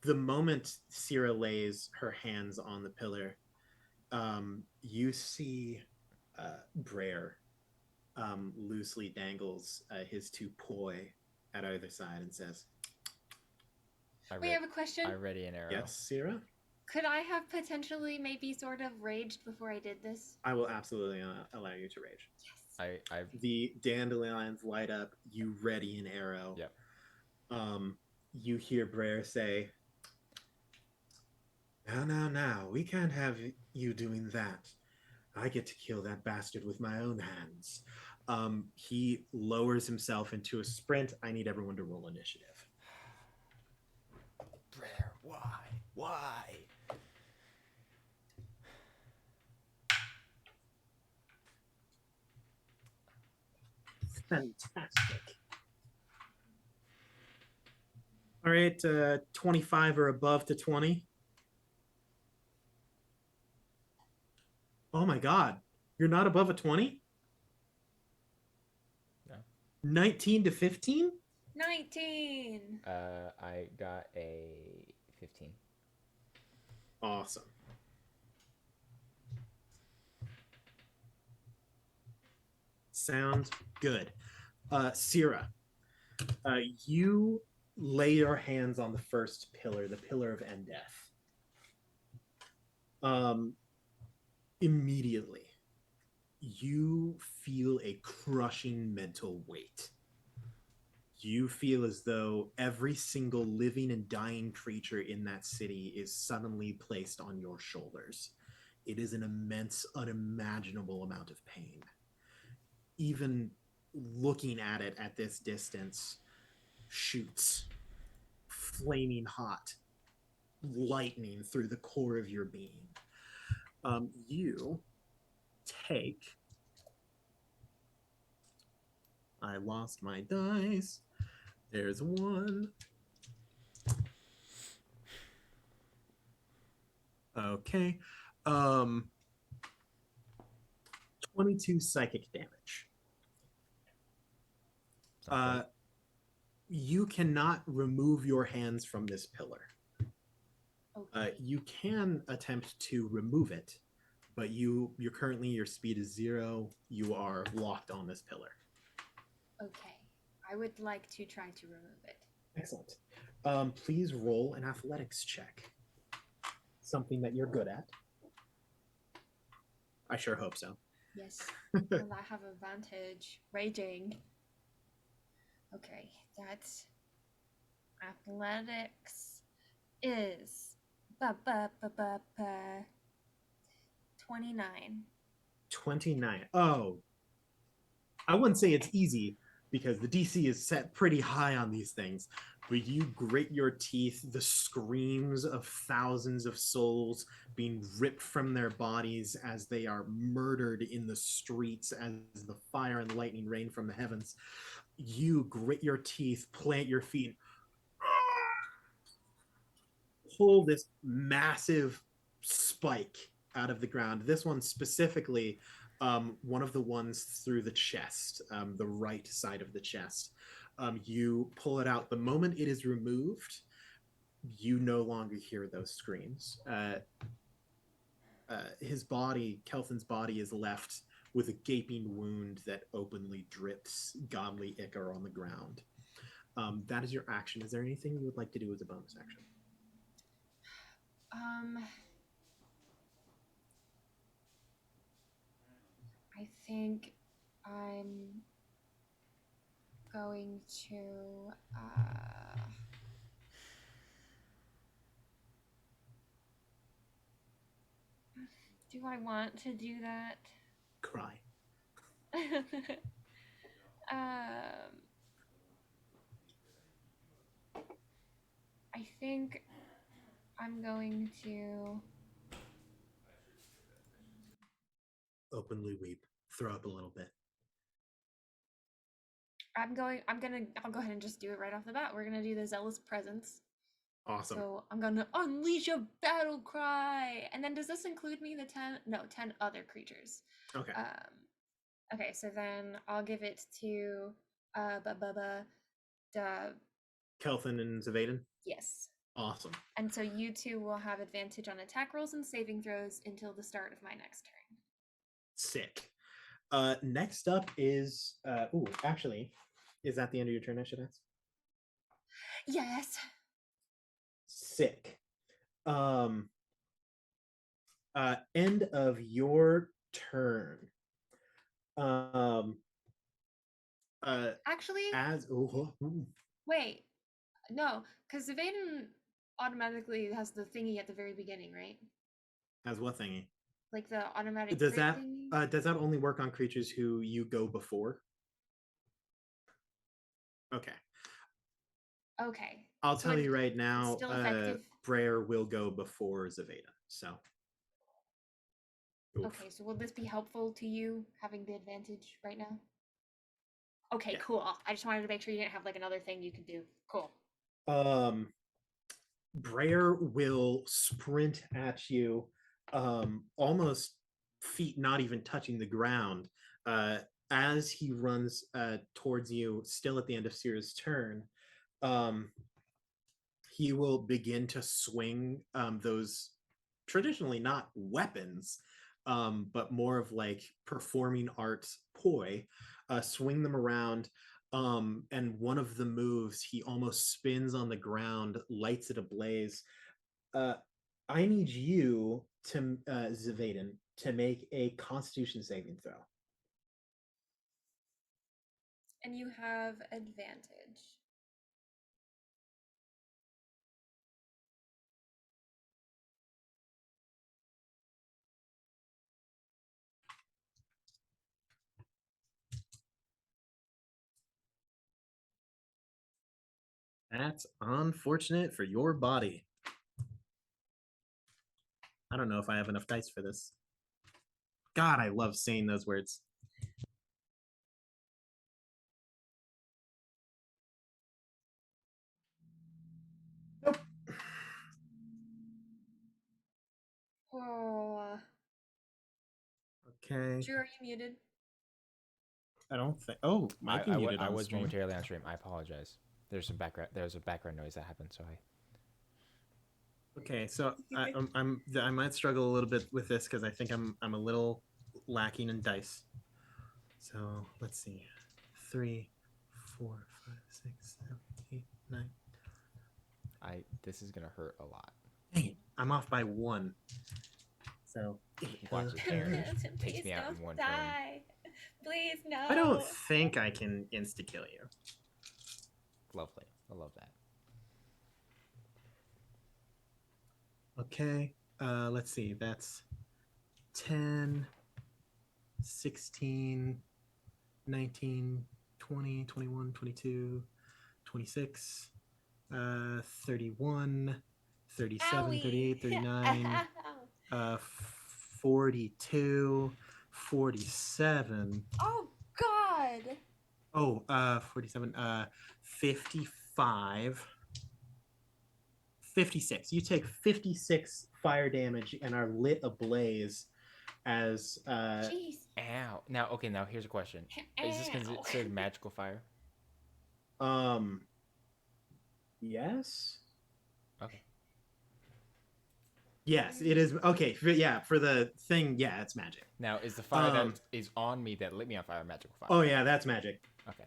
The moment Syrah lays her hands on the pillar, you see Brer loosely dangles his two poi at either side and says, Wait, I have a question. I ready an arrow. "Yes, Syrah? Could I have potentially maybe sort of raged before I did this? I will absolutely allow you to rage." Yes. I The dandelions light up. You ready an arrow. Yep. You hear Brer say, Now, we can't have you doing that. I get to kill that bastard with my own hands." He lowers himself into a sprint. I need everyone to roll initiative. Brer, why? Why? Fantastic. All right, 25 or above to 20. Oh my God. You're not above a 20? No. 19 to 15? 19. I got a 15. Awesome. Sounds good. Syrah, you lay your hands on the first pillar, the pillar of Endeth. Immediately, you feel a crushing mental weight. You feel as though every single living and dying creature in that city is suddenly placed on your shoulders. It is an immense, unimaginable amount of pain. Even looking at it at this distance shoots flaming hot lightning through the core of your being. You take... I lost my dice. There's one. Okay. 22 psychic damage. You cannot remove your hands from this pillar. Okay. You can attempt to remove it, but you're currently, your speed is 0. You are locked on this pillar. Okay. I would like to try to remove it. Excellent. Please roll an athletics check. Something that you're good at. I sure hope so. Yes. Well, I have advantage. Raging. Okay, that's athletics is 29. 29. Oh, I wouldn't say it's easy because the DC is set pretty high on these things, but you grit your teeth, the screams of thousands of souls being ripped from their bodies as they are murdered in the streets as the fire and lightning rain from the heavens. You grit your teeth, plant your feet, pull this massive spike out of the ground. This one specifically, one of the ones through the chest, the right side of the chest. You pull it out. The moment it is removed, you no longer hear those screams. His body, Kelthan's body, is left with a gaping wound that openly drips godly ichor on the ground. That is your action. Is there anything you would like to do as a bonus action? I think I'm going to do I want to do that? Cry. I think I'm going to openly weep. throw up a little bit. I'll go ahead and just do it right off the bat. We're gonna do the zealous presence. Awesome. So I'm gonna unleash a battle cry. And then does this include me, the 10 other creatures? Okay. Okay, so then I'll give it to Kelthin and Zavaden? yes. Awesome. And so you two will have advantage on attack rolls and saving throws until the start of my next turn. Sick. Next up is actually, is that the end of your turn, I should ask? Yes. Sick. End of your turn. Actually, Wait, no, because Zavaden automatically has the thingy at the very beginning, right? as what thingy? Like the automatic Does crit that thingy? does that only work on creatures who you go before? Okay. Okay. I'll So tell you right now, still effective? Brer will go before Zavaden. So. Oof. Okay, so will this be helpful to you having the advantage right now? Okay, Yeah. cool. I just wanted to make sure you didn't have like another thing you could do. Cool. Brer will sprint at you, almost feet not even touching the ground, as he runs towards you, still at the end of Sierra's turn. He will begin to swing those traditionally not weapons, but more of like performing arts poi, swing them around. And one of the moves, he almost spins on the ground, lights it ablaze. I need you to, Zavaden, to make a Constitution saving throw. And you have advantage. That's unfortunate for your body. I don't know if I have enough dice for this. God, I love saying those words. Nope. Oh. Okay. Drew, are you muted? I don't think. Oh, might be muted I on was stream. momentarily on stream. I apologize. There's a background noise that happened. So Okay, so I might struggle a little bit with this because I think I'm a little lacking in dice. So let's see, 3, 4, 5, 6, 7, 8, 9. This is gonna hurt a lot. Dang, I'm off by 1. So Watch this, Aaron. Please Takes me out in don't one turn. die. Please no. I don't think I can insta kill you. Lovely. I love that. Okay, let's see. That's 10, 16, 19, 20, 21, 22, 26, 31, 37, Owie. 38, 39, 42, 47. Oh God. Oh, 47, 55, 56. You take 56 fire damage and are lit ablaze as Jeez. Ow. Now here's a question. Is this considered magical fire? Yes. Okay. Yes, it is. Okay, for the thing, yeah, it's magic. Now, is the fire that is on me that lit me on fire magical fire? Oh yeah, that's magic. Okay.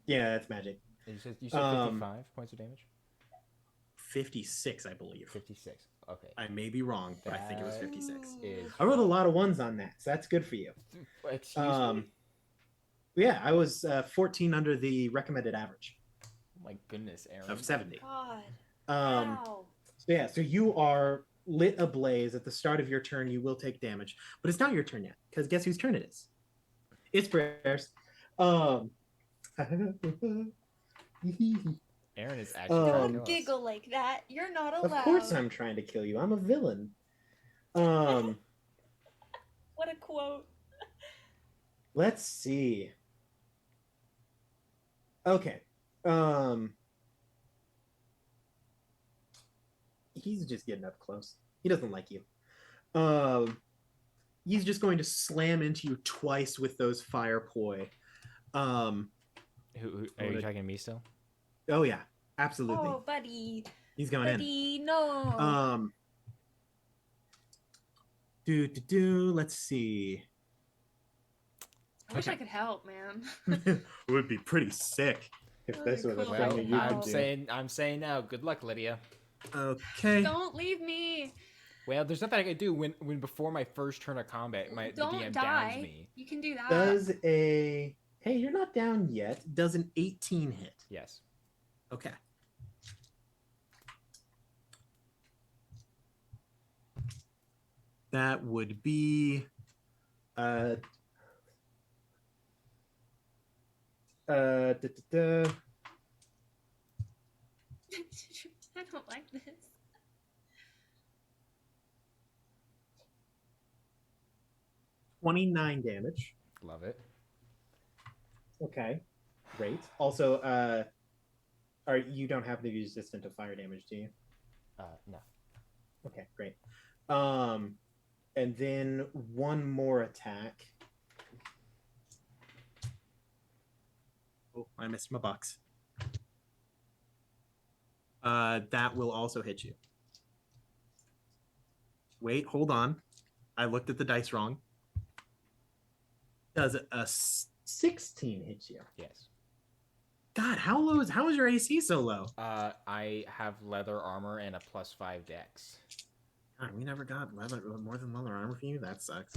Yeah, that's magic. You said 55 points of damage? 56, I believe. 56. Okay. I may be wrong, but I think it was 56. Is... I rolled a lot of 1s on that, so that's good for you. Excuse me? Yeah, I was 14 under the recommended average. Oh my goodness, Aaron. Of 70. God. Wow. So you are lit ablaze. At the start of your turn, you will take damage, but it's not your turn yet, because guess whose turn it is? It's Brer's. Aaron is actually trying to Don't giggle like that. You're not allowed. Of course I'm trying to kill you. I'm a villain. What a quote. Let's see. Okay. He's just getting up close. He doesn't like you. He's just going to slam into you twice with those fire poi. Who are you talking to me still? Oh yeah, absolutely. Oh, buddy. He's going Buddy, no. in. Let's see. I wish I okay. could help, man. It would be pretty sick if That'd this be was a cool. thing Well, that you I'm could do. saying now, good luck, Lydia. Okay. Don't leave me. Well, there's nothing I can do when before my first turn of combat, the Don't DM die. downs me. You can do that. Does a hey, you're not down yet. Does an 18 hit? Yes. Okay. That would be da, da, da. I don't like this. 29 damage. Love it. Okay. Great. Also, you don't have the resistant to fire damage, do you? No. Okay, great. And then one more attack. Oh, I missed my box. That will also hit you. Wait, hold on. I looked at the dice wrong. Does a 16 hit you? Yes. God, how is your AC so low? I have leather armor and a +5 dex. God, we never got more than leather armor for you. That sucks.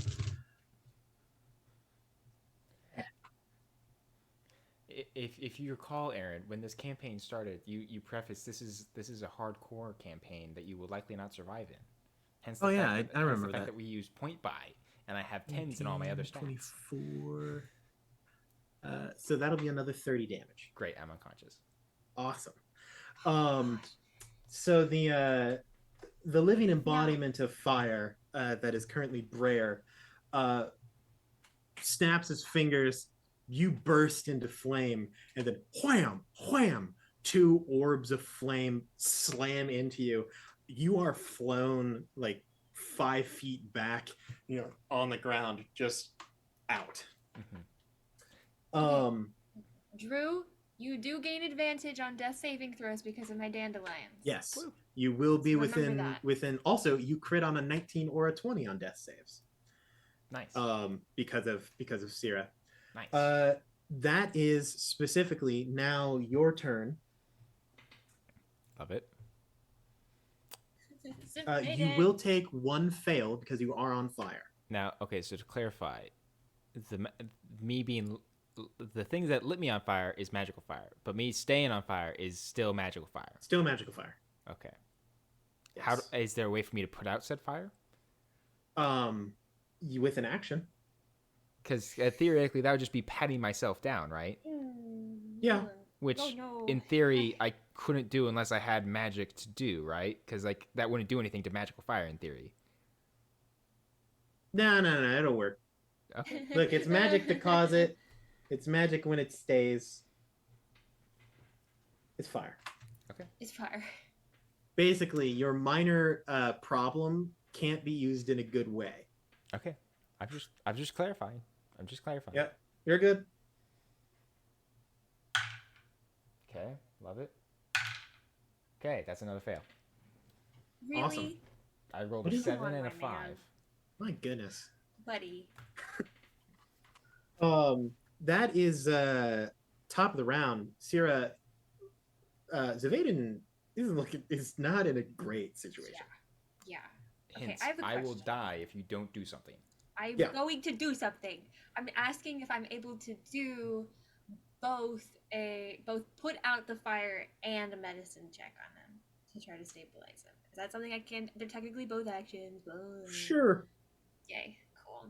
If you recall, Aaron, when this campaign started, you prefaced this is a hardcore campaign that you will likely not survive in. Hence the fact I remember the fact that. that we use point buy, and I have 10s in all my other stats. 24. So that'll be another 30 damage. Great, I'm unconscious. Awesome. So the living embodiment of fire that is currently Brer snaps his fingers. You burst into flame, and then wham, wham, two orbs of flame slam into you. You are flown like 5 feet back, on the ground, just out. Mm-hmm. Drew, you do gain advantage on death saving throws because of my dandelions. Yes, Woo. you will be Remember within. Also, you crit on a 19 or a 20 on death saves. Nice. Because of Syrah. Nice. That is specifically now your turn. Love it. You will take one fail because you are on fire. Now, okay, so to clarify, the things that lit me on fire is magical fire, but me staying on fire is still magical fire. Still magical fire. Okay. Yes. Is there a way for me to put out said fire? With an action. Because theoretically, that would just be patting myself down, right? Yeah. Which, Oh, no. in theory, I couldn't do unless I had magic to do, right? Because that wouldn't do anything to magical fire in theory. No, it'll work. Okay. Look, it's magic to cause it. It's magic when it stays. It's fire. Okay. It's fire. Basically, your minor problem can't be used in a good way. Okay. I'm just clarifying. Yep, you're good. Okay, love it. Okay, that's another fail. Really? Awesome. I rolled What a is 7 going and a on, 5. man? My goodness. Buddy. That is top of the round. Syrah, Zavaden is not in a great situation. Yeah. Okay, Hence, I have a I will question. die if you don't do something. I'm Yeah. going to do something. I'm asking if I'm able to do both put out the fire and a medicine check on them to try to stabilize them. Is that something I can? They're technically both actions. But... Sure. Yay, cool.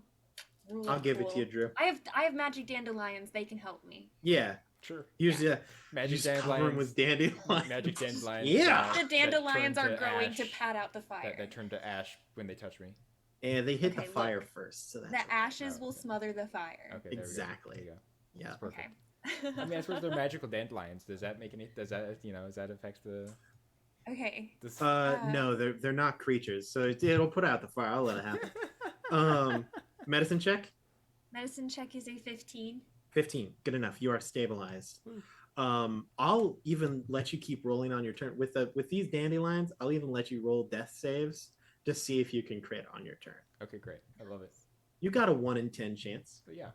Rule I'll of give it to cool. you, Drew. I have magic dandelions. They can help me. Yeah. Sure. Use Magic just cover 'em dandelions. with dandelions. Magic dandelions. Yeah. The dandelions that are turn growing to ash, pat out the fire. That turn to ash when they touch me. And they hit Okay, the look. fire first, so that's The okay. ashes Oh, will okay. smother the fire. Okay, there Exactly. We go. Yeah. That's perfect. Okay. I mean, I suppose they're magical dandelions. Does that make any? Does that does that affect the? Okay. This... No, they're not creatures, so it'll put out the fire. I'll let it happen. Medicine check. Medicine check is a 15. 15. Good enough. You are stabilized. I'll even let you keep rolling on your turn with these dandelions. I'll even let you roll death saves to see if you can crit on your turn. Okay, great. I love it. You got a 1 in 10 chance. But yeah.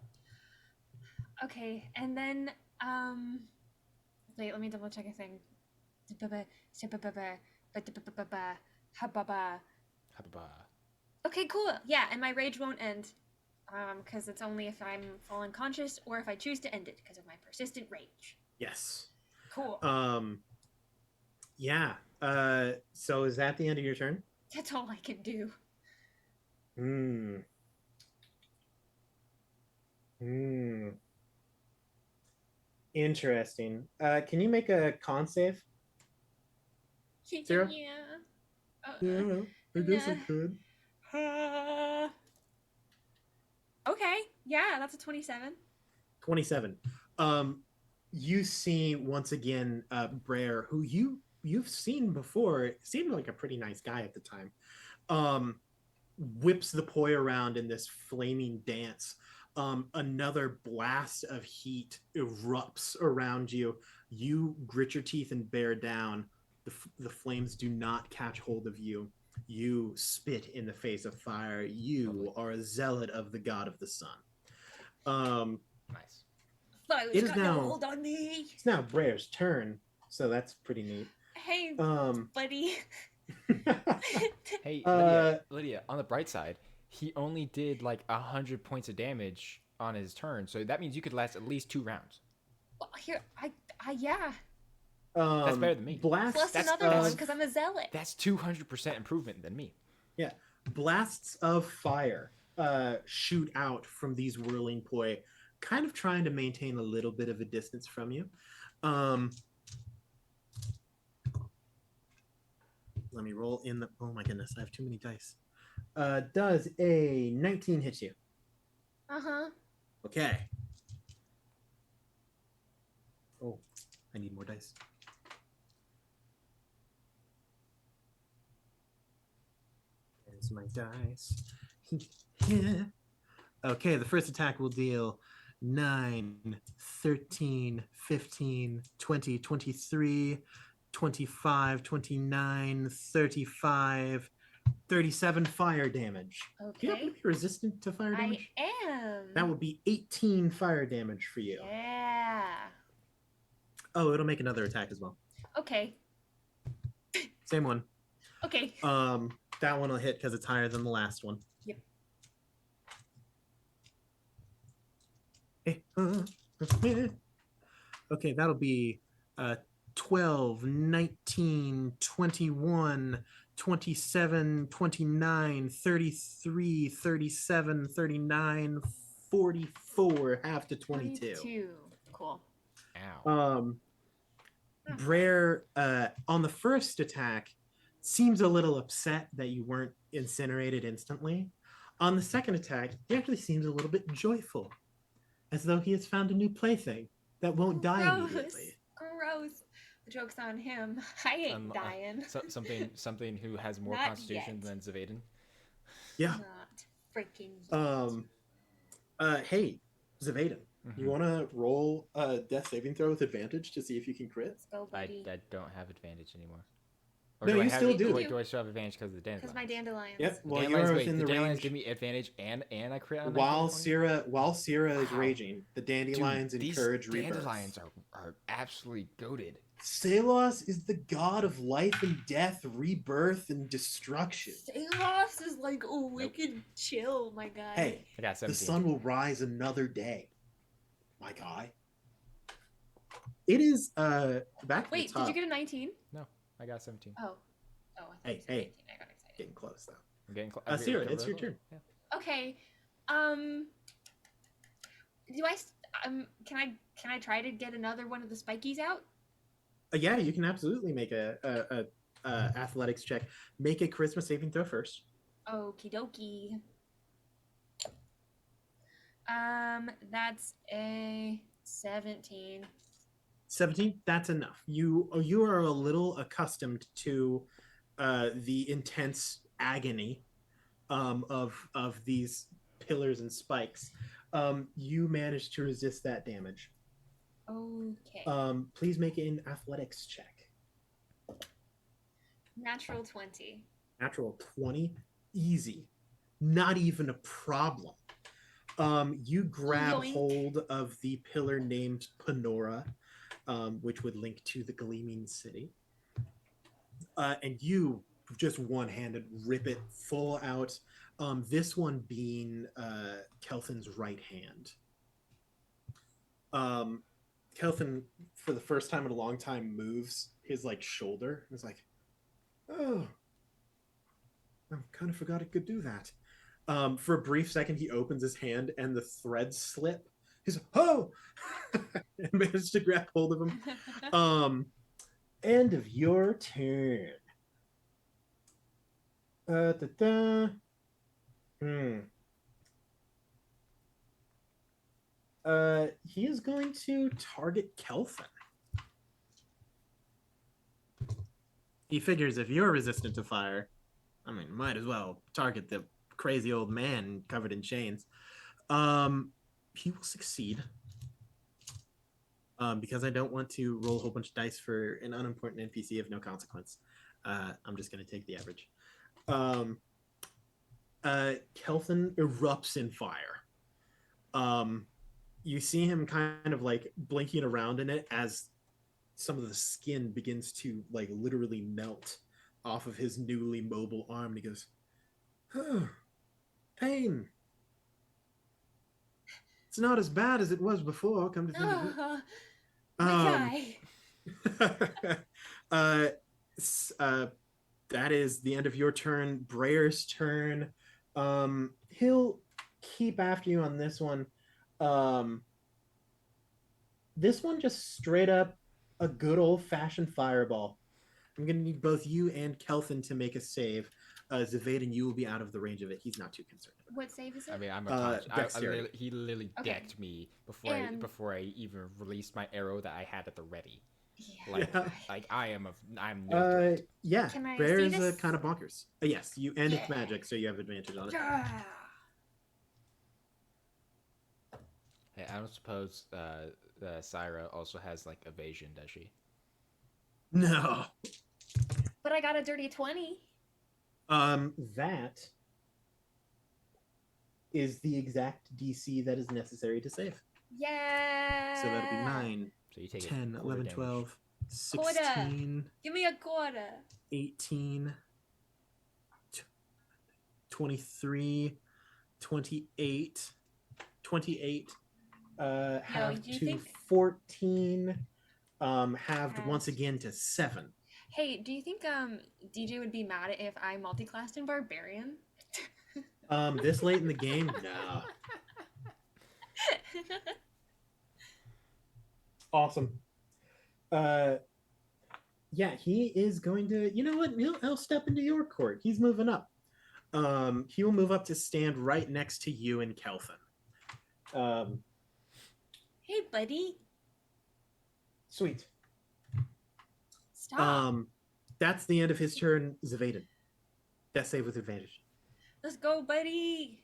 Okay, and then wait, let me double check a thing. Okay, cool. Yeah, and my rage won't end. Because it's only if I'm fallen conscious or if I choose to end it because of my persistent rage. Yes. Cool. Yeah. So is that the end of your turn? That's all I can do. Interesting. Can you make a con save? Sarah? Yeah. I guess I could. Okay. Yeah, that's a 27. 27. You see once again Brer, who you've seen before, seemed like a pretty nice guy at the time. Whips the poi around in this flaming dance. Another blast of heat erupts around you. You grit your teeth and bear down. The flames do not catch hold of you. You spit in the face of fire. You are a zealot of the god of the sun. Nice. It is now hold on me. It's now Brer's turn, so that's pretty neat. Hey, buddy. Hey, Uh, Lydia. On the bright side, he only did like 100 points of damage on his turn, so that means you could last at least 2 rounds. Well, here, yeah. That's better than me. Blasts Plus another one because I'm a zealot. That's 200% improvement than me. Yeah, blasts of fire shoot out from these whirling poi, kind of trying to maintain a little bit of a distance from you. Let me roll in the. Oh my goodness, I have too many dice. Does a 19 hit you? Uh-huh. Okay. Oh, I need more dice. There's my dice. Yeah. Okay, the first attack will deal 9, 13, 15, 20, 23, 25, 29, 35, 37 fire damage. Okay. Do you happen to be resistant to fire damage? I am. That would be 18 fire damage for you. Yeah. Oh, it'll make another attack as well. Okay. Same one. Okay. That one will hit because it's higher than the last one. Yep. Okay, that'll be 12, 19, 21, 27, 29, 33, 37, 39, 44, half to 22. Cool. Ow. Brer, on the first attack, seems a little upset that you weren't incinerated instantly. On the second attack, he actually seems a little bit joyful, as though he has found a new plaything that won't die immediately. Gross. The joke's on him. I ain't dying. Something who has more Not constitution yet. than Zavaden. Yeah. Not freaking yet. Hey, Zavaden, you want to roll a death saving throw with advantage to see if you can crit? Let's go, buddy. I don't have advantage anymore. Or No, do I you have still it? do. Do I still have advantage because of the dandelions? Because my dandelions. Yep. Well, dandelions, you're within the the dandelions range. give me advantage and I crit on While 1920? Syrah is Wow. raging, the dandelions Dude, encourage these rebirth. dandelions are absolutely goated. Salos is the god of life and death, rebirth and destruction. Salos is like wicked chill, my guy. Hey, I got 17. the sun will rise another day, my guy. It is back. Wait, did you get a 19? No, I got 17. Oh. I thought Hey, you said hey. 19. I got excited. Getting close though. I'm getting close. Syrah, it's your turn. Yeah. Okay. Can I try to get another one of the spikies out? Yeah, you can absolutely make a athletics check. Make a charisma saving throw first. Okie dokie. That's a 17. 17, that's enough. You are a little accustomed to the intense agony of these pillars and spikes. You managed to resist that damage. Okay. Please make an athletics check. Natural 20. Natural 20, easy, not even a problem. You grab Yoink. hold of the pillar named Panora, which would link to the Gleaming City, and you just one-handed rip it full out. This one being Kelthin's right hand. Kelthin, for the first time in a long time, moves his like shoulder. It's like, oh, I kind of forgot it could do that. For a brief second, he opens his hand and the threads slip. He's like, oh, and managed to grab hold of him. End of your turn. He is going to target Kelthin. He figures if you're resistant to fire, I mean, might as well target the crazy old man covered in chains. He will succeed. Because I don't want to roll a whole bunch of dice for an unimportant NPC of no consequence. I'm just going to take the average. Kelthin erupts in fire. You see him kind of like blinking around in it as some of the skin begins to like literally melt off of his newly mobile arm. And he goes, oh, pain. It's not as bad as it was before, come to think of it. My guy. That is the end of your turn. Brayer's turn. He'll keep after you on this one. This one just straight up a good old-fashioned fireball. I'm going to need both you and Kelthin to make a save. Zavaden, you will be out of the range of it. He's not too concerned. What save is it? I mean, I'm a dexterity. he literally Okay. decked me before I even released my arrow that I had at the ready. Yeah. Like I'm no threat. Yeah, Can I Brayer's see this? kind of bonkers. Yes, you and it's Yeah. magic, so you have advantage on it. Yeah. Hey, I don't suppose Syra also has like evasion, does she? No. But I got a dirty 20. That is the exact DC that is necessary to save. Yeah. So that'll be 9, So you take 10, 11, damage. 12, Quarter. 16, Give me a quarter. 18, 23, 28, 28, halved do you to think- 14, halved Halved. once again to 7. Hey, do you think DJ would be mad if I multiclassed in Barbarian? This late in the game? No. Awesome. Yeah, he is going to, you know what? He'll step into your court. He's moving up. He will move up to stand right next to you and Kelthin. Hey, buddy. Sweet. Stop. That's the end of his turn, Zavaden. Death save with advantage. Let's go, buddy.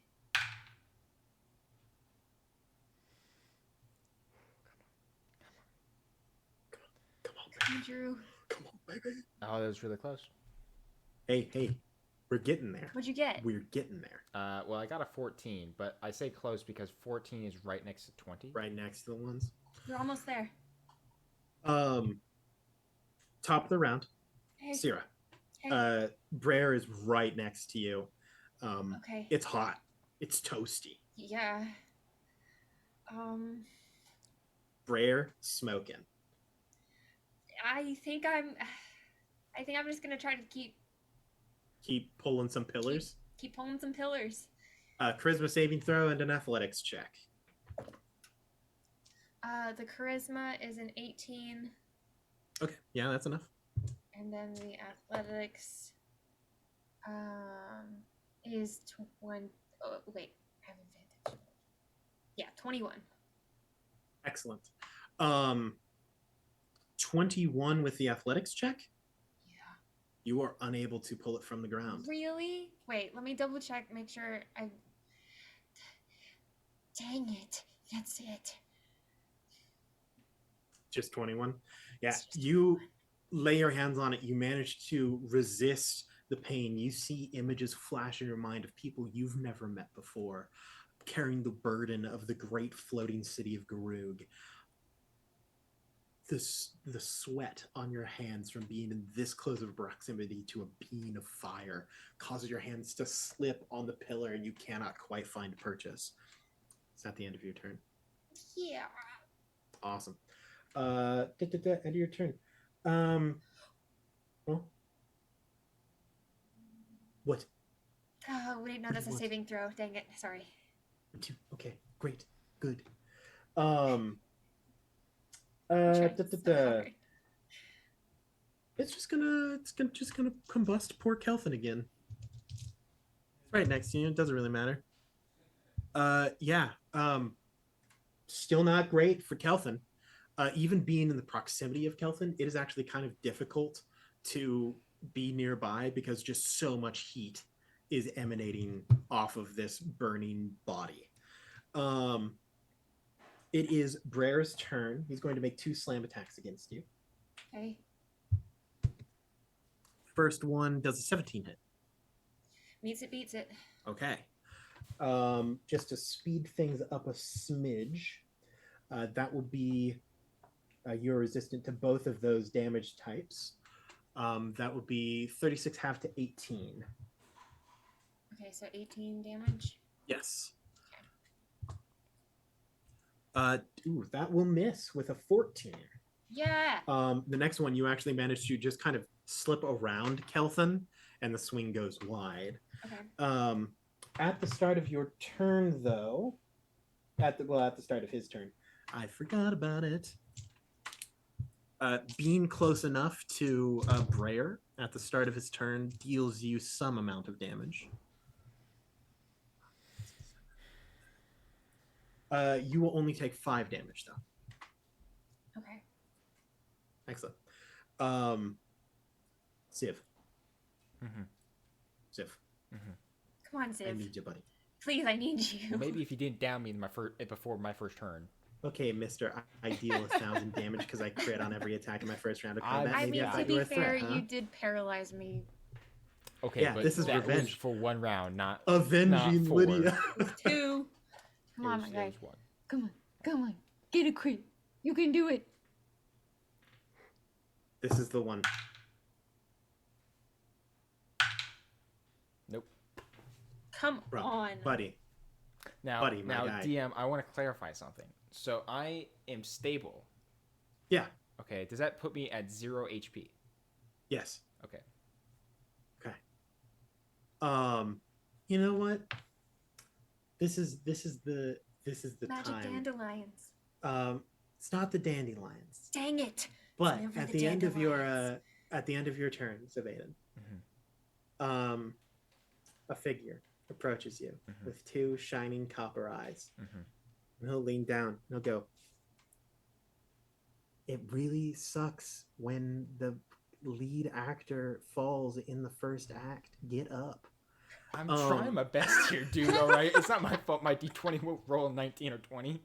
Come on, Come baby. on, Drew. Come on, baby. Oh, that was really close. Hey, we're getting there. What'd you get? We're getting there. Well, I got a 14, but I say close because 14 is right next to 20. Right next to the ones. We're almost there. Top of the round, Hey. Syrah. Hey. Brayer is right next to you. Okay. It's hot. It's toasty. Yeah. Brayer smoking. I think I'm just gonna try to Keep pulling some pillars. keep pulling some pillars. Charisma saving throw and an athletics check. The charisma is an 18, Okay, yeah, that's enough. and then the athletics, is 20. Oh, wait. I haven't paid attention. Yeah, 21. Excellent. 21 with the athletics check. Yeah. You are unable to pull it from the ground. Really? Wait, let me double check, make sure I. Dang it. That's it. Just 21. Yeah, It's just you lay your hands on it. You manage to resist the pain. You see images flash in your mind of people you've never met before, carrying the burden of the great floating city of Garug. The sweat on your hands from being in this close of proximity to a being of fire causes your hands to slip on the pillar, and you cannot quite find purchase. It's at the end of your turn. Yeah. Awesome. End of your turn. Well, what? Oh, wait, no, that's a What? saving throw. Dang it. Sorry. Okay, great, good. I'm trying so hard. It's just gonna combust poor Kelvin again. It's right next to you. It doesn't really matter. Yeah. Still not great for Kelvin. Even being in the proximity of Kelvin, it is actually kind of difficult to be nearby because just so much heat is emanating off of this burning body. It is Brer's turn. He's going to make 2 slam attacks against you. Okay. First one does a 17 hit. Meets it, beats it. Okay. Just to speed things up a smidge, that will be you're resistant to both of those damage types. That would be 36 half to 18. Okay, so 18 damage. Yes. That will miss with a 14. Yeah. The next one, you actually manage to just kind of slip around Kelthan, and the swing goes wide. Okay. At the start of your turn, though, at the start of his turn, I forgot about it. Being close enough to Breyer at the start of his turn deals you some amount of damage. You will only take 5 damage, though. Okay. Excellent. Civ. Mm-hmm. Civ. Mm-hmm. Come on, Civ. I need you, buddy. Please, I need you. Well, maybe if you didn't down me in before my first turn. Okay, mister, I deal 1,000 damage because I crit on every attack in my first round of combat. I Maybe mean, I to thought be you were a fair, threat, huh? you did paralyze me. Okay, Yeah, but this is that revenge. was for 1 round, not Avenging not 4. Lydia. It was 2. Come on, my It guy. was 1. Come on. Get a crit. You can do it. This is the one. Nope. Come Bro, on. buddy. Now, Buddy, my guy. DM, I want to clarify something. So I am stable. Yeah. Okay, does that put me at 0 HP? Yes. Okay. Okay. You know what? This is the Magic time. dandelions. It's not the dandelions. Dang it. But never at the the end of your dandelions. turn, Savaden, Mm-hmm. a figure approaches you Mhm. with 2 shining copper eyes. Mm-hmm. And he'll lean down and he'll go, "It really sucks when the lead actor falls in the first act. Get up." I'm trying my best here, dude. All right, it's not my fault. My D20 will roll a 19 or 20.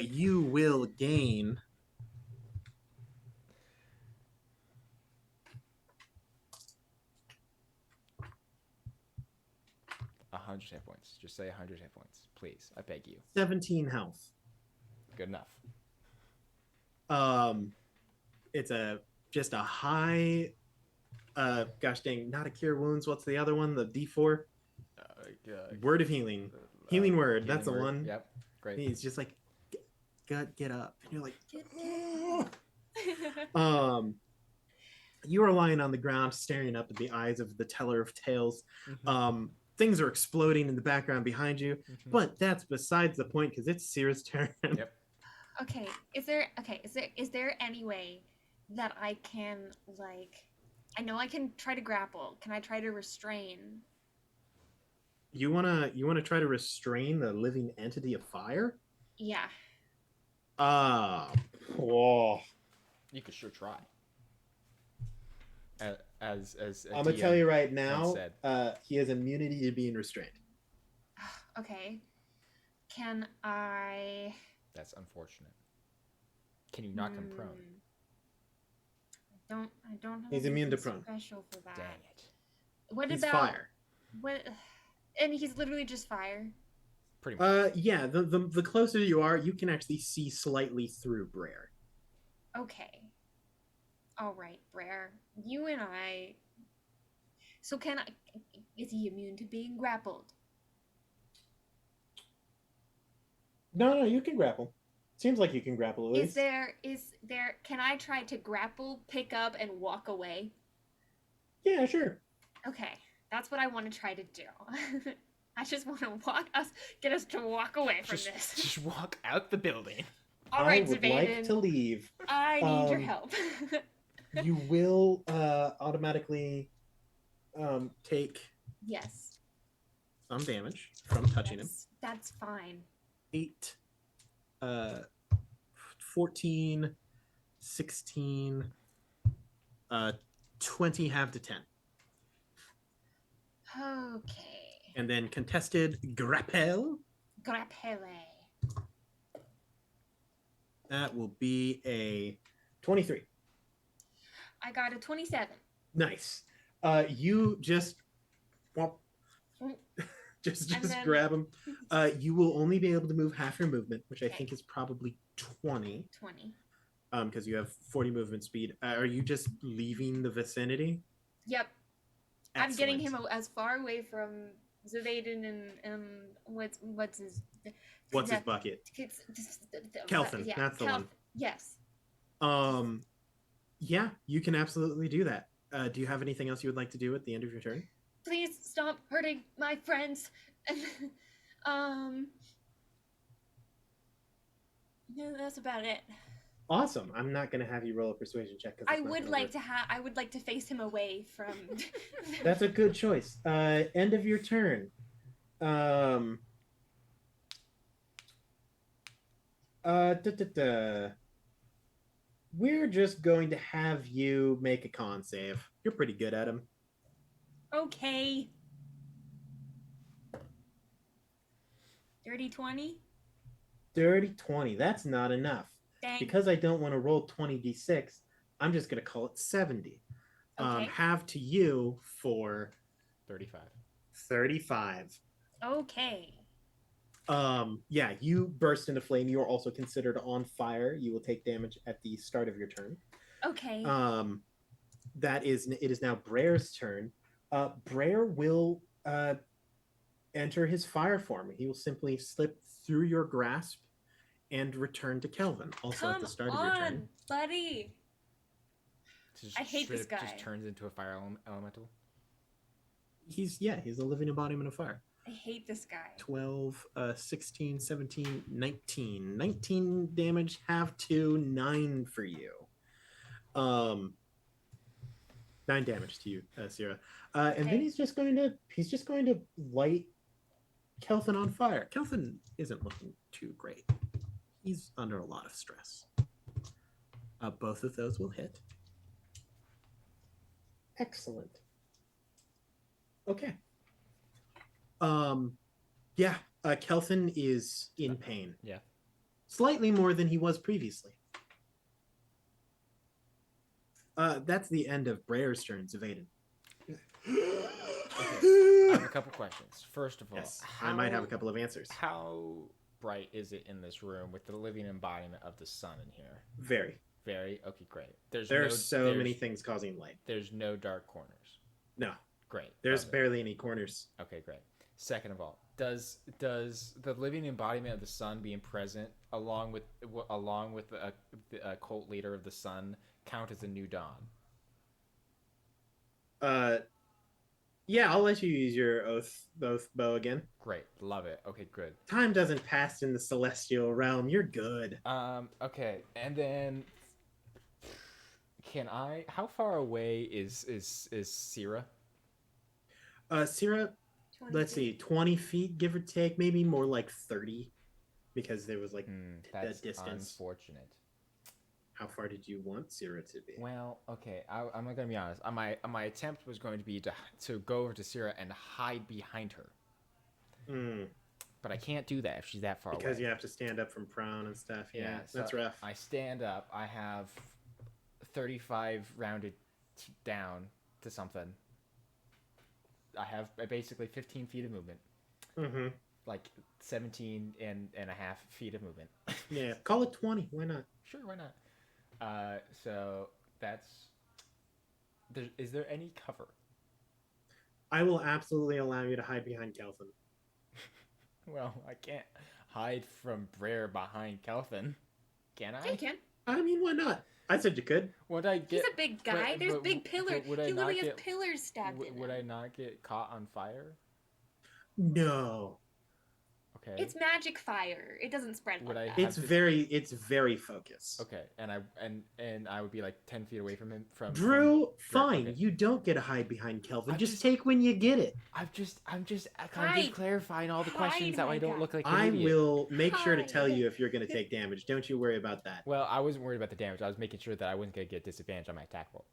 You will gain 100 hit points. Just say 100 hit points, please. I beg you. 17 health. Good enough. It's just a high. Gosh dang, not a cure wounds. What's the other one? The D4 word of healing. Healing word. Healing That's the word. one. Yep. Great. He's just like, get up, and you're like, Get you are lying on the ground, staring up at the eyes of the teller of tales. Mhm. Things are exploding in the background behind you, Mhm. but that's besides the point because it's Sierra's turn. Yep. Okay, is there any way that I can, like, I know I can try to grapple. Can I try to restrain? You wanna try to restrain the living entity of fire? Yeah. Ah, oh. You could sure try. As a I'm gonna DM tell you right once now. said. He has immunity to being restrained. Okay. Can I? That's unfortunate. Can you knock him prone? I don't have He's immune to anything prone. special for that. Dang it. What He's about fire. what? And he's literally just fire. Pretty much. Yeah. The closer you are, you can actually see slightly through Brer. Okay. All right, Brer. You and I. So can I? Is he immune to being grappled? No, you can grapple. Seems like you can grapple at least. Is there? Can I try to grapple, pick up, and walk away? Yeah, sure. Okay, that's what I want to try to do. I just want to get us to walk away from this. Just walk out the building. All right, I would Zavaden, like to leave. I need your help. You will automatically take Yes. some damage from touching him. That's fine. 8, 14, 16, 20 half to 10. Okay. And then contested grapple. Grappele. That will be a 23. I got a 27. Nice. You just well, just then- grab him. You will only be able to move half your movement, which I Okay. think is probably 20. 20. Because you have 40 movement speed. Are you just leaving the vicinity? Yep. Excellent. I'm getting him as far away from Zavaden and what's his What's his bucket? Kelvin, Yeah, that's the one. Yes. Yeah, you can absolutely do that. Do you have anything else you would like to do at the end of your turn? Please stop hurting my friends. No, that's about it. Awesome. I'm not going to have you roll a persuasion check. I would like to face him away from. That's a good choice. End of your turn. We're just going to have you make a con save. You're pretty good at him. Okay. Dirty 20? Dirty 20. That's not enough. Dang. Because I don't want to roll 20d6, I'm just going to call it 70. Okay. Have to you for 35. 35. Okay. Yeah, you burst into flame. You are also considered on fire. You will take damage at the start of your turn. Okay. It is now Brer's turn. Brer will enter his fire form. He will simply slip through your grasp and return to Kelvin. Also at the start of your turn. Buddy. I hate this guy. Just turns into a fire elemental. He's a living embodiment of fire. I hate this guy. 12, 16, 17, 19. 19 damage, have to 9 for you. 9 damage to you, Sierra. And then he's just going to light Kelvin on fire. Kelvin isn't looking too great. He's under a lot of stress. Both of those will hit. Excellent. Okay. Yeah, Kelvin is in pain. Yeah. Slightly more than he was previously. That's the end of Brer's turn, Zavaden. Okay. I have a couple questions. First of all, Yes, I might have a couple of answers. How bright is it in this room with the living embodiment of the sun in here? Very. Very? Okay, great. There are so many things causing light. There's no dark corners. No. Great. There's barely any corners. Okay, great. Second of all, does the living embodiment of the sun being present along with a cult leader of the sun count as a new dawn? Yeah, I'll let you use your oath bow again. Great, love it. Okay, good. Time doesn't pass in the celestial realm. You're good. Okay, and then how far away is Syrah? Syrah, 20 let's feet? see, 20 feet, give or take, maybe more like 30, because there was like the That's distance. unfortunate. How far did you want Syrah to be? Well, okay, I'm not gonna be honest. My attempt was going to be to go over to Syrah and hide behind her, but I can't do that if she's that far away. Because you have to stand up from prone and stuff. Yeah, so that's rough. I stand up. I have 35 rounded down to something. I have basically 15 feet of movement. Mm-hmm. Like 17 and a half feet of movement. Yeah, call it 20. Why not? Sure, why not? So that's. Is there any cover? I will absolutely allow you to hide behind Kelvin. Well, I can't hide from Brer behind Kelvin, can I? Yeah, you can. I mean, why not? I said you could. Would I get? He's a big guy. There's big pillars. Would I He not literally has get? pillars stabbed in Would I him. not get caught on fire? No. Okay. It's magic fire. It doesn't spread Would like I that. have It's very focused. Okay, and I would be like 10 feet away from him. Drew, from fine. okay. You don't get to hide behind Kelvin. I'm Just just- take when you get it. I'm just kind Hide. of clarifying all the questions Hide, that way I my don't guy. look like an I idiot. will make sure to Hide. tell you if you're going to take damage. Don't you worry about that. Well, I wasn't worried about the damage. I was making sure that I wasn't going to get disadvantage on my attack roll.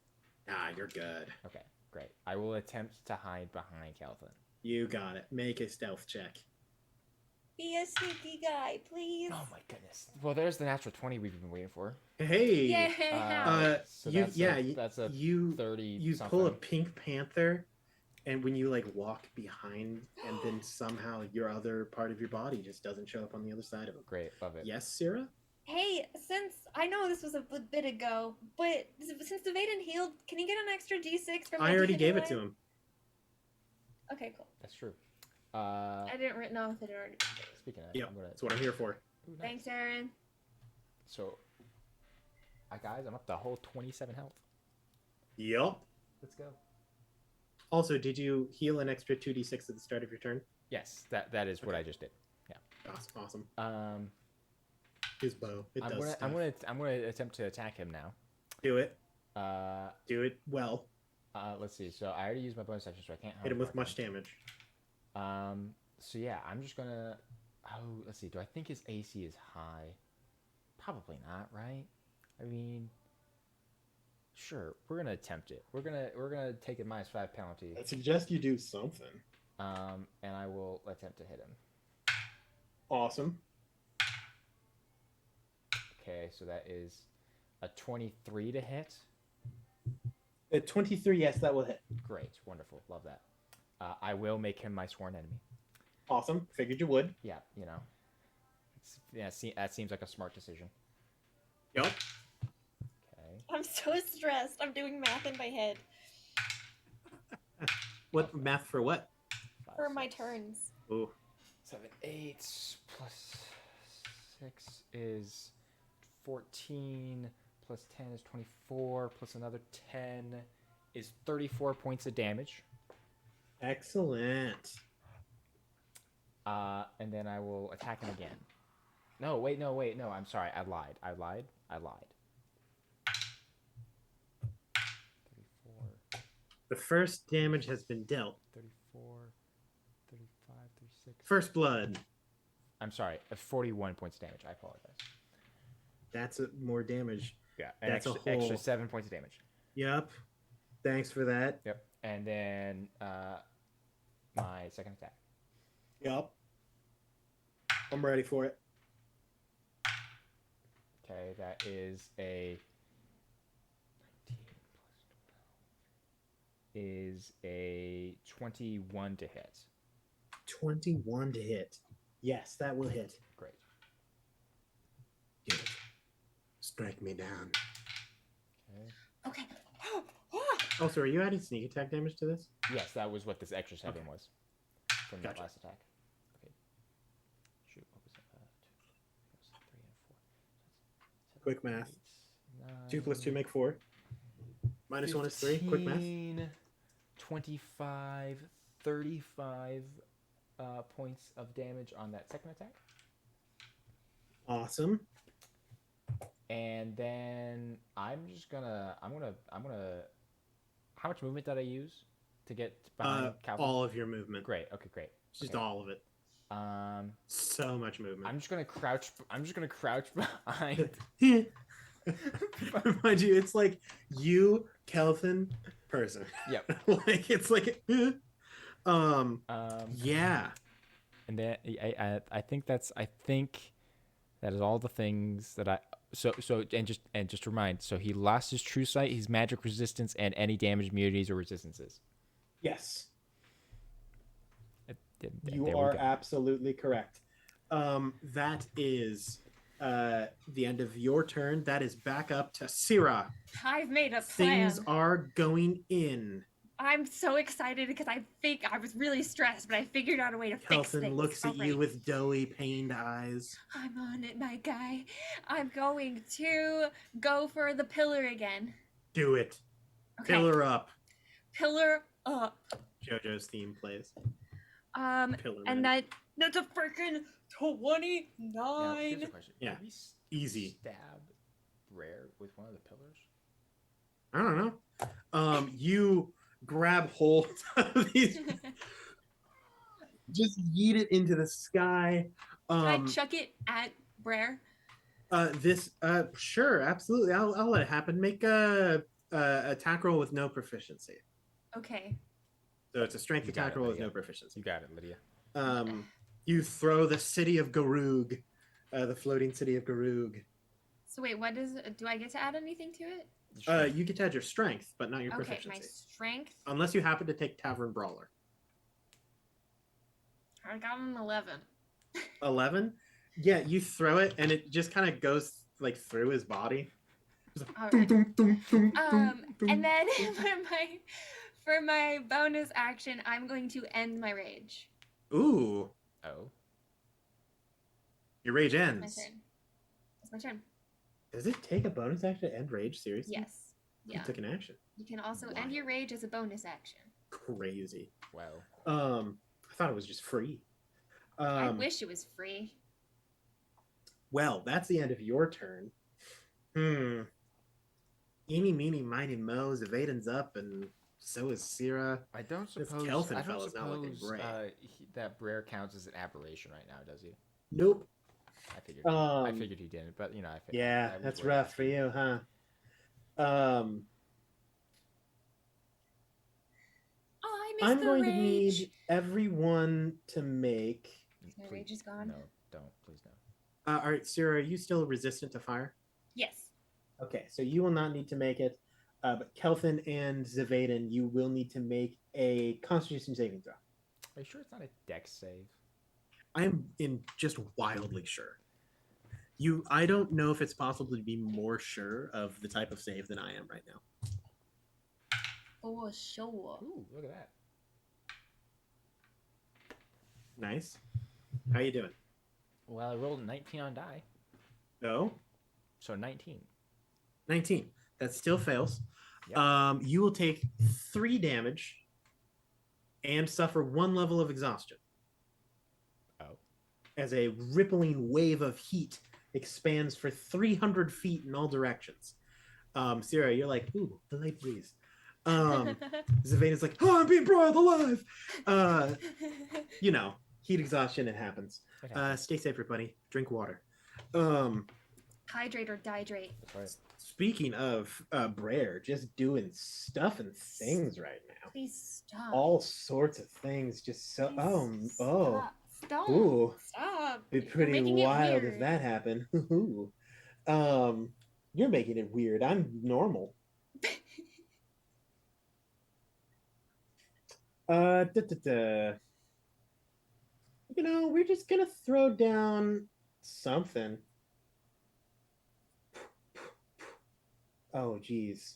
Ah, you're good. Okay, great. I will attempt to hide behind Kelvin. You got it. Make a stealth check. Be a sneaky guy, please. Oh my goodness. Well, there's the natural 20 we've been waiting for. Hey. Yeah. So you that's yeah, that's a you 30 you something. pull a Pink Panther, and when you like walk behind, and then somehow your other part of your body just doesn't show up on the other side of it. Great, love it. Yes, Syrah? Hey, since I know this was a bit ago, but since the Vaden healed, can you get an extra D6 from? I already gave it to him. Okay, cool. That's true. I didn't know if it had already. Speaking of, Yep, I'm gonna. that's what I'm here for. Ooh, nice. Thanks, Aaron. So, guys, I'm up to a whole 27 health. Yep. Let's go. Also, did you heal an extra 2d6 at the start of your turn? Yes, that is what I just did. Awesome. Um, His bow. It does stuff. I'm gonna attempt to attack him now. Do it. Uh, Do it well. let's see. So I already used my bonus action, so I can't Hit him with hide much behind damage. him. So yeah, I'm just gonna. Oh, let's see. Do I think his AC is high? Probably not, right? I mean, sure. We're gonna attempt it. We're gonna take a -5 penalty. I suggest you do something. And I will attempt to hit him. Awesome. Okay, so that is a 23 to hit. At 23, yes, that will hit. Great, wonderful, love that. I will make him my sworn enemy. Awesome. Figured you would. Yeah, you know. That seems like a smart decision. Yep. Okay. I'm so stressed. I'm doing math in my head What math for what? for my turns. Ooh. 7, 8 plus 6 is 14 plus 10 is 24 plus another 10 is 34 points of damage. Excellent. And then I will attack him again. No, wait, no. I'm sorry. I lied. 34, The first damage has been dealt. 34, 35, 36. First blood. I'm sorry. 41 points of damage. I apologize. That's more damage. Yeah, That's a extra whole- 7 points of damage. Yep. Thanks for that. Yep. And then my second attack. Yep. I'm ready for it. Okay, that is a 19 plus 12 is a 21 to hit. 21 to hit. Yes, that will hit. Great. Good. Strike me down. Okay. Okay. Oh, so are you adding sneak attack damage to this? Yes, that was what this extra 7 Okay. was from that Gotcha. last attack. Okay. Shoot, what was it? 3 and 4. Quick math. 9, 2 plus 2 make 4. Minus 1 is 3. Quick math. 15, 25, 35 points of damage on that second attack. Awesome. And then I'm gonna how much movement did I use? to get behind Calvin? All of your movement. Great. Okay, great. Just Okay. all of it. So much movement. I'm just gonna crouch. I'm just gonna crouch behind. Mind you, it's like you, Kelvin, person. Yep. Like it's like, yeah. And then I think that is all the things that I. So and just to remind. So he lost his true sight, his magic resistance, and any damage immunities or resistances. Yes. There You we are go. absolutely correct. That is the end of your turn. That is back up to Syrah. I've made a plan. Things are going in. I'm so excited because I think I was really stressed, but I figured out a way to fix Kelvin things. looks at All you right. with doughy, pained eyes. I'm on it, my guy. I'm going to go for the pillar again. Do it. Okay. Pillar up. Pillar up. JoJo's theme plays. Pillar And man. that's a freaking 29. Now, here's a question. Yeah. Did we Easy. Stab Rare with one of the pillars. I don't know. You grab hold of these, just yeet it into the sky. Can I chuck it at Brer? Sure, absolutely. I'll let it happen. Make a attack roll with no proficiency. Okay. So it's a strength You got attack it, roll with Lydia. no proficiency. You got it, Lydia. You throw the city of Garug, the floating city of Garug. So wait, do I get to add anything to it? You get to add your strength, but not your Okay, proficiency. my strength. Unless you happen to take Tavern Brawler. I got an 11. 11? Yeah, you throw it and it just kind of goes like through his body. All right. And then for my bonus action, I'm going to end my rage. Ooh, Oh. your rage My ends. turn. It's my turn. Does it take a bonus action to end rage? Seriously? Yes. You Yeah. took an action. You can also Wild. end your rage as a bonus action. Crazy. Wow. I thought it was just free. I wish it was free. Well, that's the end of your turn. Eeny, meeny, miny, mo, Zavaden's up, and so is Syrah. I don't This suppose. Kelvin I don't fella's not looking suppose great. that Brer counts as an aberration right now, does he? Nope. I figured. I figured he didn't, but I figured. Yeah, I was that's worried. rough for you, huh? Oh, I missed I'm the going rage. to need everyone to make. My rage is gone. No, don't. Please no. All right, Syrah, are you still resistant to fire? Yes. Okay, so you will not need to make it. But Kelvin and Zavaden, you will need to make a Constitution saving throw. Are you sure it's not a dex save? I'm just wildly sure. I don't know if it's possible to be more sure of the type of save than I am right now. For sure. Ooh, look at that. Nice. How you doing? Well, I rolled a 19 on die, No, so 19. 19. That still fails. Yep. You will take 3 damage and suffer 1 level of exhaustion. Oh. As a rippling wave of heat expands for 300 feet in all directions. Syrah, you're like, ooh, the light breeze. Zavaden's like, oh, I'm being broiled alive. Heat exhaustion, it happens. It happens. Stay safe, everybody. Drink water. Hydrate or dihydrate. That's right. Speaking of Brer, just doing stuff and things right now. Please stop. All sorts of things. Just so. Please Oh. Stop. Ooh. Stop. Be You're pretty making it wild if weird. that happened. You're making it weird. I'm normal. We're just gonna throw down something. Oh, geez.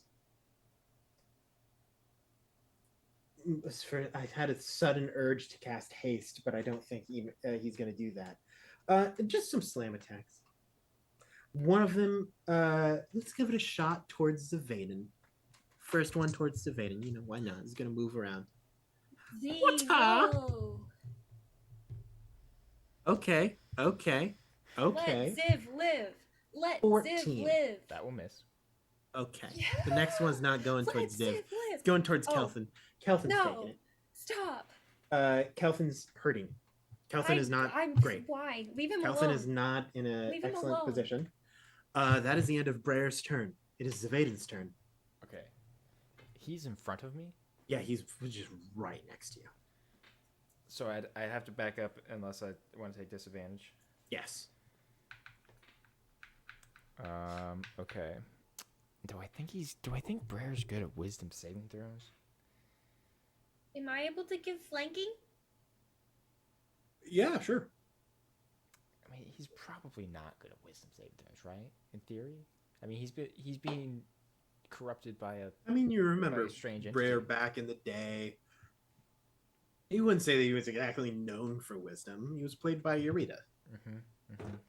I had a sudden urge to cast haste, but I don't think he's gonna do that. Just some slam attacks. One of them, let's give it a shot towards Zavaden. First one towards Zavaden. Why not? He's gonna move around. Zero. Okay. Let Ziv live. Let 14. Ziv live. That will miss. Okay. The next one's not going Let towards Ziv. Ziv live. It's going towards Oh. Kelvin. Kelfin's No. taking it. Stop. Kelfin's hurting. Kelfin is not I'm great. Why? Leave him Kelfin alone. is not in an Leave him excellent alone. position. That is the end of Brer's turn. It is Zavaden's turn. Okay. He's in front of me, Yeah, he's just right next to you. so I'd have to back up unless I want to take disadvantage. Yes. Okay. Do I think Brer's good at wisdom saving throws? Am I able to give flanking? Yeah, sure. I mean, he's probably not good at wisdom saving throws, right? In theory. I mean, he's being corrupted by a. I mean, you remember By a strange Brer entity. back in the day. You wouldn't say that he was exactly known for wisdom. He was played by Eureka.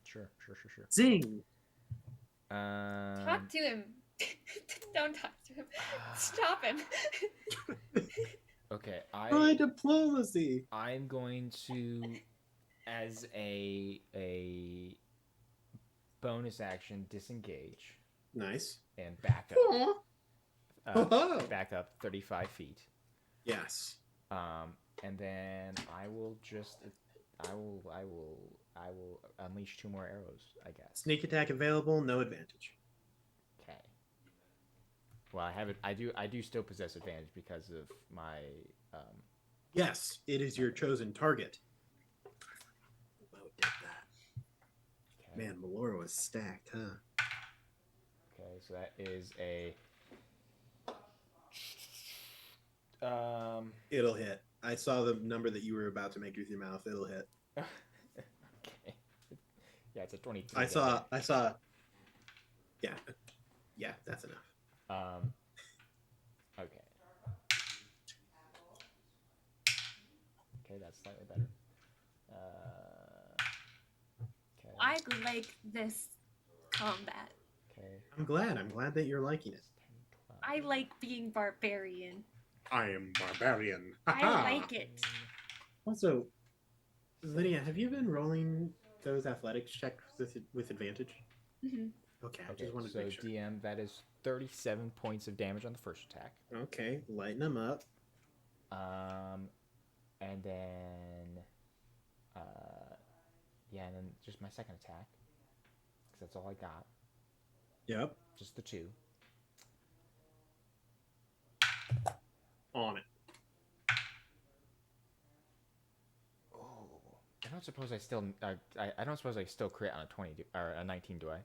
Sure. Zing! Talk to him. Don't talk to him. Stop him. Okay, Try diplomacy. I'm going to, as a bonus action, disengage Nice. and back Aw. up. Back up 35 feet. Yes. And then I will unleash 2 more arrows, I guess. Sneak attack available, no advantage. Okay. Well, I have it. I do still possess advantage because of my. Yes, it is your chosen target. Mo did that. Okay. Man, Melora was stacked, huh? Okay, so that is a. It'll hit. I saw the number that you were about to make with your mouth. It'll hit. Okay. Yeah, it's a 23. I saw. Yeah, that's enough. Okay. Okay, that's slightly better. Okay. I like this combat. Okay. I'm glad that you're liking it. 10, 12. I like being barbarian. I am barbarian. I like it. Also, Lydia, have you been rolling those athletics checks with advantage? Hmm. Okay, I Okay, just wanted to so make sure. DM, that is 37 points of damage on the first attack. Okay, lighten them up. And then, and then just my second attack, because that's all I got. Yep, Just the 2. on it. Oh, I don't suppose I still. I don't suppose I still crit on a 20 or a 19, do I?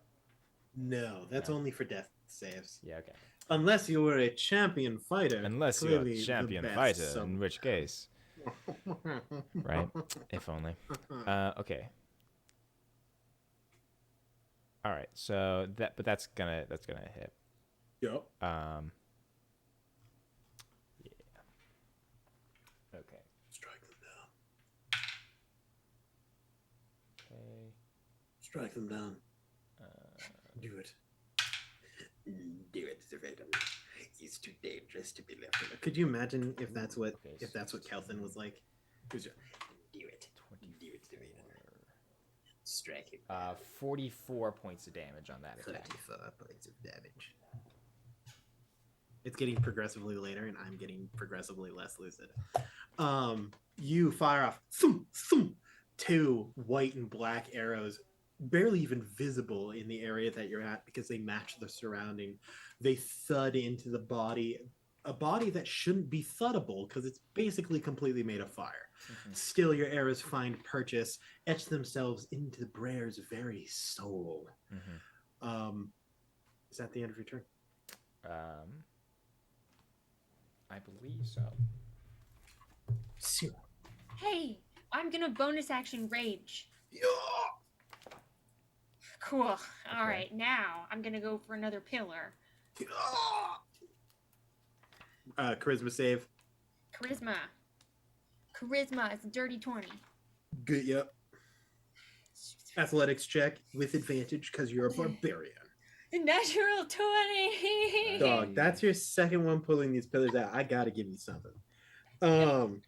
No, that's No. only for death saves. Yeah. Okay. Unless you were a champion fighter. Unless you're clearly a the champion best fighter, some- in which case, right? If only. Okay. All right. So that's gonna hit. Yep. Yeah. Okay. Strike them down. Okay. Strike them down. Do it. Do it, Zervatum. He's too dangerous to be left alone. Could you imagine if that's what Okay, Kelvin was like? It was just, do it. 24. Do it, Zervatum. Strike him. 44 points of damage on that attack. 34 points of damage. It's getting progressively later, and I'm getting progressively less lucid. You fire off thump, thump, 2 white and black arrows, barely even visible in the area that you're at because they match the surrounding. They thud into the body, a body that shouldn't be thuddable because it's basically completely made of fire. Mhm. Still, your arrows find purchase, etch themselves into Brer's very soul. Mhm. Is that the end of your turn? I believe so. Hey, I'm gonna bonus action rage. Yeah. Cool. All Okay. right, now I'm gonna go for another pillar. Charisma save. Charisma. Charisma is a dirty 20. Good. Yep. Athletics check with advantage because you're a barbarian. Natural 20. Dog, that's your second one pulling these pillars out. I gotta give you something. I'll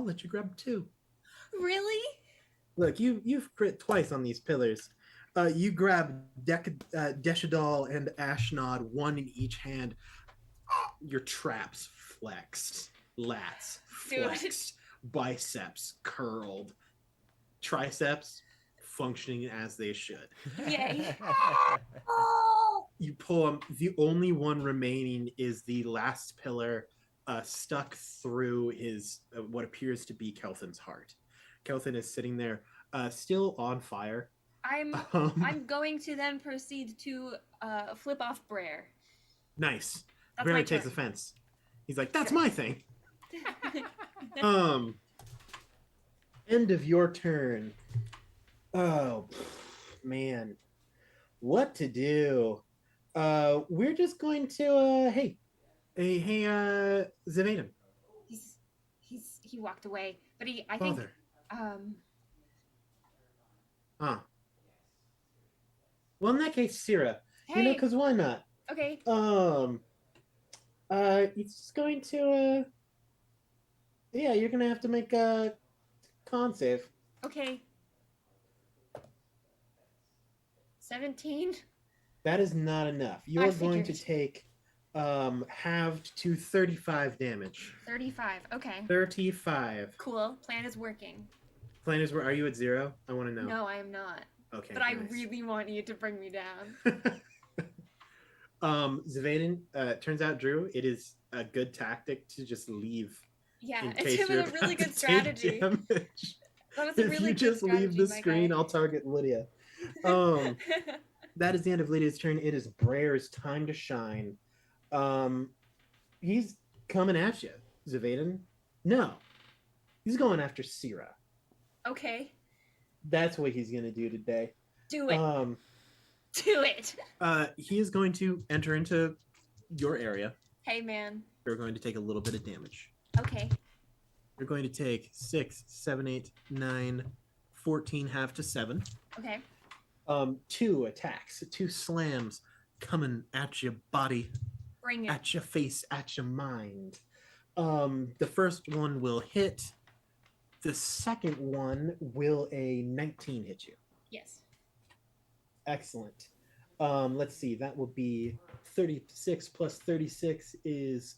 let you grab 2. Really? Look, you've crit twice on these pillars. You grab Deshadal and Ashnod, one in each hand. Your traps flexed, lats Dude. flexed, biceps curled, triceps functioning as they should. Yay. You pull them. The only one remaining is the last pillar stuck through his what appears to be Kelthin's heart. Kelthin is sitting there, still on fire. I'm going to then proceed to flip off Brer. Nice. That's Brer my takes turn. offense. He's like, "That's Okay. my thing." End of your turn. Oh man, what to do? We're just going to hey, Zavaden. He walked away, but I think Father. Huh. Well, in that case, Syrah. You know, hey, because why not? okay, It's just going to yeah, you're gonna have to make a con save. okay. 17. That is not enough. You I are going to figured. take halved to 35 damage. 35. Okay. 35. Cool. Plan is working. Plan is where are you at 0? I want to know. No, I am not. Okay. But I nice. really want you to bring me down. Zavaden, turns out, Drew, it is a good tactic to just leave. Yeah, In it's case him you're with a really about good to take strategy. damage. That was a If really you good just strategy, leave the my screen, guy. I'll target Lydia. That is the end of Lydia's turn. It is Brer's time to shine. He's coming at you, Zavaden. No, he's going after Syrah. Okay. That's what he's gonna do today. Do it. Do it. He is going to enter into your area. Hey, man. You're going to take a little bit of damage. Okay. You're going to take 6, 7, 8, 9, 14, half to 7. Okay. 2 attacks, 2 slams coming at your body, Bring it. at your face, at your mind. The first one will hit. The second one will a 19 hit you. Yes. Excellent. Let's see. That will be 36 plus 36 is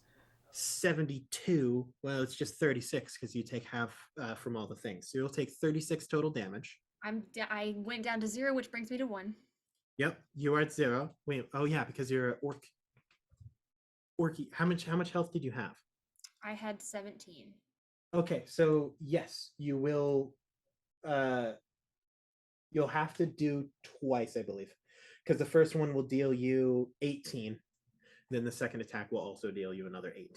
72. Well, it's just 36 because you take half from all the things. So you'll take 36 total damage. I went down to 0, which brings me to 1. Yep, you are at 0. Wait, oh yeah, because you're an orc. Orky, how much health did you have? I had 17. Okay, so yes, you will. You'll have to do twice, I believe, because the first one will deal you 18. Then the second attack will also deal you another 18.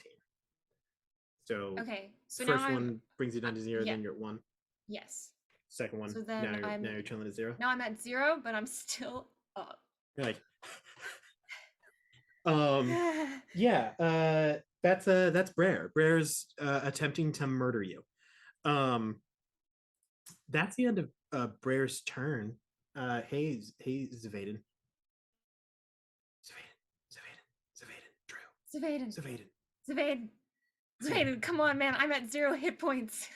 So Okay. So first now one brings you down to 0, yeah. then you're at 1. Yes. Second one, So then now you're chilling at 0. Now I'm at 0, but I'm still up. You're like, yeah. That's Brer. Brer's attempting to murder you. That's the end of Brer's turn. Hey, Zavaden. Drew. Zavaden, come on, man. I'm at 0 hit points.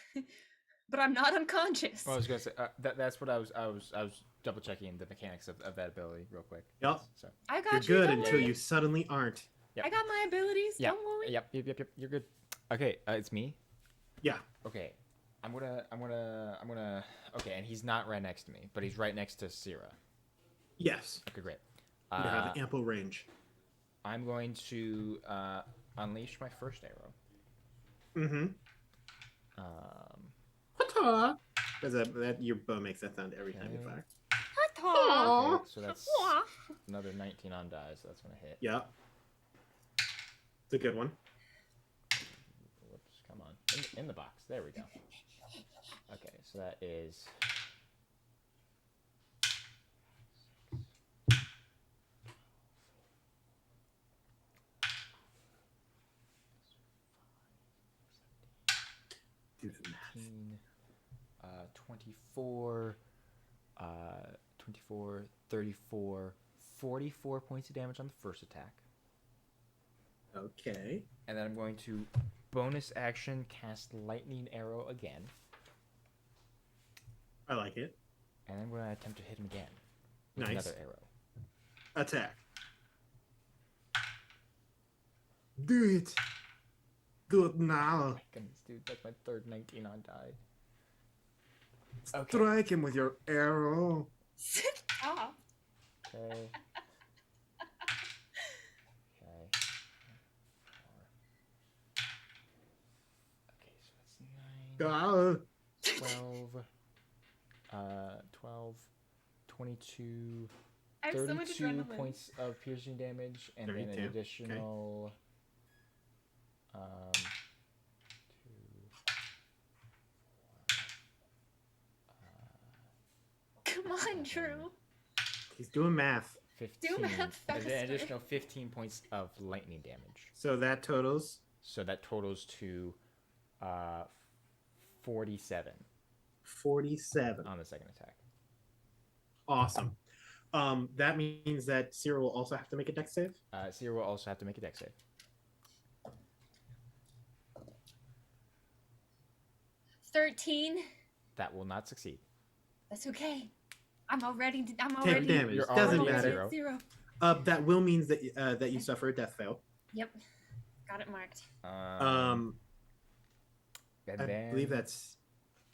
But I'm not unconscious. Well, I was gonna say that's what I was double checking the mechanics of that ability real quick. Yep. So I got You're you. good Don't until worry. you suddenly aren't. Yep. I got my abilities. Yep. Don't worry. Yep. You're good. Okay, it's me. Yeah. Okay, I'm gonna. Okay, and he's not right next to me, but he's right next to Syrah. Yes. Okay, great. You have ample range. I'm going to unleash my first arrow. Mm-hmm. Because that your bow makes that sound every time you fire. Okay, so that's another 19 on die, so that's gonna hit. Yeah. It's a good one. Whoops, come on. In the box. There we go. Okay, so that is... Do the math. 24, 34, 44 points of damage on the first attack. Okay. And then I'm going to bonus action cast Lightning Arrow again. I like it. And I'm going to attempt to hit him again with Nice. another arrow. Attack. Do it. Do it now. Goodness, dude, that's my third 19 on die. Okay. Strike him with your arrow. Stop. Okay. Okay. Okay, so that's 9, Ah, 12, 12, 22, I have so much 32 adrenaline. points of piercing damage, and then 32, an okay. additional, 2, Come on, Drew. He's doing math. 15, math and then faster. an additional 15 points of lightning damage. So that totals So that totals to 47 47. on the second attack. Awesome. That means that Cyril will also have to make a dex save. Sierra will also have to make a dex save. 13. That will not succeed. That's okay. I'm already. I'm Take already. damage. You're Doesn't already at matter. zero. Zero. That will means that that you suffer a death fail. Yep. Got it marked. And I then believe that's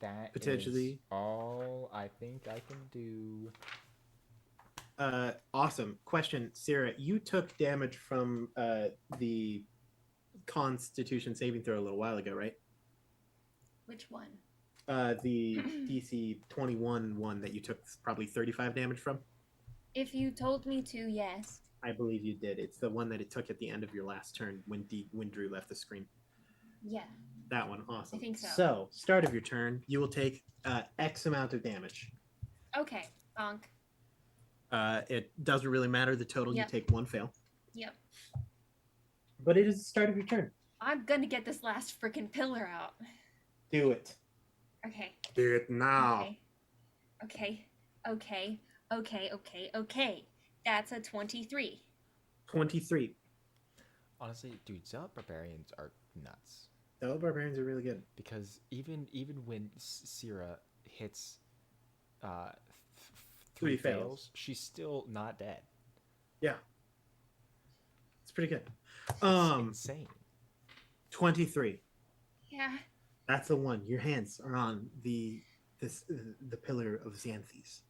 that potentially- is all I think I can do. awesome. Question, Sarah, you took damage from the Constitution saving throw a little while ago, right? Which one? The DC 21 one that you took probably 35 damage from. If you told me to, yes. I believe you did. It's the one that it took at the end of your last turn when when Drew left the screen. Yeah. That one, awesome. I think so. So, start of your turn, you will take X amount of damage. Okay. Bonk. It doesn't really matter the total. Yep. You take one fail, Yep. but it is the start of your turn. I'm gonna get this last freaking pillar out. Do it. Okay. Do it now. Okay. Okay. Okay. Okay. Okay. That's a 23. 23. Honestly, dude, Zealot Barbarians are nuts. The barbarians are really good. Because even when Sierra hits Three three fails. fails, she's still not dead. Yeah. It's pretty good. It's insane. 23. Yeah. That's the one. Your hands are on the pillar of Xanthes.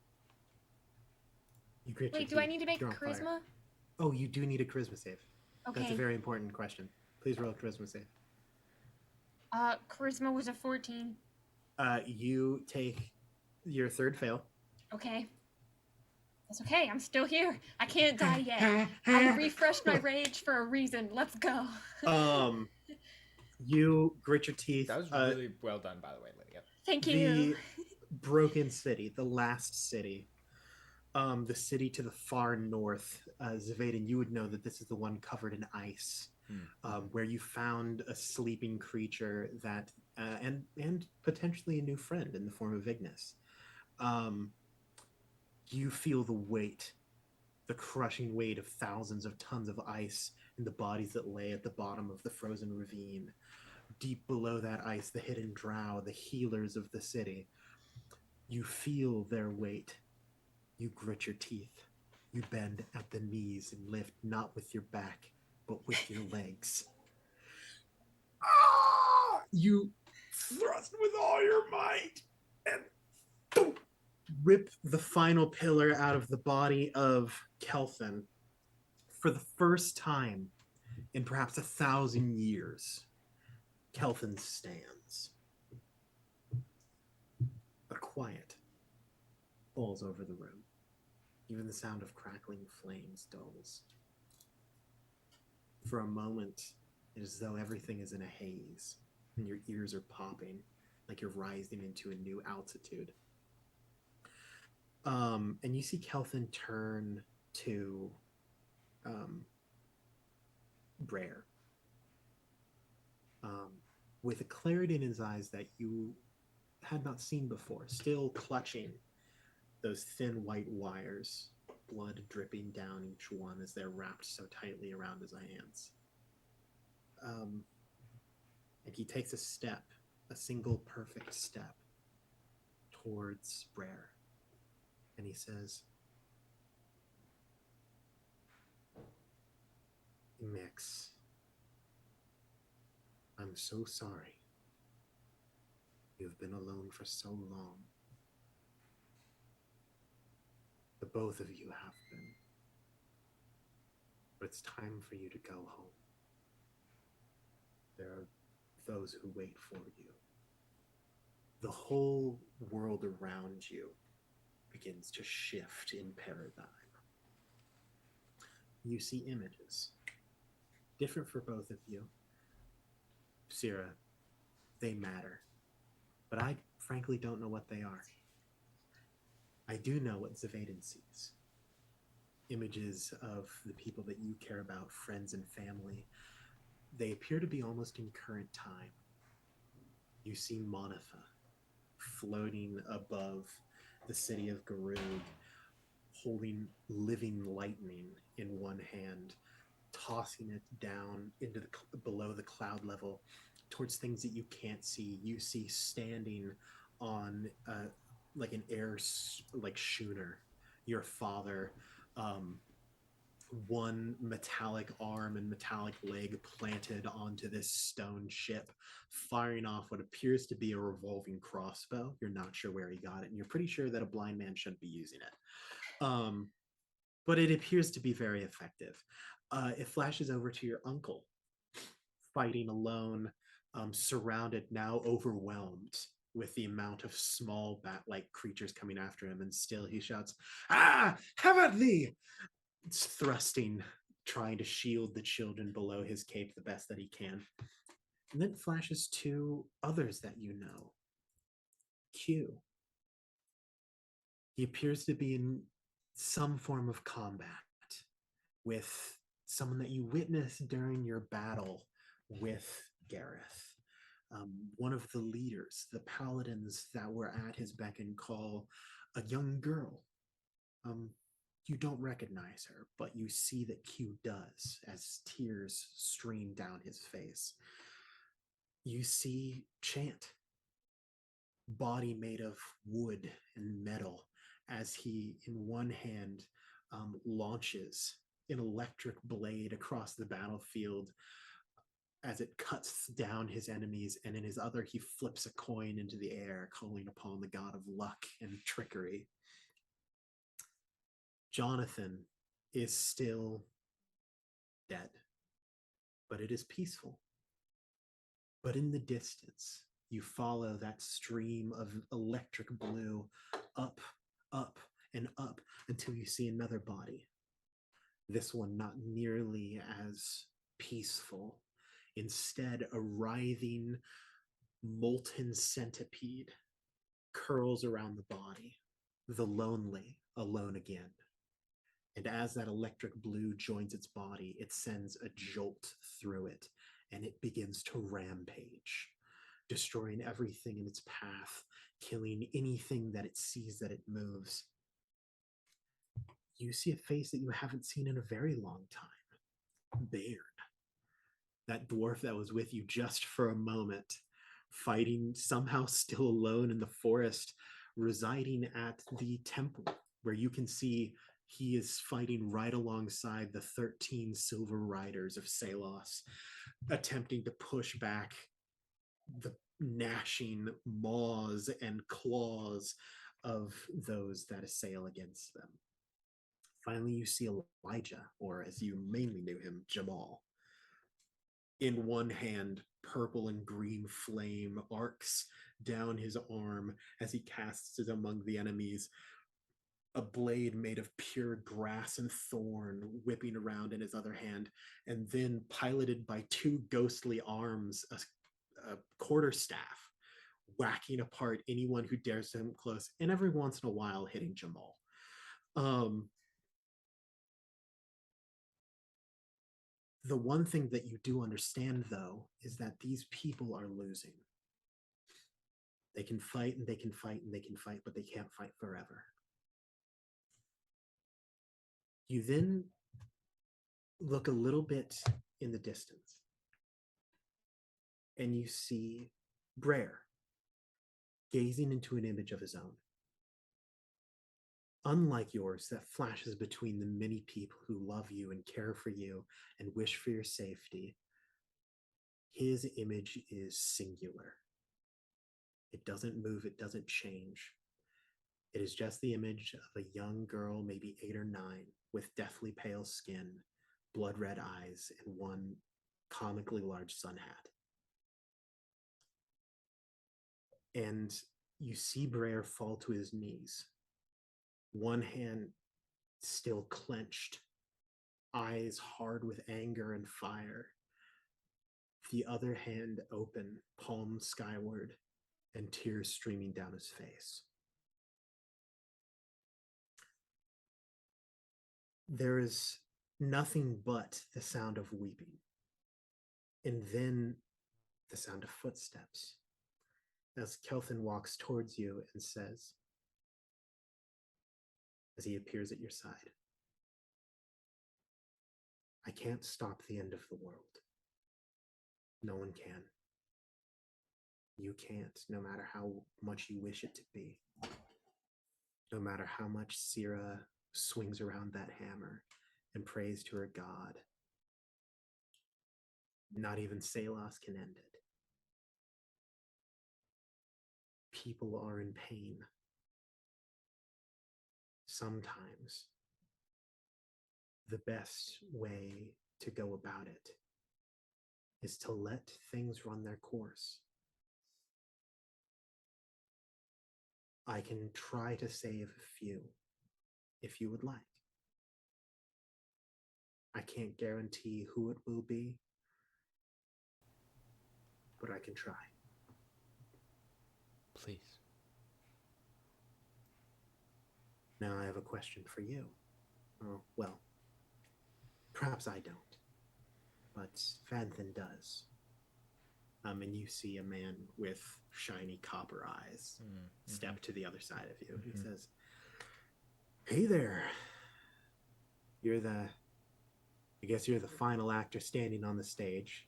You grit your Wait, do I teeth. need to make You're on fire. charisma? Oh, you do need a charisma save. That's a Okay. very important question. Please roll a charisma save. Charisma was a 14. You take your third fail. Okay. That's okay. I'm still here. I can't die yet. I refreshed my rage for a reason. Let's go. You grit your teeth. That was really well done, by the way, Lydia. Thank the you. broken city, the last city, the city to the far north, Zavaden, you would know that this is the one covered in ice, where you found a sleeping creature that, and potentially a new friend in the form of Ignis. You feel the weight, the crushing weight of thousands of tons of ice in the bodies that lay at the bottom of the frozen ravine. Deep below that ice, the hidden drow, the healers of the city. You feel their weight. You grit your teeth. You bend at the knees and lift not with your back, but with your legs. You thrust with all your might and boom, rip the final pillar out of the body of Kelthin. For the first time in perhaps 1,000 years, Kelthin stands. A quiet falls over the room. Even the sound of crackling flames dulls. For a moment, it is as though everything is in a haze, and your ears are popping, like you're rising into a new altitude. And you see Kelthin turn to Brer. With a clarity in his eyes that you had not seen before, still clutching those thin white wires, blood dripping down each one as they're wrapped so tightly around his hands. And he takes a step, a single perfect step towards Brer. And he says, Mix, I'm so sorry. You've been alone for so long. The both of you have been. But it's time for you to go home. There are those who wait for you. The whole world around you begins to shift in paradigm. You see images, different for both of you. Syrah, they matter, but I frankly don't know what they are. I do know what Zavaden sees. Images of the people that you care about, friends and family. They appear to be almost in current time. You see Monitha floating above the city of Garug, holding living lightning in one hand, tossing it down into below the cloud level towards things that you can't see. You see standing on like an air like schooner, your father, one metallic arm and metallic leg planted onto this stone ship, firing off what appears to be a revolving crossbow. You're not sure where he got it, and you're pretty sure that a blind man shouldn't be using it. But it appears to be very effective. It flashes over to your uncle, fighting alone, surrounded, now overwhelmed with the amount of small bat-like creatures coming after him, and still he shouts, "Ah, have at thee!" It's thrusting, trying to shield the children below his cape the best that he can. And then it flashes to others that you know. Q. He appears to be in some form of combat with someone that you witnessed during your battle with Gareth. One of the leaders, the paladins that were at his beck and call, a young girl. You don't recognize her, but you see that Q does as tears stream down his face. You see Chant, body made of wood and metal, as he, in one hand, launches an electric blade across the battlefield as it cuts down his enemies, and in his other, he flips a coin into the air, calling upon the god of luck and trickery. Jonathan is still dead, but it is peaceful. But in the distance, you follow that stream of electric blue up, up, and up until you see another body. This one not nearly as peaceful. Instead, a writhing, molten centipede curls around the body, the lonely alone again. And as that electric blue joins its body, it sends a jolt through it, and it begins to rampage, destroying everything in its path, killing anything that it sees that it moves. You see a face that you haven't seen in a very long time. Baird, that dwarf that was with you just for a moment, fighting somehow still alone in the forest, residing at the temple, where you can see he is fighting right alongside the 13 silver riders of Salos, attempting to push back the gnashing maws and claws of those that assail against them. Finally, you see Elijah, or as you mainly knew him, Jamal. In one hand, purple and green flame arcs down his arm as he casts it among the enemies, a blade made of pure grass and thorn whipping around in his other hand, and then piloted by two ghostly arms, a quarterstaff, whacking apart anyone who dares to come close, and every once in a while hitting Jamal. The one thing that you do understand, though, is that these people are losing. They can fight and they can fight and they can fight, but they can't fight forever. You then look a little bit in the distance, and you see Brer gazing into an image of his own. Unlike yours, that flashes between the many people who love you and care for you and wish for your safety, His image is singular. It doesn't move, it doesn't change. It is just the image of a young girl, maybe 8 or 9, with deathly pale skin, blood red eyes, and one comically large sun hat. And you see Brer fall to his knees, one hand still clenched, eyes hard with anger and fire, the other hand open, palm skyward, and tears streaming down his face. There is nothing but the sound of weeping, and then the sound of footsteps as Kelvin walks towards you and says, as he appears at your side, I can't stop the end of the world. No one can. You can't, no matter how much you wish it to be. No matter how much Sira swings around that hammer and prays to her god. Not even Salos can end it. People are in pain. Sometimes the best way to go about it is to let things run their course. I can try to save a few if you would like. I can't guarantee who it will be, but I can try. Please. Now I have a question for you. Oh, well, perhaps I don't, but Vanthan does. And you see a man with shiny copper eyes step to the other side of you. He says, "Hey there. I guess you're the final actor standing on the stage.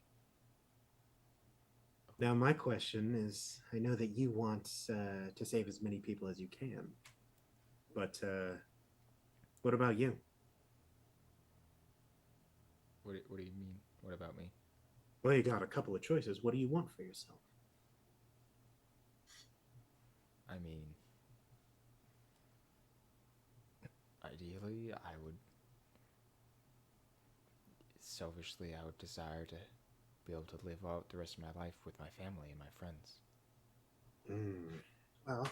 Now my question is, I know that you want to save as many people as you can, but what about you?" What do you mean? What about me? Well, you got a couple of choices. What do you want for yourself? I mean, ideally, selfishly, I would desire to be able to live out the rest of my life with my family and my friends. Well,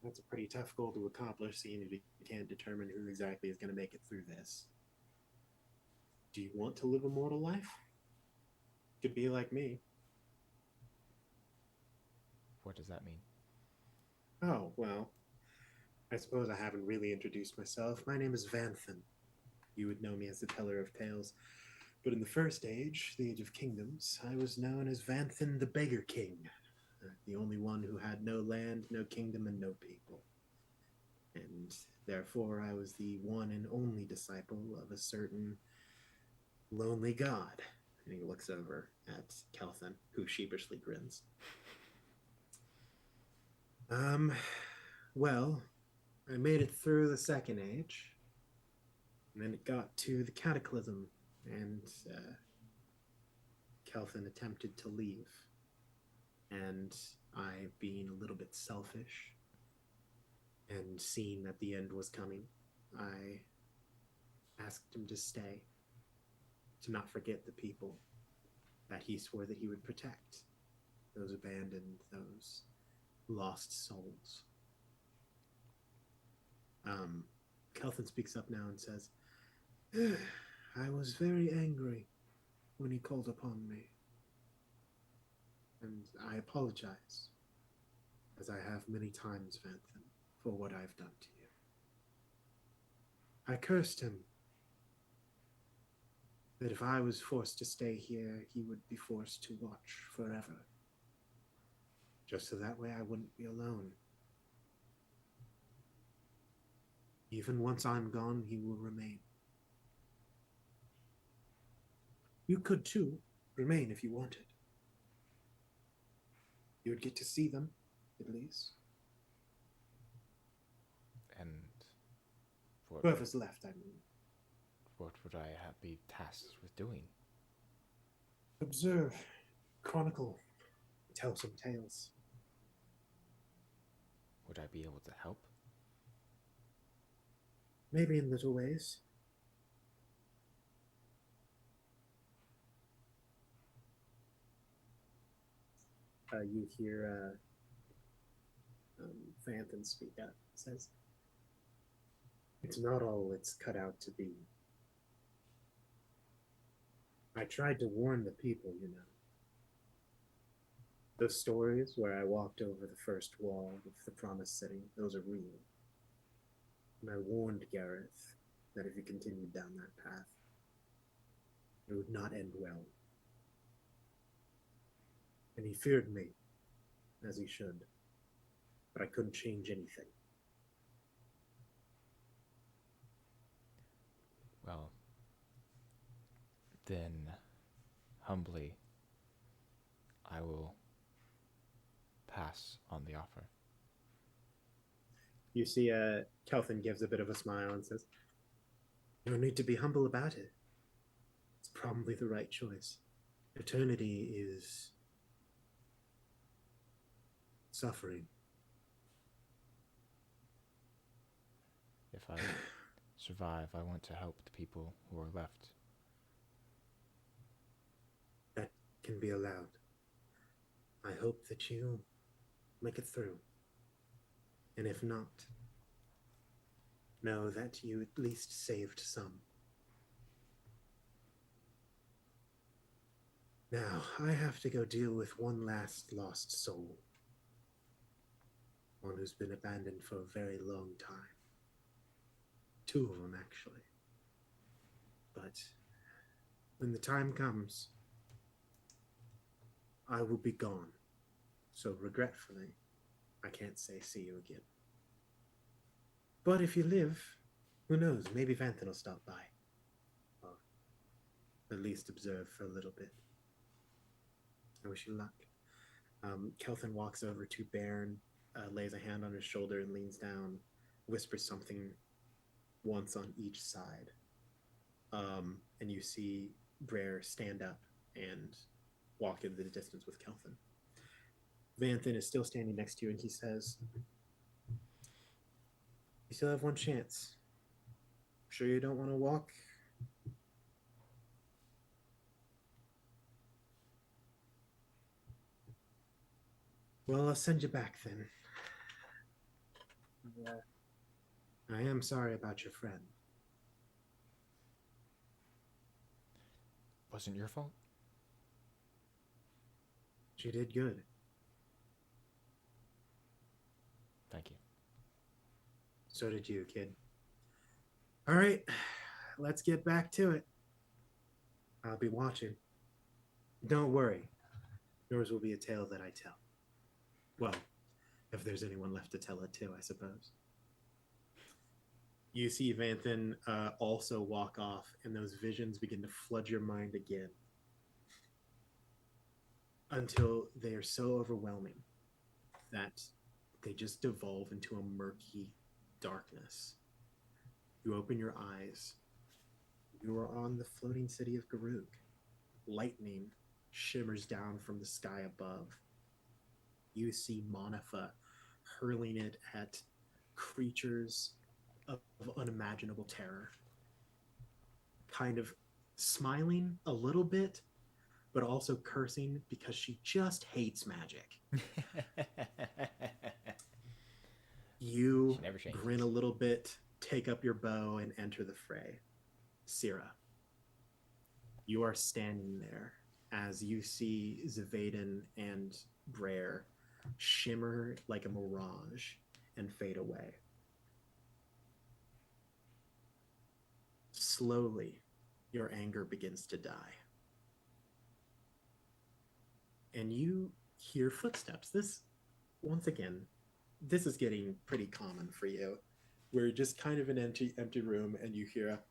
that's a pretty tough goal to accomplish, seeing if you can't determine who exactly is going to make it through this. Do you want to live a mortal life? Could be like me. What does that mean? Oh, well, I suppose I haven't really introduced myself. My name is Vanthan. You would know me as the Teller of Tales. But in the first age, the Age of Kingdoms, I was known as Vanthan the Beggar King, the only one who had no land, no kingdom, and no people. And therefore, I was the one and only disciple of a certain lonely god. And he looks over at Kelthan, who sheepishly grins. Well, I made it through the Second Age, and then it got to the Cataclysm, and Kelthan attempted to leave. And I, being a little bit selfish, and seeing that the end was coming, I asked him to stay, to not forget the people that he swore that he would protect, those abandoned, those lost souls. Kelthan speaks up now and says, I was very angry when he called upon me, and I apologize, as I have many times, Vanthan, for what I've done to you. I cursed him that if I was forced to stay here, he would be forced to watch forever, just so that way I wouldn't be alone. Even once I'm gone, he will remain. You could too remain if you wanted. You would get to see them, at least. And Whoever's left, I mean. What would I be tasked with doing? Observe, chronicle, tell some tales. Would I be able to help? Maybe in little ways. You hear Vanthan speak up. Says, "It's not all it's cut out to be. I tried to warn the people, you know. Those stories where I walked over the first wall of the Promised City, those are real. And I warned Gareth that if he continued down that path, it would not end well. And he feared me, as he should. But I couldn't change anything. Well, then, humbly, I will pass on the offer. You see, Kelvin gives a bit of a smile and says, "You don't need to be humble about it. It's probably the right choice. Eternity is suffering. If I survive, I want to help the people who are left. That can be allowed. I hope that you make it through. And if not, know that you at least saved some. Now, I have to go deal with one last lost soul. One who's been abandoned for a very long time. 2 of them, actually. But when the time comes, I will be gone. So regretfully, I can't say see you again. But if you live, who knows, maybe Vanthan will stop by. Or at least observe for a little bit. I wish you luck." Kelvin walks over to Bairn, lays a hand on his shoulder and leans down, whispers something once on each side. And you see Brer stand up and walk into the distance with Kelvin. Vanthan is still standing next to you, and he says, "You still have one chance. Sure you don't want to walk?" "Well, I'll send you back then. I am sorry about your friend." Wasn't your fault? "She did good." Thank you. "So did you, kid. All right, let's get back to it. I'll be watching. Don't worry. Yours will be a tale that I tell. Well, if there's anyone left to tell it to, I suppose." You see Vanthan also walk off, and those visions begin to flood your mind again until they are so overwhelming that they just devolve into a murky darkness. You open your eyes. You are on the floating city of Garug. Lightning shimmers down from the sky above. You see Monifa hurling it at creatures of unimaginable terror. Kind of smiling a little bit, but also cursing because she just hates magic. You She never changes. grin a little bit, take up your bow, and enter the fray. Syrah, you are standing there as you see Zavaden and Brer shimmer like a mirage and fade away. Slowly, your anger begins to die. And you hear footsteps. Once again, this is getting pretty common for you. We're just kind of an empty room, and you hear a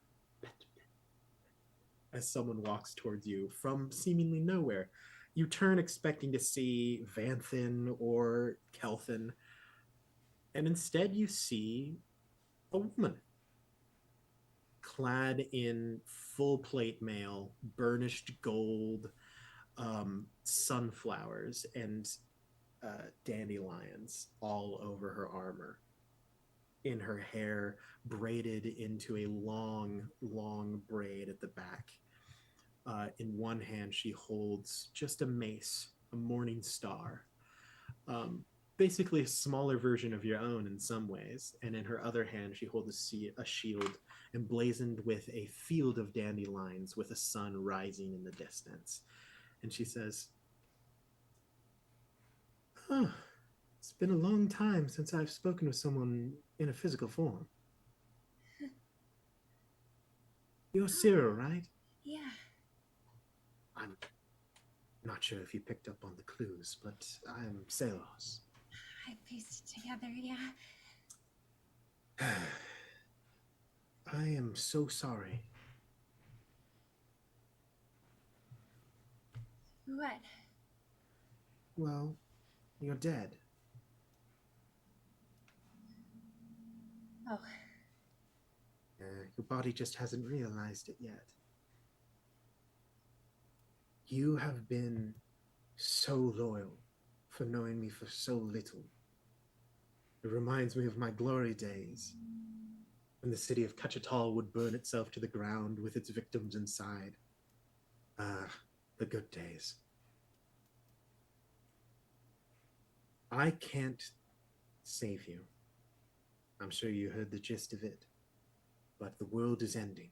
as someone walks towards you from seemingly nowhere. You turn expecting to see Vanthan or Kelvin, and instead you see a woman, clad in full plate mail, burnished gold, sunflowers, and dandelions all over her armor. In her hair, braided into a long, long braid at the back. In one hand, she holds just a mace, a morning star, um, basically a smaller version of your own in some ways. And in her other hand, she holds a shield emblazoned with a field of dandelions with a sun rising in the distance. And she says, "Huh, it's been a long time since I've spoken with someone in a physical form. You're Cyril, right? Yeah. I'm not sure if you picked up on the clues, but I'm Selos." I pieced it together, yeah. I am so sorry. What? Well, you're dead. Oh, Your body just hasn't realized it yet. You have been so loyal for knowing me for so little. It reminds me of my glory days, when the city of Kachatal would burn itself to the ground with its victims inside. Ah, the good days. I can't save you. I'm sure you heard the gist of it, but the world is ending.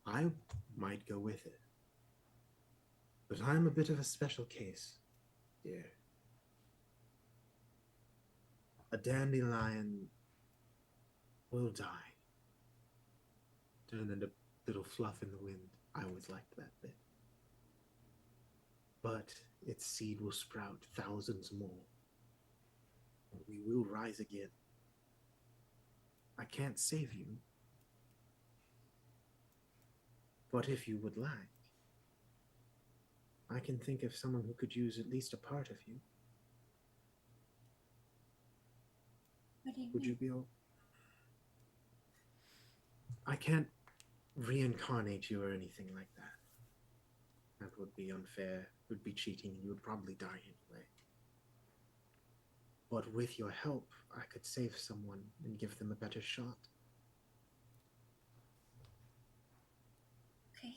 I might go with it. But I'm a bit of a special case, dear. A dandelion will die. Turn into little fluff in the wind. I always liked that bit. But its seed will sprout thousands more. We will rise again. I can't save you. But if you would like, I can think of someone who could use at least a part of you. what do you Would mean? you be all... I can't reincarnate you or anything like that. That would be unfair. It would be cheating, and you would probably die anyway. But with your help, I could save someone and give them a better shot. Okay.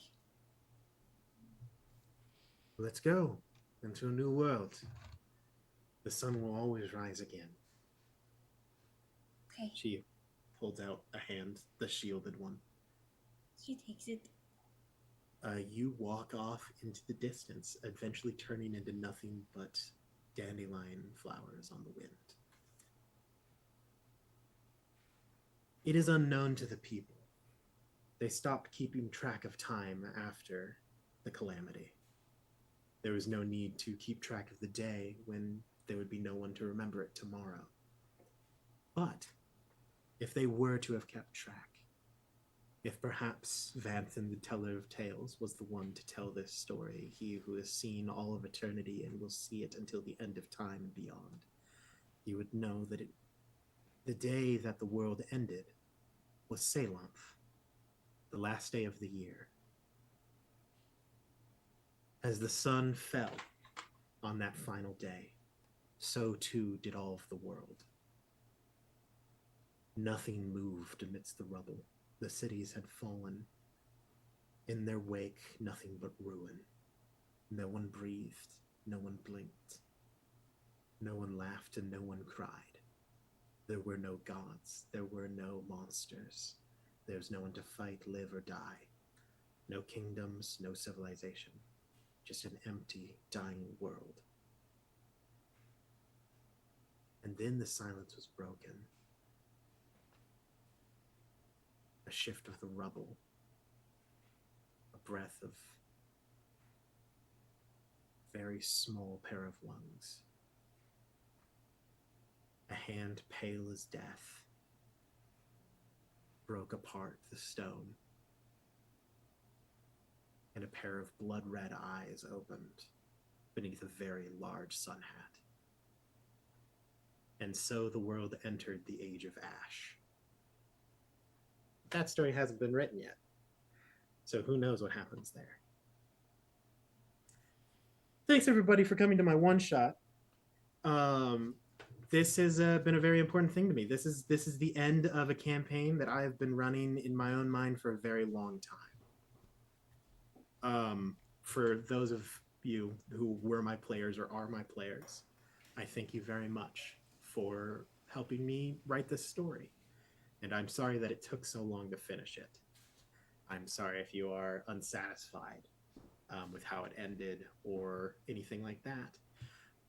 Let's go into a new world. The sun will always rise again. Okay. She holds out a hand, the shielded one. She takes it. You walk off into the distance, eventually turning into nothing but dandelion flowers on the wind. It is unknown to the people. They stopped keeping track of time after the calamity. There was no need to keep track of the day when there would be no one to remember it tomorrow. But if they were to have kept track, if perhaps Vanthan, the teller of tales, was the one to tell this story, he who has seen all of eternity and will see it until the end of time and beyond, he would know that the day that the world ended was Selanth, the last day of the year. As the sun fell on that final day, so too did all of the world. Nothing moved amidst the rubble. The cities had fallen. In their wake, nothing but ruin. No one breathed. No one blinked. No one laughed and no one cried. There were no gods. There were no monsters. There was no one to fight, live, or die. No kingdoms, no civilization. Just an empty, dying world. And then the silence was broken. A shift of the rubble. A breath of very small pair of lungs. A hand pale as death broke apart the stone, and a pair of blood-red eyes opened beneath a very large sun hat. And so the world entered the Age of Ash. that story hasn't been written yet. So who knows what happens there. Thanks everybody for coming to my one shot. This has been a very important thing to me. This is the end of a campaign that I have been running in my own mind for a very long time. For those of you who were my players or are my players, I thank you very much for helping me write this story. And I'm sorry that it took so long to finish it. I'm sorry if you are unsatisfied with how it ended or anything like that.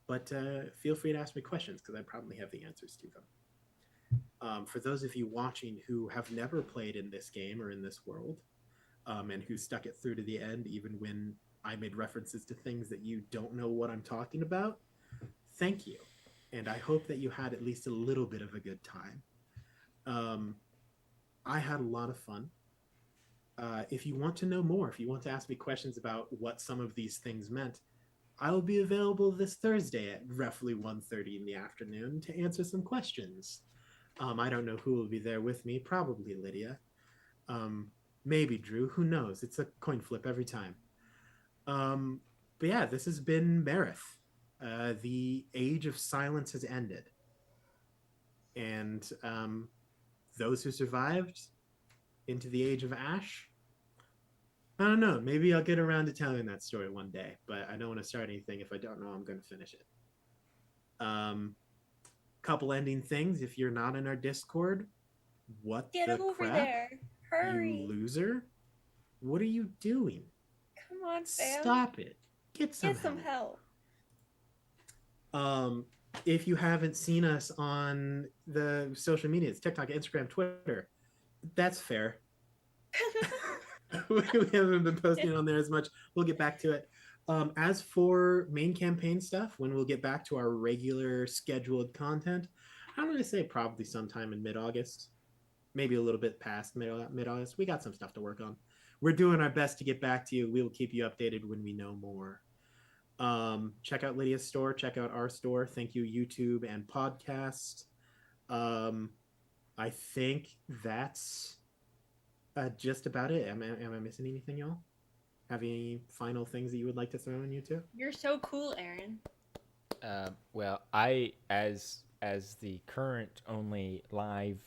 But feel free to ask me questions because I probably have the answers to them. For those of you watching who have never played in this game or in this world, and who stuck it through to the end, even when I made references to things that you don't know what I'm talking about, thank you. And I hope that you had at least a little bit of a good time. I had a lot of fun. If you want to know more, if you want to ask me questions about what some of these things meant, I will be available this Thursday at roughly 1:30 in the afternoon to answer some questions. I don't know who will be there with me. Probably Lydia. Maybe Drew. Who knows? It's a coin flip every time. But yeah, this has been Marith. The age of silence has ended. And those who survived into the age of Ash, I don't know. Maybe I'll get around to telling that story one day, but I don't want to start anything if I don't know I'm going to finish it. Couple ending things. If you're not in our Discord, what Get the over crap? there. Hurry. You loser. What are you doing? Come on, fam. Stop it. Get some Get some help. help. If you haven't seen us on the social medias, TikTok, Instagram, Twitter, that's fair. We haven't been posting on there as much. We'll get back to it. As for main campaign stuff, when we'll get back to our regular scheduled content, I'm going to say probably sometime in mid-August, maybe a little bit past mid-August. We got some stuff to work on. We're doing our best to get back to you. We will keep you updated when we know more. Check out Lydia's store. Check out our store. Thank you, YouTube and podcast. I think that's just about it. Am I missing anything, y'all? Have any final things that you would like to throw in, you two? You're so cool, Aaron. Well, I as the current only live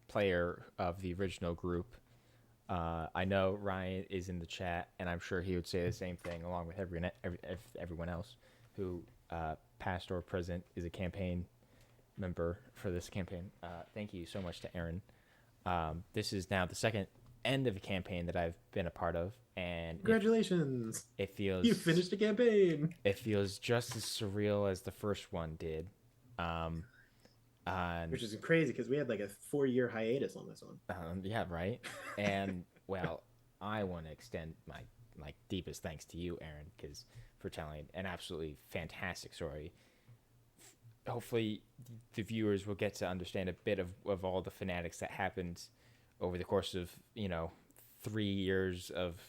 player of the original group, I know Ryan is in the chat, and I'm sure he would say the same thing, along with everyone else who, past or present, is a campaign member for this campaign. Thank you so much to Aaron. This is now the second end of a campaign that I've been a part of, and congratulations! It feels you finished a campaign. It feels just as surreal as the first one did. Which is crazy because we had like a 4-year hiatus on this one. Yeah, right. And well, I want to extend my deepest thanks to you, Aaron, because for telling an absolutely fantastic story. Hopefully, the viewers will get to understand a bit of all the fanatics that happened over the course of 3 years of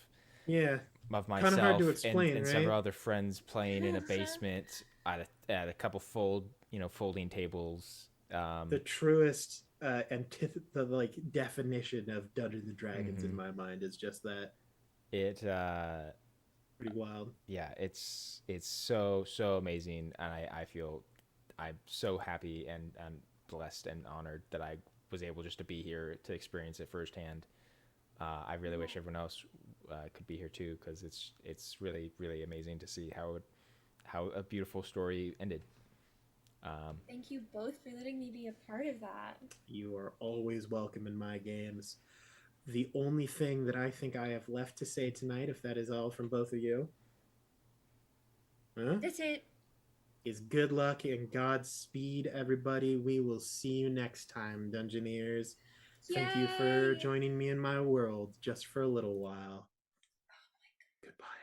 myself kind of hard to explain, and right? several other friends playing in a basement at a couple folding tables. The truest the definition of Dungeons and Dragons in my mind is just that. It pretty wild. Yeah, it's so amazing, and I feel I'm so happy and blessed and honored that I was able just to be here to experience it firsthand. I really wish everyone else could be here too, because it's really amazing to see how a beautiful story ended. Thank you both for letting me be a part of that. You are always welcome in my games. The only thing that I think I have left to say tonight, if that is all from both of you, that's it, is good luck and Godspeed, everybody. We will see you next time, Dungeoneers. Yay! Thank you for joining me in my world just for a little while. Oh my God. Goodbye.